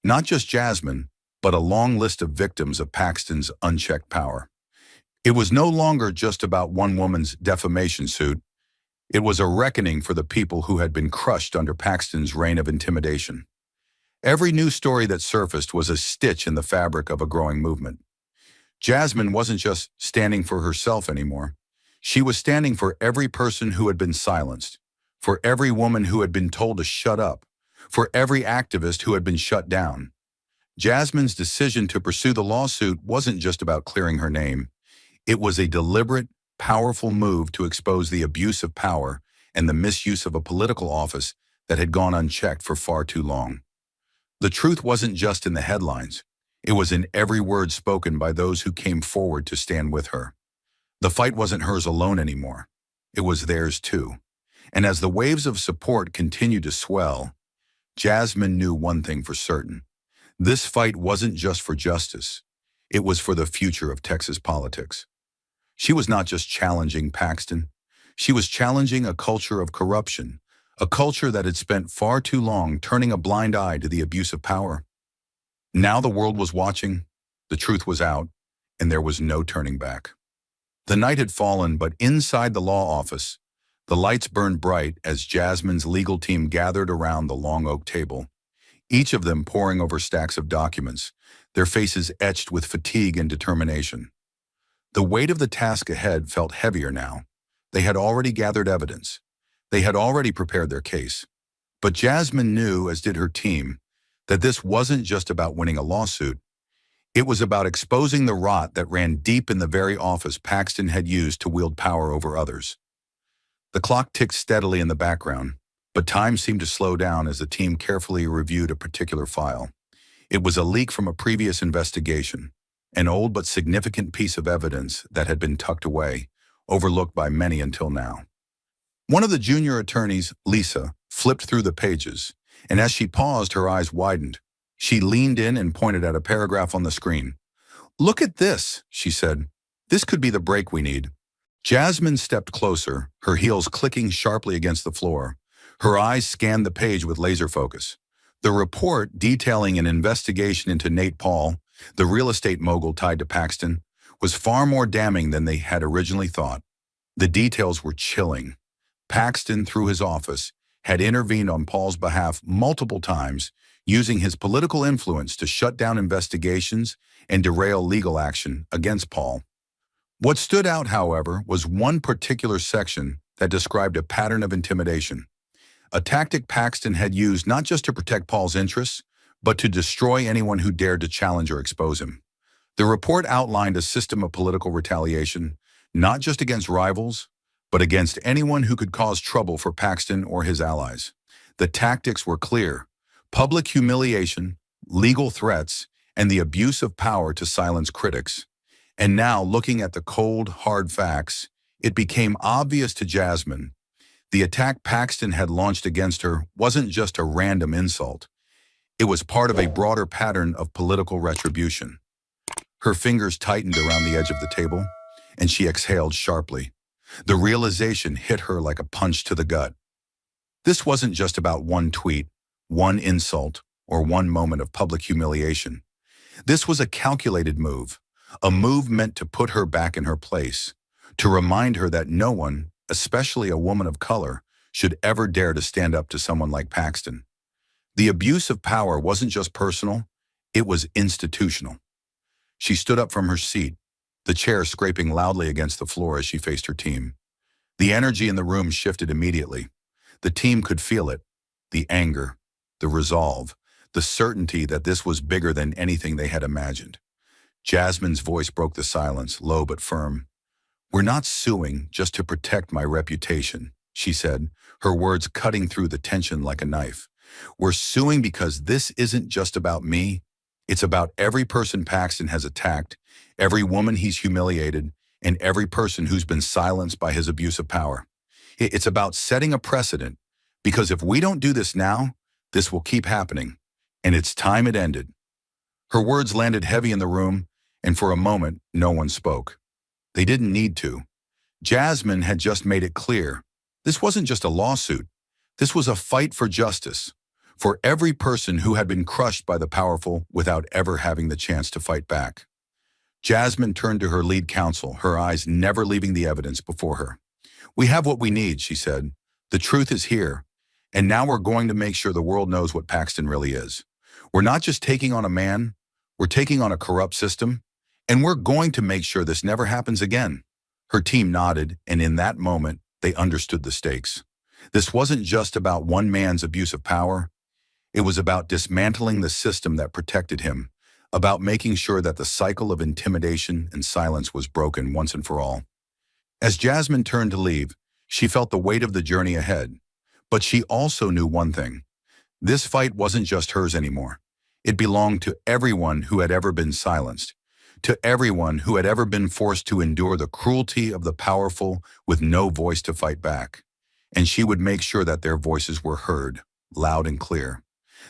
Not just Jasmine, but a long list of victims of Paxton's unchecked power. It was no longer just about one woman's defamation suit. It was a reckoning for the people who had been crushed under Paxton's reign of intimidation. Every news story that surfaced was a stitch in the fabric of a growing movement. Jasmine wasn't just standing for herself anymore. She was standing for every person who had been silenced, for every woman who had been told to shut up, for every activist who had been shut down. Jasmine's decision to pursue the lawsuit wasn't just about clearing her name. It was a deliberate, powerful move to expose the abuse of power and the misuse of a political office that had gone unchecked for far too long. The truth wasn't just in the headlines. It was in every word spoken by those who came forward to stand with her. The fight wasn't hers alone anymore. It was theirs too. And as the waves of support continued to swell, Jasmine knew one thing for certain. This fight wasn't just for justice. It was for the future of Texas politics. She was not just challenging Paxton. She was challenging a culture of corruption, a culture that had spent far too long turning a blind eye to the abuse of power. Now the world was watching, the truth was out, and there was no turning back. The night had fallen, but inside the law office, the lights burned bright as Jasmine's legal team gathered around the long oak table, each of them poring over stacks of documents, their faces etched with fatigue and determination. The weight of the task ahead felt heavier now. They had already gathered evidence. They had already prepared their case. But Jasmine knew, as did her team, that this wasn't just about winning a lawsuit. It was about exposing the rot that ran deep in the very office Paxton had used to wield power over others. The clock ticked steadily in the background, but time seemed to slow down as the team carefully reviewed a particular file. It was a leak from a previous investigation, an old but significant piece of evidence that had been tucked away, overlooked by many until now. One of the junior attorneys, Lisa, flipped through the pages, and as she paused, her eyes widened. She leaned in and pointed at a paragraph on the screen. "Look at this," she said. "This could be the break we need." Jasmine stepped closer, her heels clicking sharply against the floor. Her eyes scanned the page with laser focus. The report detailing an investigation into Nate Paul, the real estate mogul tied to Paxton, was far more damning than they had originally thought. The details were chilling. Paxton, through his office, had intervened on Paul's behalf multiple times, using his political influence to shut down investigations and derail legal action against Paul. What stood out, however, was one particular section that described a pattern of intimidation, a tactic Paxton had used not just to protect Paul's interests, but to destroy anyone who dared to challenge or expose him. The report outlined a system of political retaliation, not just against rivals, but against anyone who could cause trouble for Paxton or his allies. The tactics were clear: public humiliation, legal threats, and the abuse of power to silence critics. And now, looking at the cold, hard facts, it became obvious to Jasmine. The attack Paxton had launched against her wasn't just a random insult. It was part of a broader pattern of political retribution. Her fingers tightened around the edge of the table, and she exhaled sharply. The realization hit her like a punch to the gut. This wasn't just about one tweet, one insult, or one moment of public humiliation. This was a calculated move, a move meant to put her back in her place, to remind her that no one, especially a woman of color, should ever dare to stand up to someone like Paxton. The abuse of power wasn't just personal, it was institutional. She stood up from her seat, the chair scraping loudly against the floor as she faced her team. The energy in the room shifted immediately. The team could feel it, the anger, the resolve, the certainty that this was bigger than anything they had imagined. Jasmine's voice broke the silence, low but firm. "We're not suing just to protect my reputation," she said, her words cutting through the tension like a knife. "We're suing because this isn't just about me. It's about every person Paxton has attacked, every woman he's humiliated, and every person who's been silenced by his abuse of power. It's about setting a precedent, because if we don't do this now, this will keep happening, and it's time it ended." Her words landed heavy in the room, and for a moment, no one spoke. They didn't need to. Jasmine had just made it clear. This wasn't just a lawsuit. This was a fight for justice, for every person who had been crushed by the powerful without ever having the chance to fight back. Jasmine turned to her lead counsel, her eyes never leaving the evidence before her. "We have what we need," she said. "The truth is here, and now we're going to make sure the world knows what Paxton really is. We're not just taking on a man, we're taking on a corrupt system, and we're going to make sure this never happens again." Her team nodded, and in that moment, they understood the stakes. This wasn't just about one man's abuse of power. It was about dismantling the system that protected him, about making sure that the cycle of intimidation and silence was broken once and for all. As Jasmine turned to leave, she felt the weight of the journey ahead. But she also knew one thing. This fight wasn't just hers anymore. It belonged to everyone who had ever been silenced, to everyone who had ever been forced to endure the cruelty of the powerful with no voice to fight back. And she would make sure that their voices were heard, loud and clear.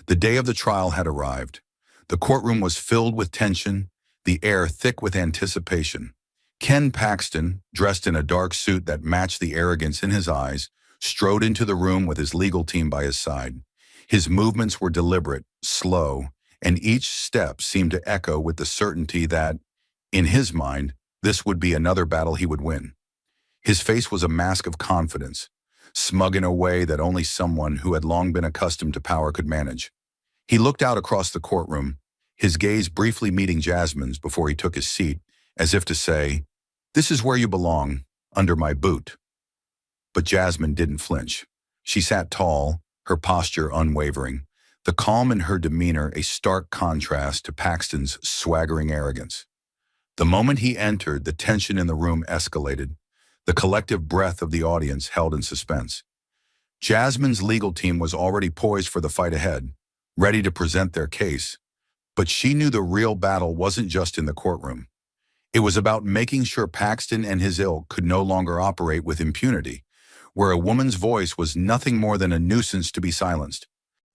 The day of the trial had arrived. The courtroom was filled with tension, the air thick with anticipation. Ken Paxton, dressed in a dark suit that matched the arrogance in his eyes, strode into the room with his legal team by his side. His movements were deliberate, slow, and each step seemed to echo with the certainty that, in his mind, this would be another battle he would win. His face was a mask of confidence, smug in a way that only someone who had long been accustomed to power could manage. He looked out across the courtroom, his gaze briefly meeting Jasmine's before he took his seat, as if to say, "This is where you belong, under my boot." But Jasmine didn't flinch. She sat tall, her posture unwavering, the calm in her demeanor a stark contrast to Paxton's swaggering arrogance. The moment he entered, the tension in the room escalated, the collective breath of the audience held in suspense. Jasmine's legal team was already poised for the fight ahead, ready to present their case, but she knew the real battle wasn't just in the courtroom. It was about making sure Paxton and his ilk could no longer operate with impunity, where a woman's voice was nothing more than a nuisance to be silenced.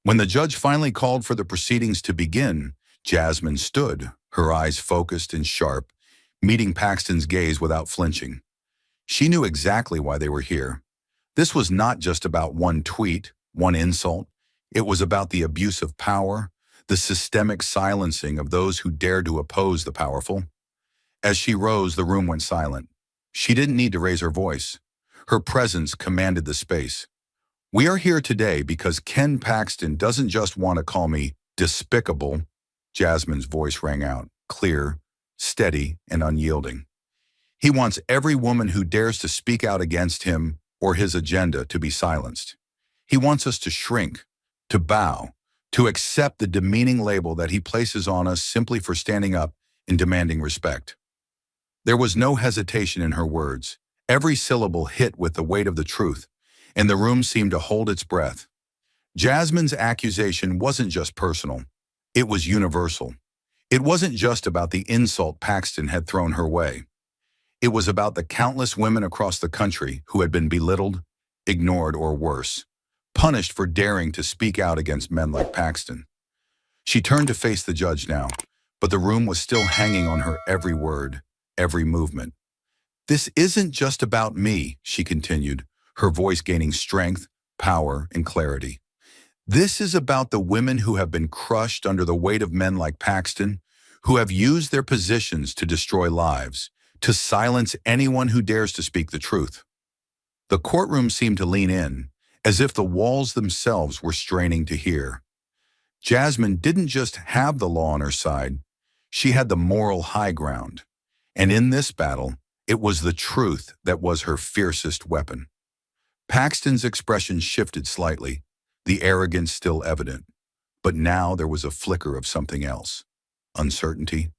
When the judge finally called for the proceedings to begin, Jasmine stood, her eyes focused and sharp, meeting Paxton's gaze without flinching. She knew exactly why they were here. This was not just about one tweet, one insult. It was about the abuse of power, the systemic silencing of those who dared to oppose the powerful. As she rose, the room went silent. She didn't need to raise her voice. Her presence commanded the space. "We are here today because Ken Paxton doesn't just want to call me despicable." Jasmine's voice rang out, clear, steady, and unyielding. "He wants every woman who dares to speak out against him or his agenda to be silenced. He wants us to shrink, to bow, to accept the demeaning label that he places on us simply for standing up and demanding respect." There was no hesitation in her words. Every syllable hit with the weight of the truth, and the room seemed to hold its breath. Jasmine's accusation wasn't just personal. It was universal. It wasn't just about the insult Paxton had thrown her way. It was about the countless women across the country who had been belittled, ignored, or worse, punished for daring to speak out against men like Paxton. She turned to face the judge now, but the room was still hanging on her every word, every movement. "This isn't just about me," she continued, her voice gaining strength, power, and clarity. "This is about the women who have been crushed under the weight of men like Paxton, who have used their positions to destroy lives, to silence anyone who dares to speak the truth." The courtroom seemed to lean in, as if the walls themselves were straining to hear. Jasmine didn't just have the law on her side, she had the moral high ground. And in this battle, it was the truth that was her fiercest weapon. Paxton's expression shifted slightly, the arrogance still evident. But now there was a flicker of something else. Uncertainty?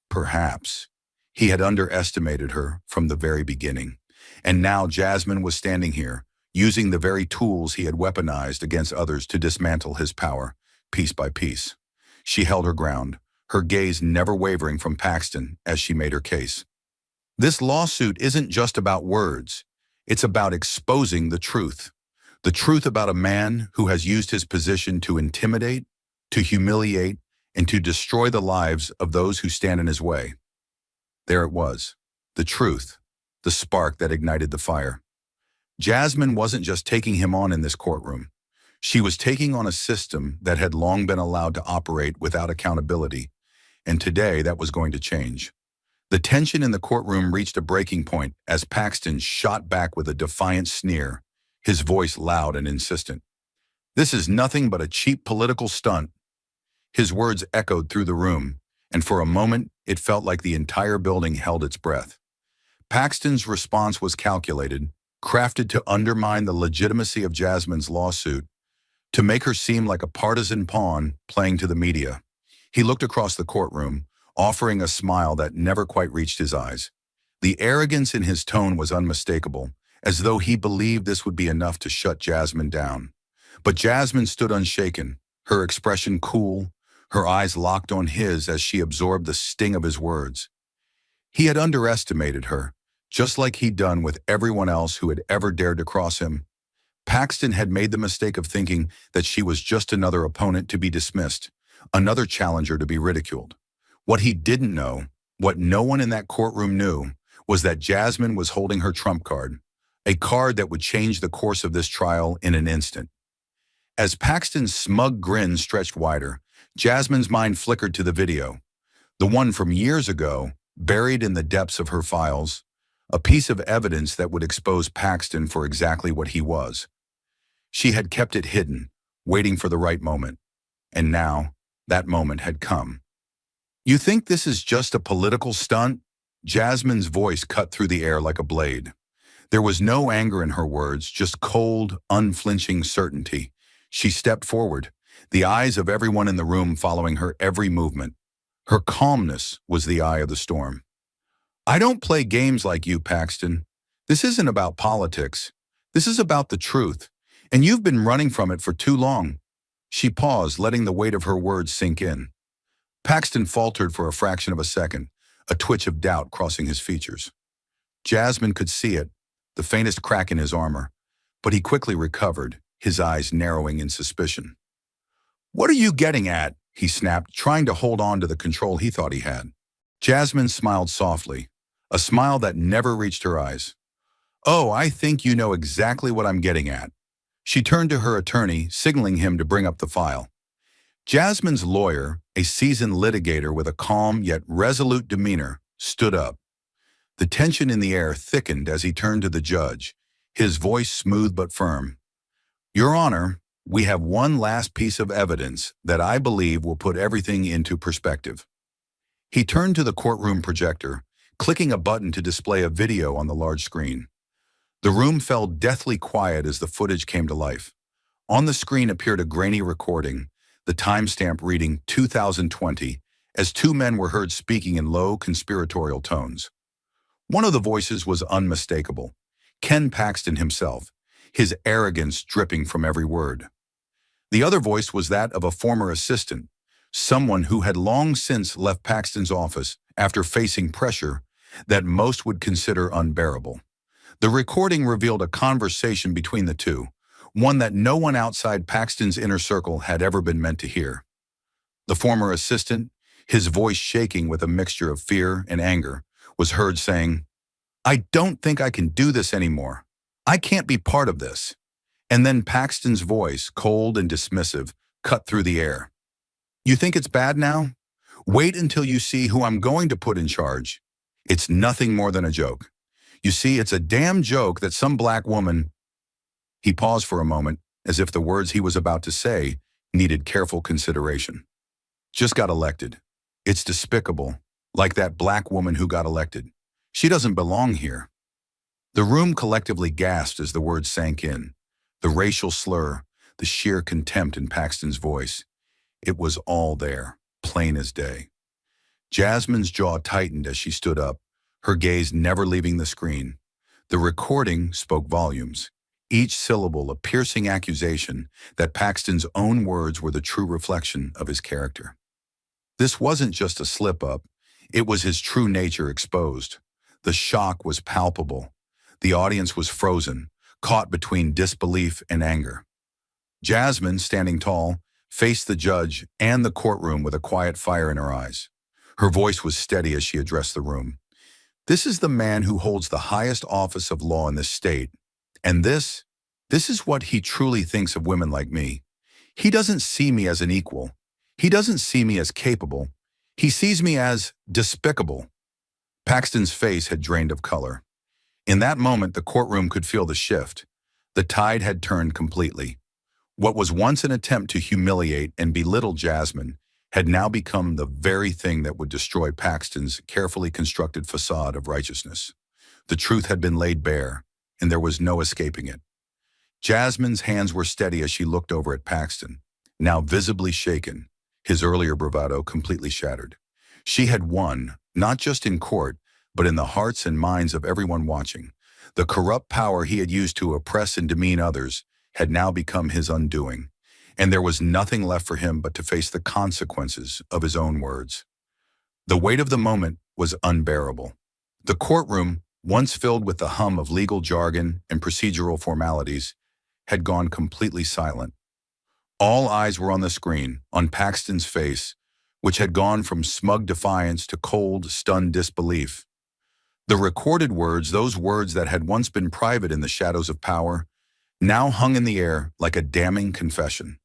Perhaps. He had underestimated her from the very beginning. And now Jasmine was standing here, using the very tools he had weaponized against others to dismantle his power, piece by piece. She held her ground, her gaze never wavering from Paxton as she made her case. This lawsuit isn't just about words. It's about exposing the truth. The truth about a man who has used his position to intimidate, to humiliate, and to destroy the lives of those who stand in his way. There it was, the truth, the spark that ignited the fire. Jasmine wasn't just taking him on in this courtroom. She was taking on a system that had long been allowed to operate without accountability, and today that was going to change. The tension in the courtroom reached a breaking point as Paxton shot back with a defiant sneer, his voice loud and insistent. "This is nothing but a cheap political stunt." His words echoed through the room, and for a moment it felt like the entire building held its breath. Paxton's response was calculated, crafted to undermine the legitimacy of Jasmine's lawsuit, to make her seem like a partisan pawn playing to the media. He looked across the courtroom, offering a smile that never quite reached his eyes. The arrogance in his tone was unmistakable, as though he believed this would be enough to shut Jasmine down. But Jasmine stood unshaken, her expression cool, her eyes locked on his as she absorbed the sting of his words. He had underestimated her, just like he'd done with everyone else who had ever dared to cross him. Paxton had made the mistake of thinking that she was just another opponent to be dismissed, another challenger to be ridiculed. What he didn't know, what no one in that courtroom knew, was that Jasmine was holding her trump card, a card that would change the course of this trial in an instant. As Paxton's smug grin stretched wider, Jasmine's mind flickered to the video, the one from years ago, buried in the depths of her files, a piece of evidence that would expose Paxton for exactly what he was. She had kept it hidden, waiting for the right moment, and now that moment had come. "You think this is just a political stunt?" Jasmine's voice cut through the air like a blade. There was no anger in her words, just cold, unflinching certainty. She stepped forward, the eyes of everyone in the room following her every movement. Her calmness was the eye of the storm. "I don't play games like you, Paxton. This isn't about politics. This is about the truth, and you've been running from it for too long." She paused, letting the weight of her words sink in. Paxton faltered for a fraction of a second, a twitch of doubt crossing his features. Jasmine could see it, the faintest crack in his armor, but he quickly recovered, his eyes narrowing in suspicion. "What are you getting at?" he snapped, trying to hold on to the control he thought he had. Jasmine smiled softly, a smile that never reached her eyes. "Oh, I think you know exactly what I'm getting at." She turned to her attorney, signaling him to bring up the file. Jasmine's lawyer, a seasoned litigator with a calm yet resolute demeanor, stood up. The tension in the air thickened as he turned to the judge, his voice smooth but firm. "Your Honor, we have one last piece of evidence that I believe will put everything into perspective." He turned to the courtroom projector, clicking a button to display a video on the large screen. The room fell deathly quiet as the footage came to life. On the screen appeared a grainy recording, the timestamp reading 2020, as two men were heard speaking in low, conspiratorial tones. One of the voices was unmistakable, Ken Paxton himself, his arrogance dripping from every word. The other voice was that of a former assistant, someone who had long since left Paxton's office after facing pressure that most would consider unbearable. The recording revealed a conversation between the two, one that no one outside Paxton's inner circle had ever been meant to hear. The former assistant, his voice shaking with a mixture of fear and anger, was heard saying, "I don't think I can do this anymore. I can't be part of this." And then Paxton's voice, cold and dismissive, cut through the air. "You think it's bad now? Wait until you see who I'm going to put in charge. It's nothing more than a joke. You see, it's a damn joke that some black woman—" He paused for a moment, as if the words he was about to say needed careful consideration. "Just got elected. It's despicable, like that black woman who got elected. She doesn't belong here." The room collectively gasped as the words sank in. The racial slur, the sheer contempt in Paxton's voice. It was all there, plain as day. Jasmine's jaw tightened as she stood up, her gaze never leaving the screen. The recording spoke volumes, each syllable a piercing accusation that Paxton's own words were the true reflection of his character. This wasn't just a slip-up, it was his true nature exposed. The shock was palpable. The audience was frozen, caught between disbelief and anger. Jasmine, standing tall, faced the judge and the courtroom with a quiet fire in her eyes. Her voice was steady as she addressed the room. "This is the man who holds the highest office of law in this state, and this is what he truly thinks of women like me. He doesn't see me as an equal. He doesn't see me as capable. He sees me as despicable." Paxton's face had drained of color. In that moment, the courtroom could feel the shift. The tide had turned completely. What was once an attempt to humiliate and belittle Jasmine had now become the very thing that would destroy Paxton's carefully constructed facade of righteousness. The truth had been laid bare, and there was no escaping it. Jasmine's hands were steady as she looked over at Paxton, now visibly shaken, his earlier bravado completely shattered. She had won, not just in court, but in the hearts and minds of everyone watching. The corrupt power he had used to oppress and demean others had now become his undoing, and there was nothing left for him but to face the consequences of his own words. The weight of the moment was unbearable. The courtroom, once filled with the hum of legal jargon and procedural formalities, had gone completely silent. All eyes were on the screen, on Paxton's face, which had gone from smug defiance to cold, stunned disbelief. The recorded words, those words that had once been private in the shadows of power, now hung in the air like a damning confession.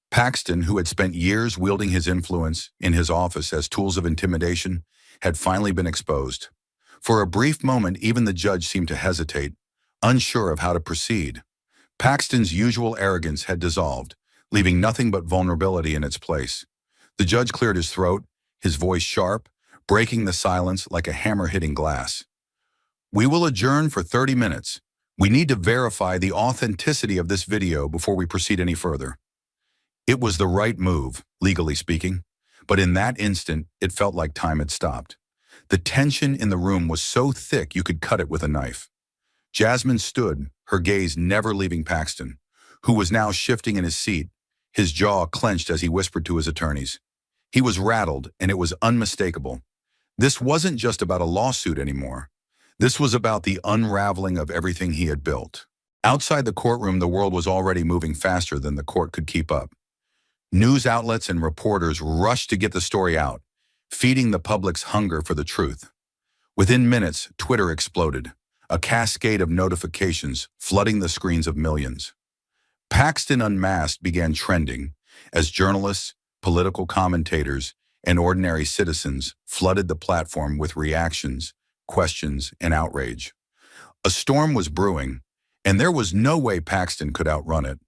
Paxton, who had spent years wielding his influence in his office as tools of intimidation, had finally been exposed. For a brief moment, even the judge seemed to hesitate, unsure of how to proceed. Paxton's usual arrogance had dissolved, leaving nothing but vulnerability in its place. The judge cleared his throat, his voice sharp, breaking the silence like a hammer hitting glass. "We will adjourn for 30 minutes. We need to verify the authenticity of this video before we proceed any further." It was the right move, legally speaking, but in that instant, it felt like time had stopped. The tension in the room was so thick you could cut it with a knife. Jasmine stood, her gaze never leaving Paxton, who was now shifting in his seat, his jaw clenched as he whispered to his attorneys. He was rattled, and it was unmistakable. This wasn't just about a lawsuit anymore. This was about the unraveling of everything he had built. Outside the courtroom, the world was already moving faster than the court could keep up. News outlets and reporters rushed to get the story out, feeding the public's hunger for the truth. Within minutes, Twitter exploded, a cascade of notifications flooding the screens of millions. Paxton Unmasked began trending as journalists, political commentators, and ordinary citizens flooded the platform with reactions, questions, and outrage. A storm was brewing, and there was no way Paxton could outrun it.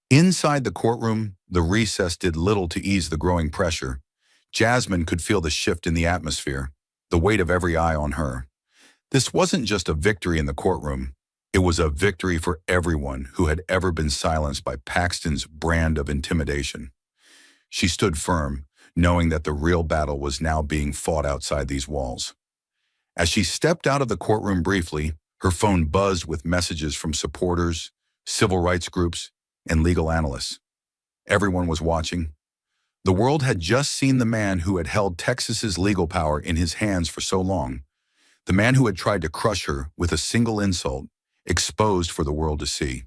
Inside the courtroom, the recess did little to ease the growing pressure. Jasmine could feel the shift in the atmosphere, the weight of every eye on her. This wasn't just a victory in the courtroom. It was a victory for everyone who had ever been silenced by Paxton's brand of intimidation. She stood firm, knowing that the real battle was now being fought outside these walls. As she stepped out of the courtroom briefly, her phone buzzed with messages from supporters, civil rights groups, and legal analysts. Everyone was watching. The world had just seen the man who had held Texas's legal power in his hands for so long, the man who had tried to crush her with a single insult, exposed for the world to see.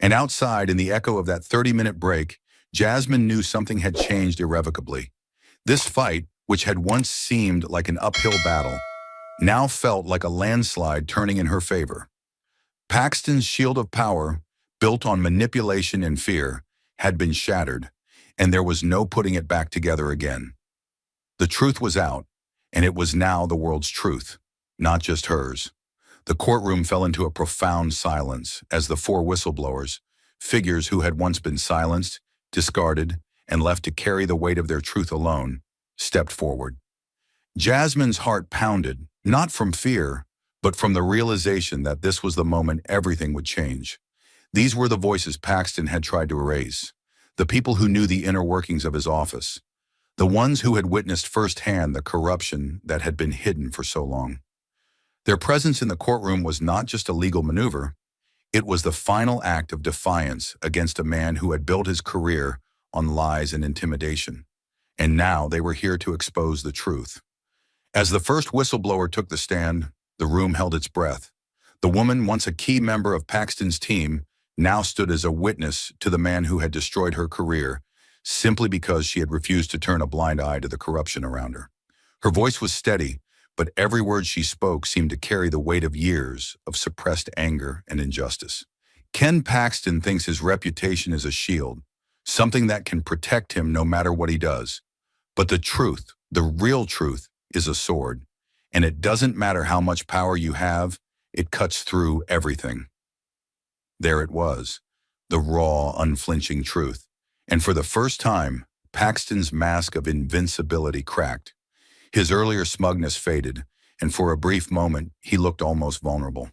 And outside, in the echo of that 30-minute break, Jasmine knew something had changed irrevocably. This fight, which had once seemed like an uphill battle, now felt like a landslide turning in her favor. Paxton's shield of power, built on manipulation and fear, had been shattered, and there was no putting it back together again. The truth was out, and it was now the world's truth, not just hers. The courtroom fell into a profound silence as the four whistleblowers, figures who had once been silenced, discarded, and left to carry the weight of their truth alone, stepped forward. Jasmine's heart pounded, not from fear, but from the realization that this was the moment everything would change. These were the voices Paxton had tried to erase, the people who knew the inner workings of his office, the ones who had witnessed firsthand the corruption that had been hidden for so long. Their presence in the courtroom was not just a legal maneuver, it was the final act of defiance against a man who had built his career on lies and intimidation. And now they were here to expose the truth. As the first whistleblower took the stand, the room held its breath. The woman, once a key member of Paxton's team, now stood as a witness to the man who had destroyed her career simply because she had refused to turn a blind eye to the corruption around her. Her voice was steady, but every word she spoke seemed to carry the weight of years of suppressed anger and injustice. Ken Paxton thinks his reputation is a shield, something that can protect him no matter what he does. But the truth, the real truth, is a sword, and it doesn't matter how much power you have, it cuts through everything. There it was, the raw, unflinching truth. And for the first time, Paxton's mask of invincibility cracked. His earlier smugness faded, and for a brief moment, he looked almost vulnerable.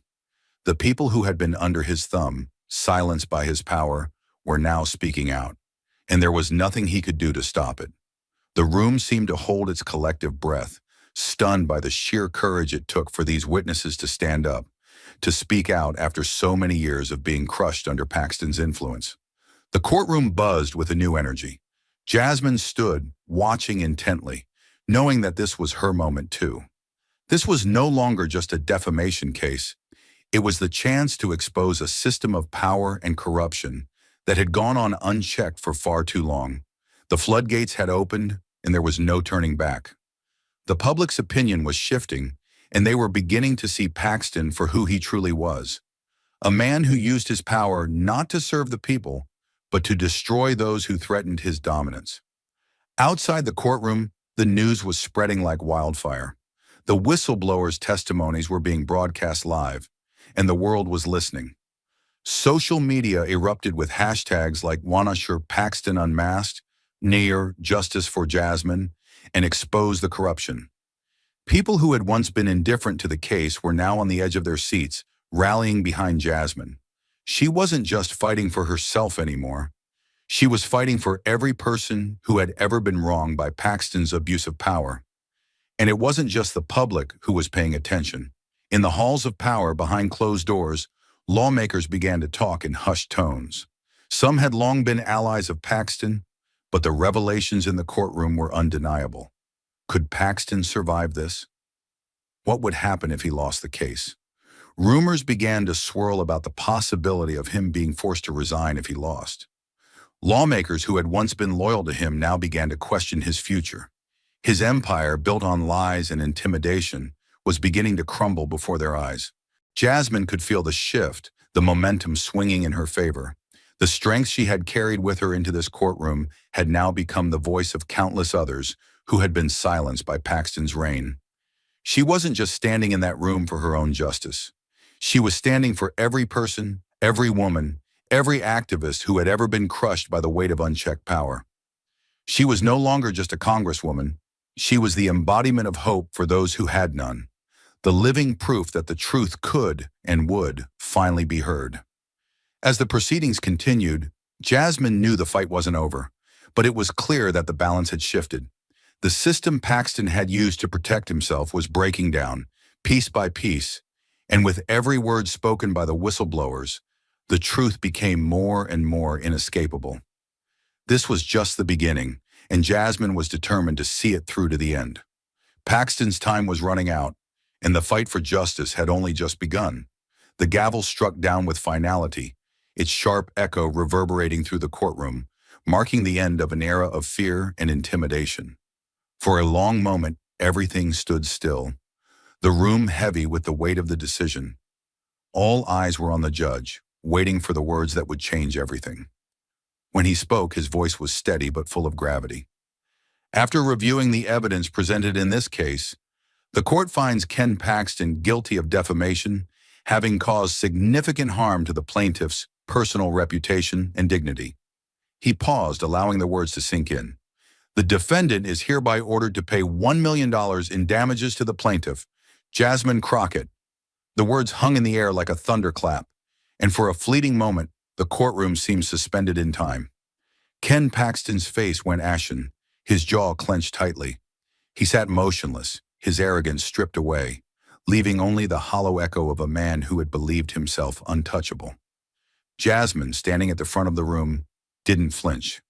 The people who had been under his thumb, silenced by his power, were now speaking out, and there was nothing he could do to stop it. The room seemed to hold its collective breath, stunned by the sheer courage it took for these witnesses to stand up, to speak out after so many years of being crushed under Paxton's influence. The courtroom buzzed with a new energy. Jasmine stood, watching intently, knowing that this was her moment too. This was no longer just a defamation case. It was the chance to expose a system of power and corruption that had gone on unchecked for far too long. The floodgates had opened, and there was no turning back. The public's opinion was shifting, and they were beginning to see Paxton for who he truly was. A man who used his power not to serve the people, but to destroy those who threatened his dominance. Outside the courtroom, the news was spreading like wildfire. The whistleblowers' testimonies were being broadcast live, and the world was listening. Social media erupted with hashtags like "Wanna Sure Paxton Unmasked," "Near Justice for Jasmine," and "Expose the Corruption." People who had once been indifferent to the case were now on the edge of their seats, rallying behind Jasmine. She wasn't just fighting for herself anymore. She was fighting for every person who had ever been wronged by Paxton's abuse of power. And it wasn't just the public who was paying attention. In the halls of power behind closed doors, lawmakers began to talk in hushed tones. Some had long been allies of Paxton, but the revelations in the courtroom were undeniable. Could Paxton survive this? What would happen if he lost the case? Rumors began to swirl about the possibility of him being forced to resign if he lost. Lawmakers who had once been loyal to him now began to question his future. His empire, built on lies and intimidation, was beginning to crumble before their eyes. Jasmine could feel the shift, the momentum swinging in her favor. The strength she had carried with her into this courtroom had now become the voice of countless others who had been silenced by Paxton's reign. She wasn't just standing in that room for her own justice. She was standing for every person, every woman, every activist who had ever been crushed by the weight of unchecked power. She was no longer just a congresswoman. She was the embodiment of hope for those who had none, the living proof that the truth could and would finally be heard. As the proceedings continued, Jasmine knew the fight wasn't over, but it was clear that the balance had shifted. The system Paxton had used to protect himself was breaking down, piece by piece, and with every word spoken by the whistleblowers, the truth became more and more inescapable. This was just the beginning, and Jasmine was determined to see it through to the end. Paxton's time was running out, and the fight for justice had only just begun. The gavel struck down with finality, its sharp echo reverberating through the courtroom, marking the end of an era of fear and intimidation. For a long moment, everything stood still, the room heavy with the weight of the decision. All eyes were on the judge, waiting for the words that would change everything. When he spoke, his voice was steady but full of gravity. After reviewing the evidence presented in this case, the court finds Ken Paxton guilty of defamation, having caused significant harm to the plaintiff's personal reputation and dignity. He paused, allowing the words to sink in. The defendant is hereby ordered to pay $1 million in damages to the plaintiff, Jasmine Crockett. The words hung in the air like a thunderclap, and for a fleeting moment, the courtroom seemed suspended in time. Ken Paxton's face went ashen, his jaw clenched tightly. He sat motionless, his arrogance stripped away, leaving only the hollow echo of a man who had believed himself untouchable. Jasmine, standing at the front of the room, didn't flinch.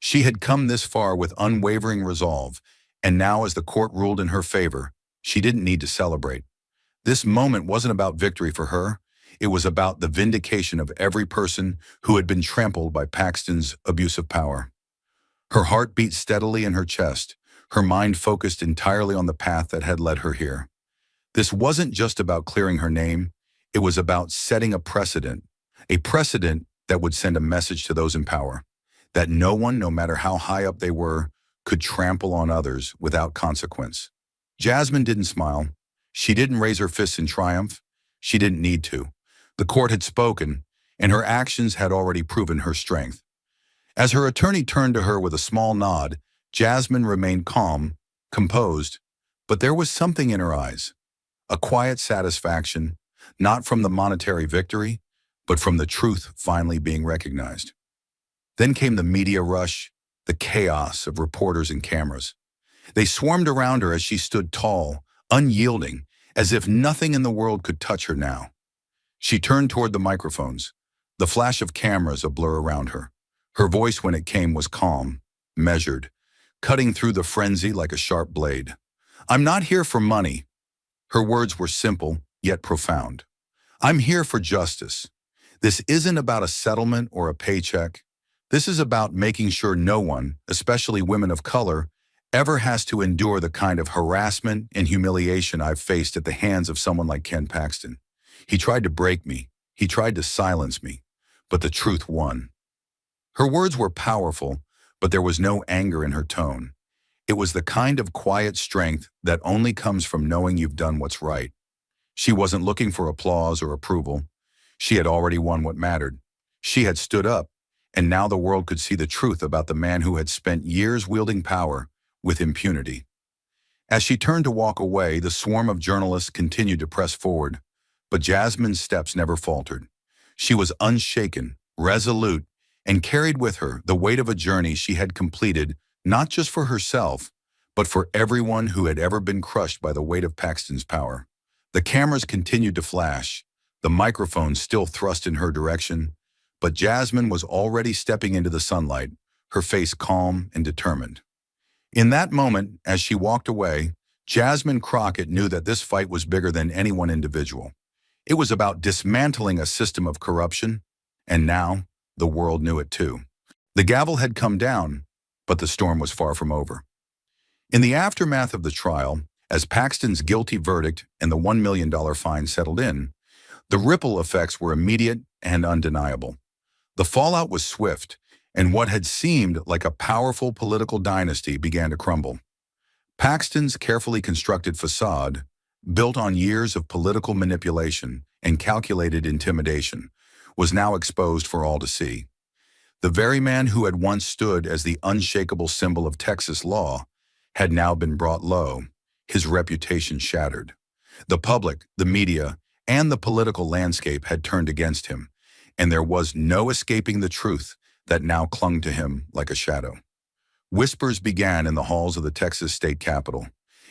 She had come this far with unwavering resolve, and now as the court ruled in her favor, she didn't need to celebrate. This moment wasn't about victory for her. It was about the vindication of every person who had been trampled by Paxton's abuse of power. Her heart beat steadily in her chest, her mind focused entirely on the path that had led her here. This wasn't just about clearing her name. It was about setting a precedent that would send a message to those in power, that no one, no matter how high up they were, could trample on others without consequence. Jasmine didn't smile. She didn't raise her fists in triumph. She didn't need to. The court had spoken, and her actions had already proven her strength. As her attorney turned to her with a small nod, Jasmine remained calm, composed, but there was something in her eyes, a quiet satisfaction, not from the monetary victory, but from the truth finally being recognized. Then came the media rush, the chaos of reporters and cameras. They swarmed around her as she stood tall, unyielding, as if nothing in the world could touch her now. She turned toward the microphones, the flash of cameras a blur around her. Her voice, when it came, was calm, measured, cutting through the frenzy like a sharp blade. "I'm not here for money." Her words were simple, yet profound. "I'm here for justice. This isn't about a settlement or a paycheck. This is about making sure no one, especially women of color, ever has to endure the kind of harassment and humiliation I've faced at the hands of someone like Ken Paxton. He tried to break me. He tried to silence me. But the truth won. Her words were powerful, but there was no anger in her tone. It was the kind of quiet strength that only comes from knowing you've done what's right. She wasn't looking for applause or approval. She had already won what mattered. She had stood up, and now the world could see the truth about the man who had spent years wielding power with impunity. As she turned to walk away, the swarm of journalists continued to press forward, but Jasmine's steps never faltered. She was unshaken, resolute, and carried with her the weight of a journey she had completed not just for herself, but for everyone who had ever been crushed by the weight of Paxton's power. The cameras continued to flash, the microphones still thrust in her direction, but Jasmine was already stepping into the sunlight, her face calm and determined. In that moment, as she walked away, Jasmine Crockett knew that this fight was bigger than any one individual. It was about dismantling a system of corruption, and now the world knew it too. The gavel had come down, but the storm was far from over. In the aftermath of the trial, as Paxton's guilty verdict and the $1 million fine settled in, the ripple effects were immediate and undeniable. The fallout was swift, and what had seemed like a powerful political dynasty began to crumble. Paxton's carefully constructed facade, built on years of political manipulation and calculated intimidation, was now exposed for all to see. The very man who had once stood as the unshakable symbol of Texas law had now been brought low, his reputation shattered. The public, the media, and the political landscape had turned against him, and there was no escaping the truth that now clung to him like a shadow. Whispers began in the halls of the Texas state capitol.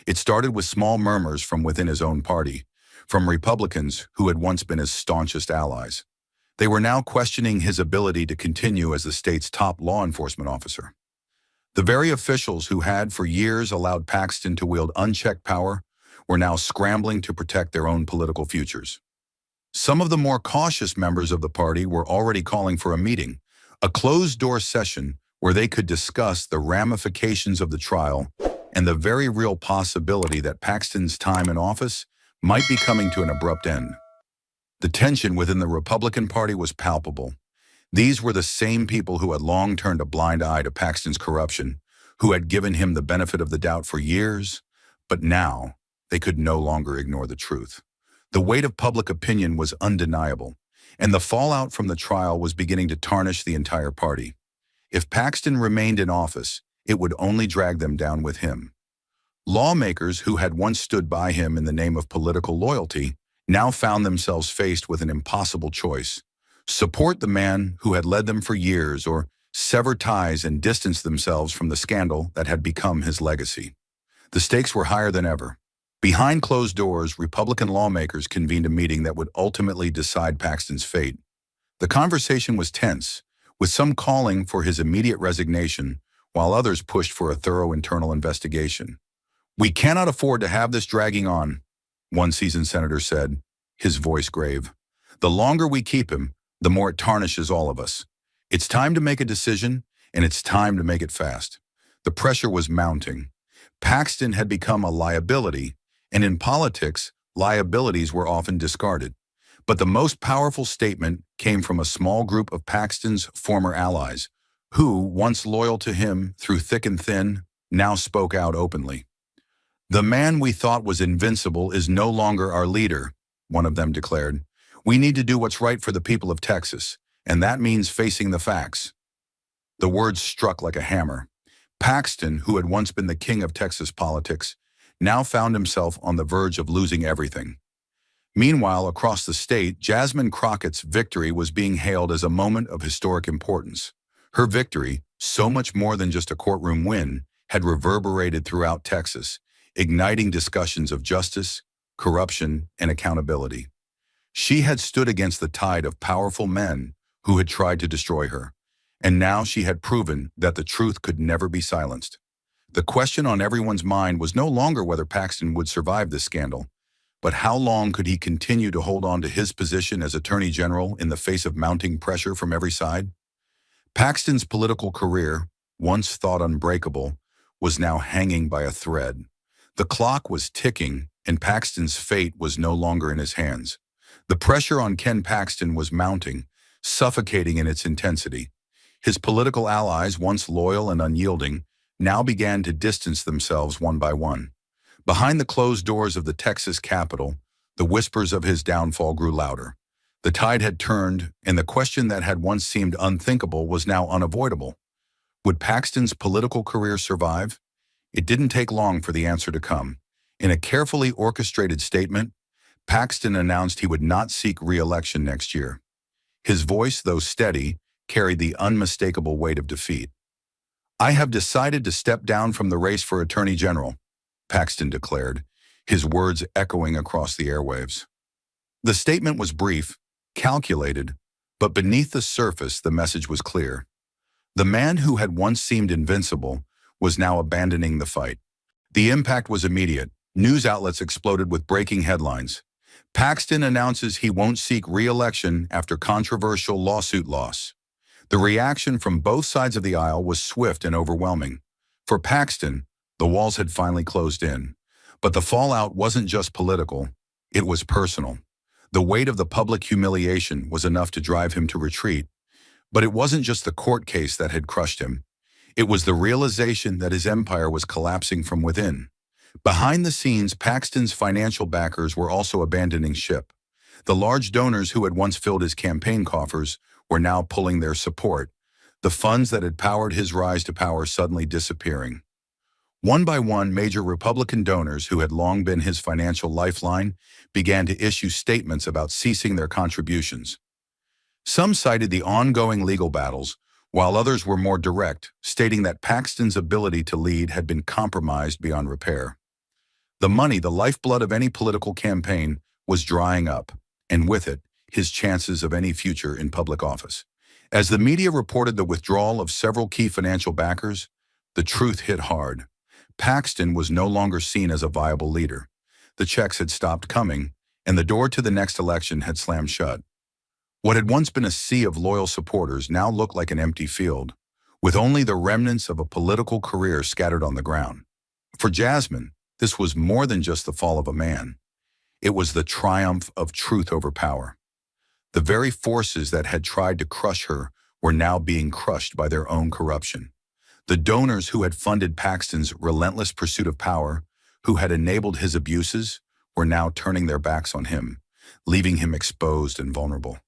It started with small murmurs from within his own party, from Republicans who had once been his staunchest allies. They were now questioning his ability to continue as the state's top law enforcement officer. The very officials who had for years allowed Paxton to wield unchecked power were now scrambling to protect their own political futures. Some of the more cautious members of the party were already calling for a meeting, a closed-door session where they could discuss the ramifications of the trial and the very real possibility that Paxton's time in office might be coming to an abrupt end. The tension within the Republican Party was palpable. These were the same people who had long turned a blind eye to Paxton's corruption, who had given him the benefit of the doubt for years, but now they could no longer ignore the truth. The weight of public opinion was undeniable, and the fallout from the trial was beginning to tarnish the entire party. If Paxton remained in office, it would only drag them down with him. Lawmakers who had once stood by him in the name of political loyalty now found themselves faced with an impossible choice: support the man who had led them for years, or sever ties and distance themselves from the scandal that had become his legacy. The stakes were higher than ever. Behind closed doors, Republican lawmakers convened a meeting that would ultimately decide Paxton's fate. The conversation was tense, with some calling for his immediate resignation, while others pushed for a thorough internal investigation. "We cannot afford to have this dragging on," one seasoned senator said, his voice grave. "The longer we keep him, the more it tarnishes all of us. It's time to make a decision, and it's time to make it fast." The pressure was mounting. Paxton had become a liability, and in politics, liabilities were often discarded. But the most powerful statement came from a small group of Paxton's former allies, who, once loyal to him through thick and thin, now spoke out openly. "The man we thought was invincible is no longer our leader," one of them declared. "We need to do what's right for the people of Texas, and that means facing the facts." The words struck like a hammer. Paxton, who had once been the king of Texas politics, now found himself on the verge of losing everything. Meanwhile, across the state, Jasmine Crockett's victory was being hailed as a moment of historic importance. Her victory, so much more than just a courtroom win, had reverberated throughout Texas, igniting discussions of justice, corruption, and accountability. She had stood against the tide of powerful men who had tried to destroy her, and now she had proven that the truth could never be silenced. The question on everyone's mind was no longer whether Paxton would survive this scandal, but how long could he continue to hold on to his position as Attorney General in the face of mounting pressure from every side? Paxton's political career, once thought unbreakable, was now hanging by a thread. The clock was ticking, and Paxton's fate was no longer in his hands. The pressure on Ken Paxton was mounting, suffocating in its intensity. His political allies, once loyal and unyielding, now began to distance themselves one by one. Behind the closed doors of the Texas Capitol, the whispers of his downfall grew louder. The tide had turned, and the question that had once seemed unthinkable was now unavoidable. Would Paxton's political career survive? It didn't take long for the answer to come. In a carefully orchestrated statement, Paxton announced he would not seek re-election next year. His voice, though steady, carried the unmistakable weight of defeat. "I have decided to step down from the race for Attorney General," Paxton declared, his words echoing across the airwaves. The statement was brief, calculated, but beneath the surface the message was clear. The man who had once seemed invincible was now abandoning the fight. The impact was immediate. News outlets exploded with breaking headlines. "Paxton announces he won't seek re-election after controversial lawsuit loss." The reaction from both sides of the aisle was swift and overwhelming. For Paxton, the walls had finally closed in. But the fallout wasn't just political, it was personal. The weight of the public humiliation was enough to drive him to retreat. But it wasn't just the court case that had crushed him. It was the realization that his empire was collapsing from within. Behind the scenes, Paxton's financial backers were also abandoning ship. The large donors who had once filled his campaign coffers were now pulling their support, the funds that had powered his rise to power suddenly disappearing. One by one, major Republican donors who had long been his financial lifeline began to issue statements about ceasing their contributions. Some cited the ongoing legal battles, while others were more direct, stating that Paxton's ability to lead had been compromised beyond repair. The money, the lifeblood of any political campaign, was drying up, and with it, his chances of any future in public office. As the media reported the withdrawal of several key financial backers, the truth hit hard. Paxton was no longer seen as a viable leader. The checks had stopped coming, and the door to the next election had slammed shut. What had once been a sea of loyal supporters now looked like an empty field, with only the remnants of a political career scattered on the ground. For Jasmine, this was more than just the fall of a man. It was the triumph of truth over power. The very forces that had tried to crush her were now being crushed by their own corruption. The donors who had funded Paxton's relentless pursuit of power, who had enabled his abuses, were now turning their backs on him, leaving him exposed and vulnerable.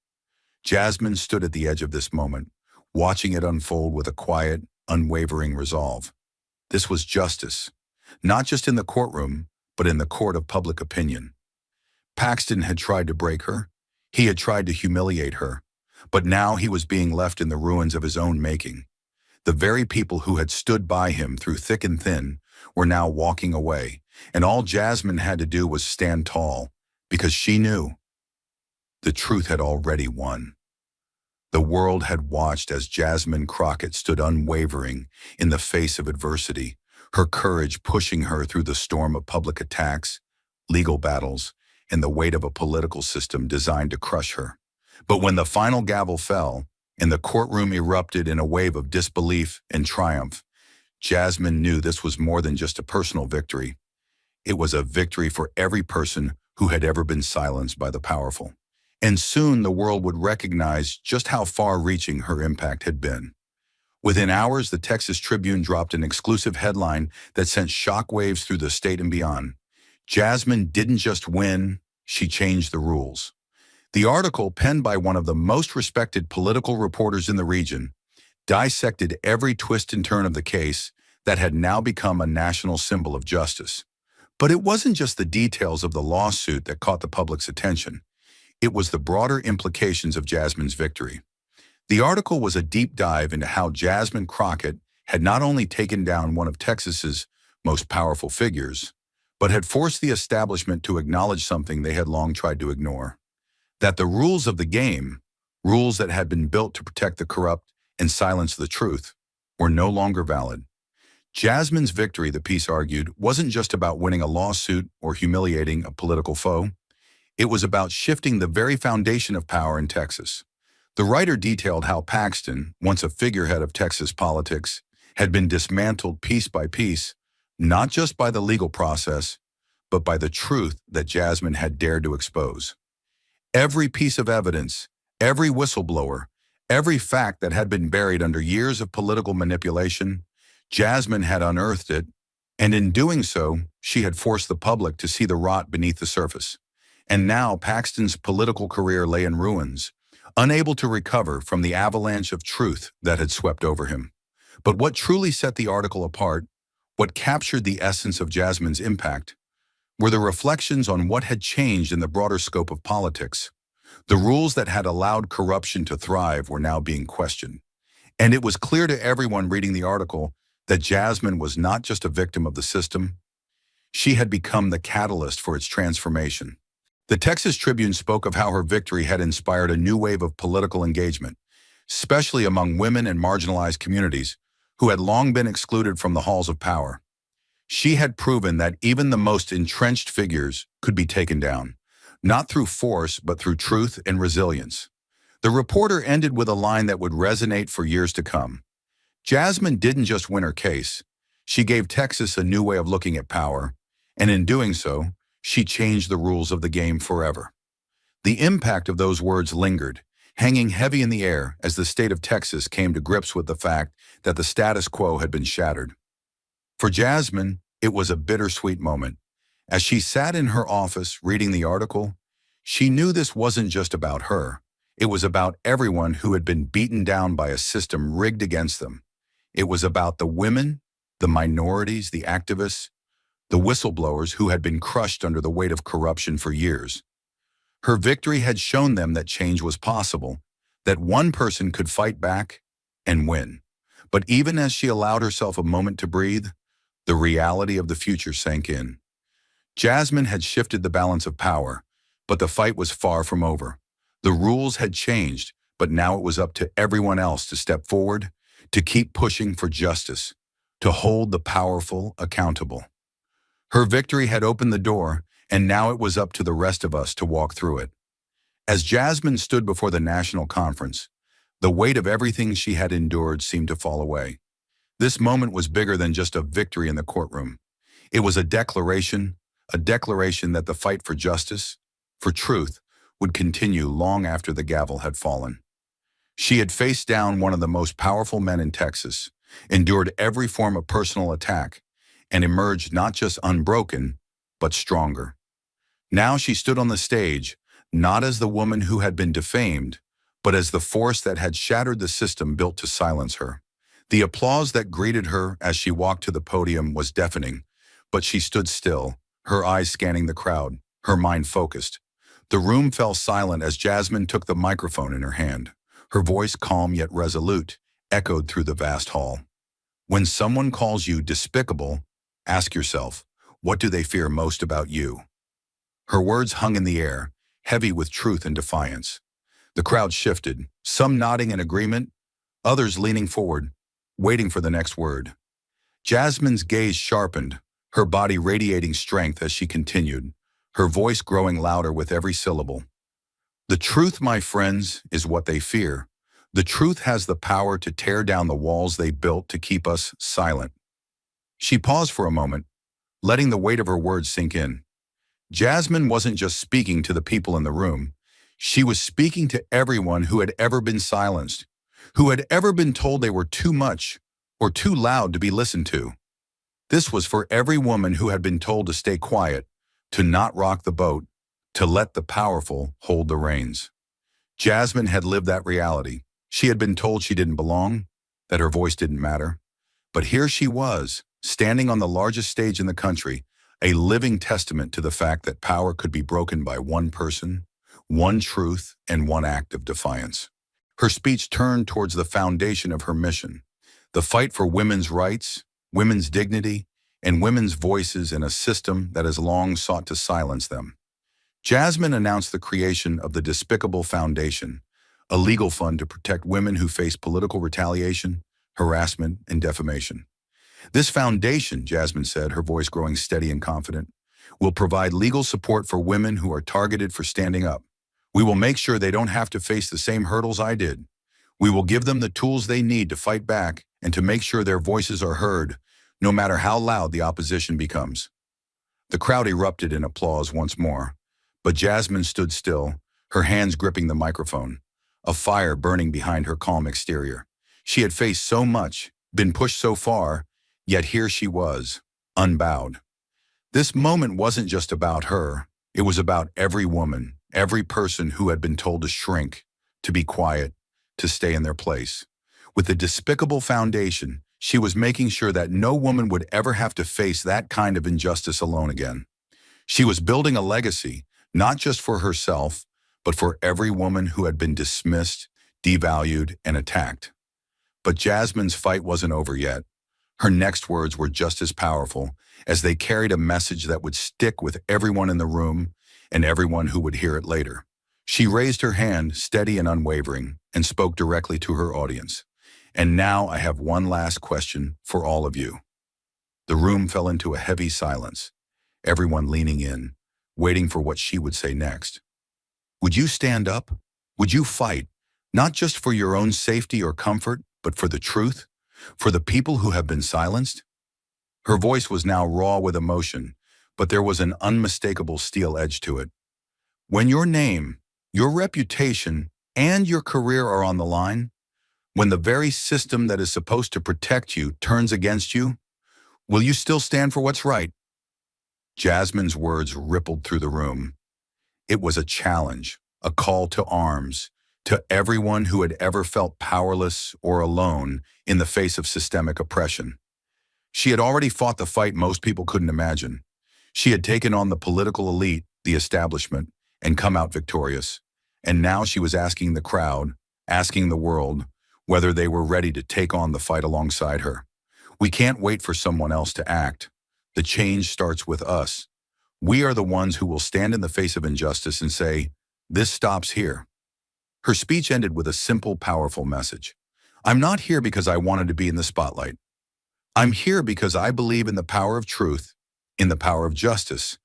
Jasmine stood at the edge of this moment, watching it unfold with a quiet, unwavering resolve. This was justice, not just in the courtroom, but in the court of public opinion. Paxton had tried to break her. He had tried to humiliate her. But now he was being left in the ruins of his own making. The very people who had stood by him through thick and thin were now walking away, and all Jasmine had to do was stand tall, because she knew the truth had already won. The world had watched as Jasmine Crockett stood unwavering in the face of adversity, her courage pushing her through the storm of public attacks, legal battles, and the weight of a political system designed to crush her. But when the final gavel fell, and the courtroom erupted in a wave of disbelief and triumph, Jasmine knew this was more than just a personal victory. It was a victory for every person who had ever been silenced by the powerful. And soon the world would recognize just how far-reaching her impact had been. Within hours, the Texas Tribune dropped an exclusive headline that sent shockwaves through the state and beyond. Jasmine didn't just win, she changed the rules. The article, penned by one of the most respected political reporters in the region, dissected every twist and turn of the case that had now become a national symbol of justice. But it wasn't just the details of the lawsuit that caught the public's attention. It was the broader implications of Jasmine's victory. The article was a deep dive into how Jasmine Crockett had not only taken down one of Texas's most powerful figures, but had forced the establishment to acknowledge something they had long tried to ignore. That the rules of the game, rules that had been built to protect the corrupt and silence the truth, were no longer valid. Jasmine's victory, the piece argued, wasn't just about winning a lawsuit or humiliating a political foe. It was about shifting the very foundation of power in Texas. The writer detailed how Paxton, once a figurehead of Texas politics, had been dismantled piece by piece, not just by the legal process, but by the truth that Jasmine had dared to expose. Every piece of evidence, every whistleblower, every fact that had been buried under years of political manipulation, Jasmine had unearthed it, and in doing so, she had forced the public to see the rot beneath the surface. And now Paxton's political career lay in ruins, unable to recover from the avalanche of truth that had swept over him. But what truly set the article apart, what captured the essence of Jasmine's impact, were the reflections on what had changed in the broader scope of politics. The rules that had allowed corruption to thrive were now being questioned. And it was clear to everyone reading the article that Jasmine was not just a victim of the system, she had become the catalyst for its transformation. The Texas Tribune spoke of how her victory had inspired a new wave of political engagement, especially among women and marginalized communities who had long been excluded from the halls of power. She had proven that even the most entrenched figures could be taken down, not through force, but through truth and resilience. The reporter ended with a line that would resonate for years to come. Jasmine didn't just win her case. She gave Texas a new way of looking at power, and in doing so, she changed the rules of the game forever. The impact of those words lingered, hanging heavy in the air as the state of Texas came to grips with the fact that the status quo had been shattered. For Jasmine, it was a bittersweet moment. As she sat in her office reading the article, she knew this wasn't just about her. It was about everyone who had been beaten down by a system rigged against them. It was about the women, the minorities, the activists, the whistleblowers who had been crushed under the weight of corruption for years. Her victory had shown them that change was possible, that one person could fight back and win. But even as she allowed herself a moment to breathe, the reality of the future sank in. Jasmine had shifted the balance of power, but the fight was far from over. The rules had changed, but now it was up to everyone else to step forward, to keep pushing for justice, to hold the powerful accountable. Her victory had opened the door, and now it was up to the rest of us to walk through it. As Jasmine stood before the national conference, the weight of everything she had endured seemed to fall away. This moment was bigger than just a victory in the courtroom. It was a declaration that the fight for justice, for truth, would continue long after the gavel had fallen. She had faced down one of the most powerful men in Texas, endured every form of personal attack, and emerged not just unbroken, but stronger. Now she stood on the stage, not as the woman who had been defamed, but as the force that had shattered the system built to silence her. The applause that greeted her as she walked to the podium was deafening, but she stood still, her eyes scanning the crowd, her mind focused. The room fell silent as Jasmine took the microphone in her hand. Her voice, calm yet resolute, echoed through the vast hall. When someone calls you despicable, ask yourself, what do they fear most about you? Her words hung in the air, heavy with truth and defiance. The crowd shifted, some nodding in agreement, others leaning forward, waiting for the next word. Jasmine's gaze sharpened, her body radiating strength as she continued, her voice growing louder with every syllable. The truth, my friends, is what they fear. The truth has the power to tear down the walls they built to keep us silent. She paused for a moment, letting the weight of her words sink in. Jasmine wasn't just speaking to the people in the room. She was speaking to everyone who had ever been silenced, who had ever been told they were too much or too loud to be listened to. This was for every woman who had been told to stay quiet, to not rock the boat, to let the powerful hold the reins. Jasmine had lived that reality. She had been told she didn't belong, that her voice didn't matter. But here she was, standing on the largest stage in the country, a living testament to the fact that power could be broken by one person, one truth, and one act of defiance. Her speech turned towards the foundation of her mission, the fight for women's rights, women's dignity, and women's voices in a system that has long sought to silence them. Jasmine announced the creation of the Despicable Foundation, a legal fund to protect women who face political retaliation, harassment, and defamation. This foundation, Jasmine said, her voice growing steady and confident, will provide legal support for women who are targeted for standing up. We will make sure they don't have to face the same hurdles I did. We will give them the tools they need to fight back and to make sure their voices are heard, no matter how loud the opposition becomes. The crowd erupted in applause once more, but Jasmine stood still, her hands gripping the microphone, a fire burning behind her calm exterior. She had faced so much, been pushed so far, yet here she was, unbowed. This moment wasn't just about her. It was about every woman, every person who had been told to shrink, to be quiet, to stay in their place. With the despicable foundation, she was making sure that no woman would ever have to face that kind of injustice alone again. She was building a legacy, not just for herself, but for every woman who had been dismissed, devalued, and attacked. But Jasmine's fight wasn't over yet. Her next words were just as powerful, as they carried a message that would stick with everyone in the room and everyone who would hear it later. She raised her hand, steady and unwavering, and spoke directly to her audience. And now I have one last question for all of you. The room fell into a heavy silence, everyone leaning in, waiting for what she would say next. Would you stand up? Would you fight, not just for your own safety or comfort, but for the truth? For the people who have been silenced? Her voice was now raw with emotion, but there was an unmistakable steel edge to it. When your name, your reputation, and your career are on the line, when the very system that is supposed to protect you turns against you, will you still stand for what's right? Jasmine's words rippled through the room. It was a challenge, a call to arms, to everyone who had ever felt powerless or alone in the face of systemic oppression. She had already fought the fight most people couldn't imagine. She had taken on the political elite, the establishment, and come out victorious. And now she was asking the crowd, asking the world, whether they were ready to take on the fight alongside her. We can't wait for someone else to act. The change starts with us. We are the ones who will stand in the face of injustice and say, this stops here. Her speech ended with a simple, powerful message. I'm not here because I wanted to be in the spotlight. I'm here because I believe in the power of truth, in the power of justice,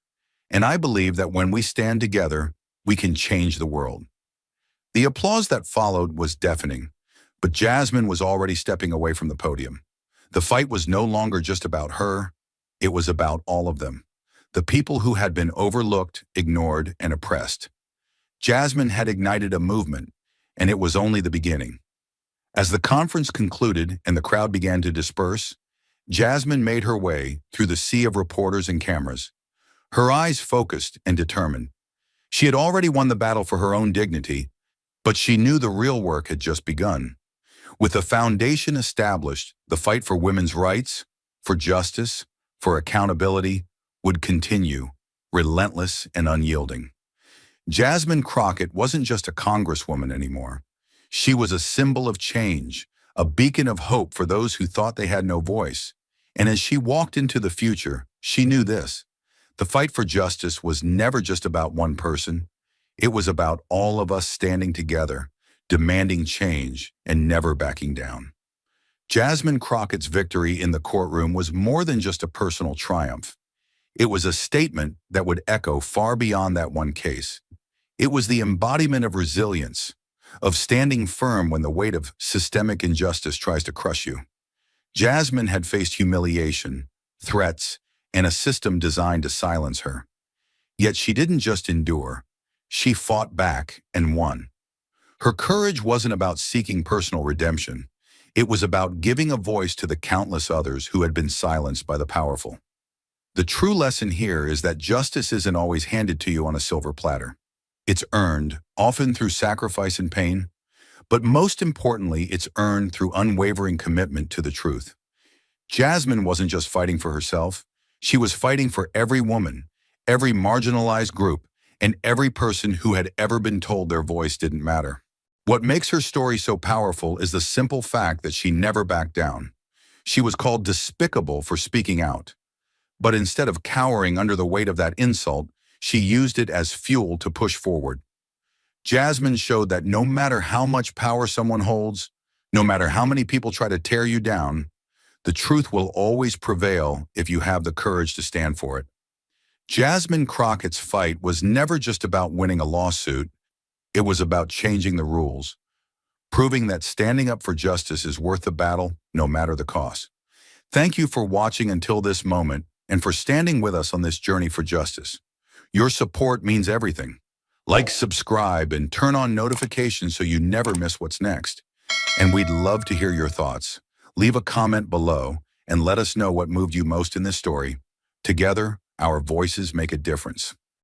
and I believe that when we stand together, we can change the world. The applause that followed was deafening, but Jasmine was already stepping away from the podium. The fight was no longer just about her, it was about all of them, the people who had been overlooked, ignored, and oppressed. Jasmine had ignited a movement, and it was only the beginning. As the conference concluded and the crowd began to disperse, Jasmine made her way through the sea of reporters and cameras, her eyes focused and determined. She had already won the battle for her own dignity, but she knew the real work had just begun. With the foundation established, the fight for women's rights, for justice, for accountability would continue, relentless and unyielding. Jasmine Crockett wasn't just a congresswoman anymore. She was a symbol of change, a beacon of hope for those who thought they had no voice. And as she walked into the future, she knew this. The fight for justice was never just about one person. It was about all of us standing together, demanding change, and never backing down. Jasmine Crockett's victory in the courtroom was more than just a personal triumph. It was a statement that would echo far beyond that one case. It was the embodiment of resilience, of standing firm when the weight of systemic injustice tries to crush you. Jasmine had faced humiliation, threats, and a system designed to silence her. Yet she didn't just endure. She fought back and won. Her courage wasn't about seeking personal redemption. It was about giving a voice to the countless others who had been silenced by the powerful. The true lesson here is that justice isn't always handed to you on a silver platter. It's earned, often through sacrifice and pain, but most importantly, it's earned through unwavering commitment to the truth. Jasmine wasn't just fighting for herself. She was fighting for every woman, every marginalized group, and every person who had ever been told their voice didn't matter. What makes her story so powerful is the simple fact that she never backed down. She was called despicable for speaking out. But instead of cowering under the weight of that insult, she used it as fuel to push forward. Jasmine showed that no matter how much power someone holds, no matter how many people try to tear you down, the truth will always prevail if you have the courage to stand for it. Jasmine Crockett's fight was never just about winning a lawsuit. It was about changing the rules. proving that standing up for justice is worth the battle, no matter the cost. Thank you for watching until this moment and for standing with us on this journey for justice. Your support means everything. Like, subscribe, and turn on notifications so you never miss what's next. And we'd love to hear your thoughts. Leave a comment below and let us know what moved you most in this story. Together, our voices make a difference.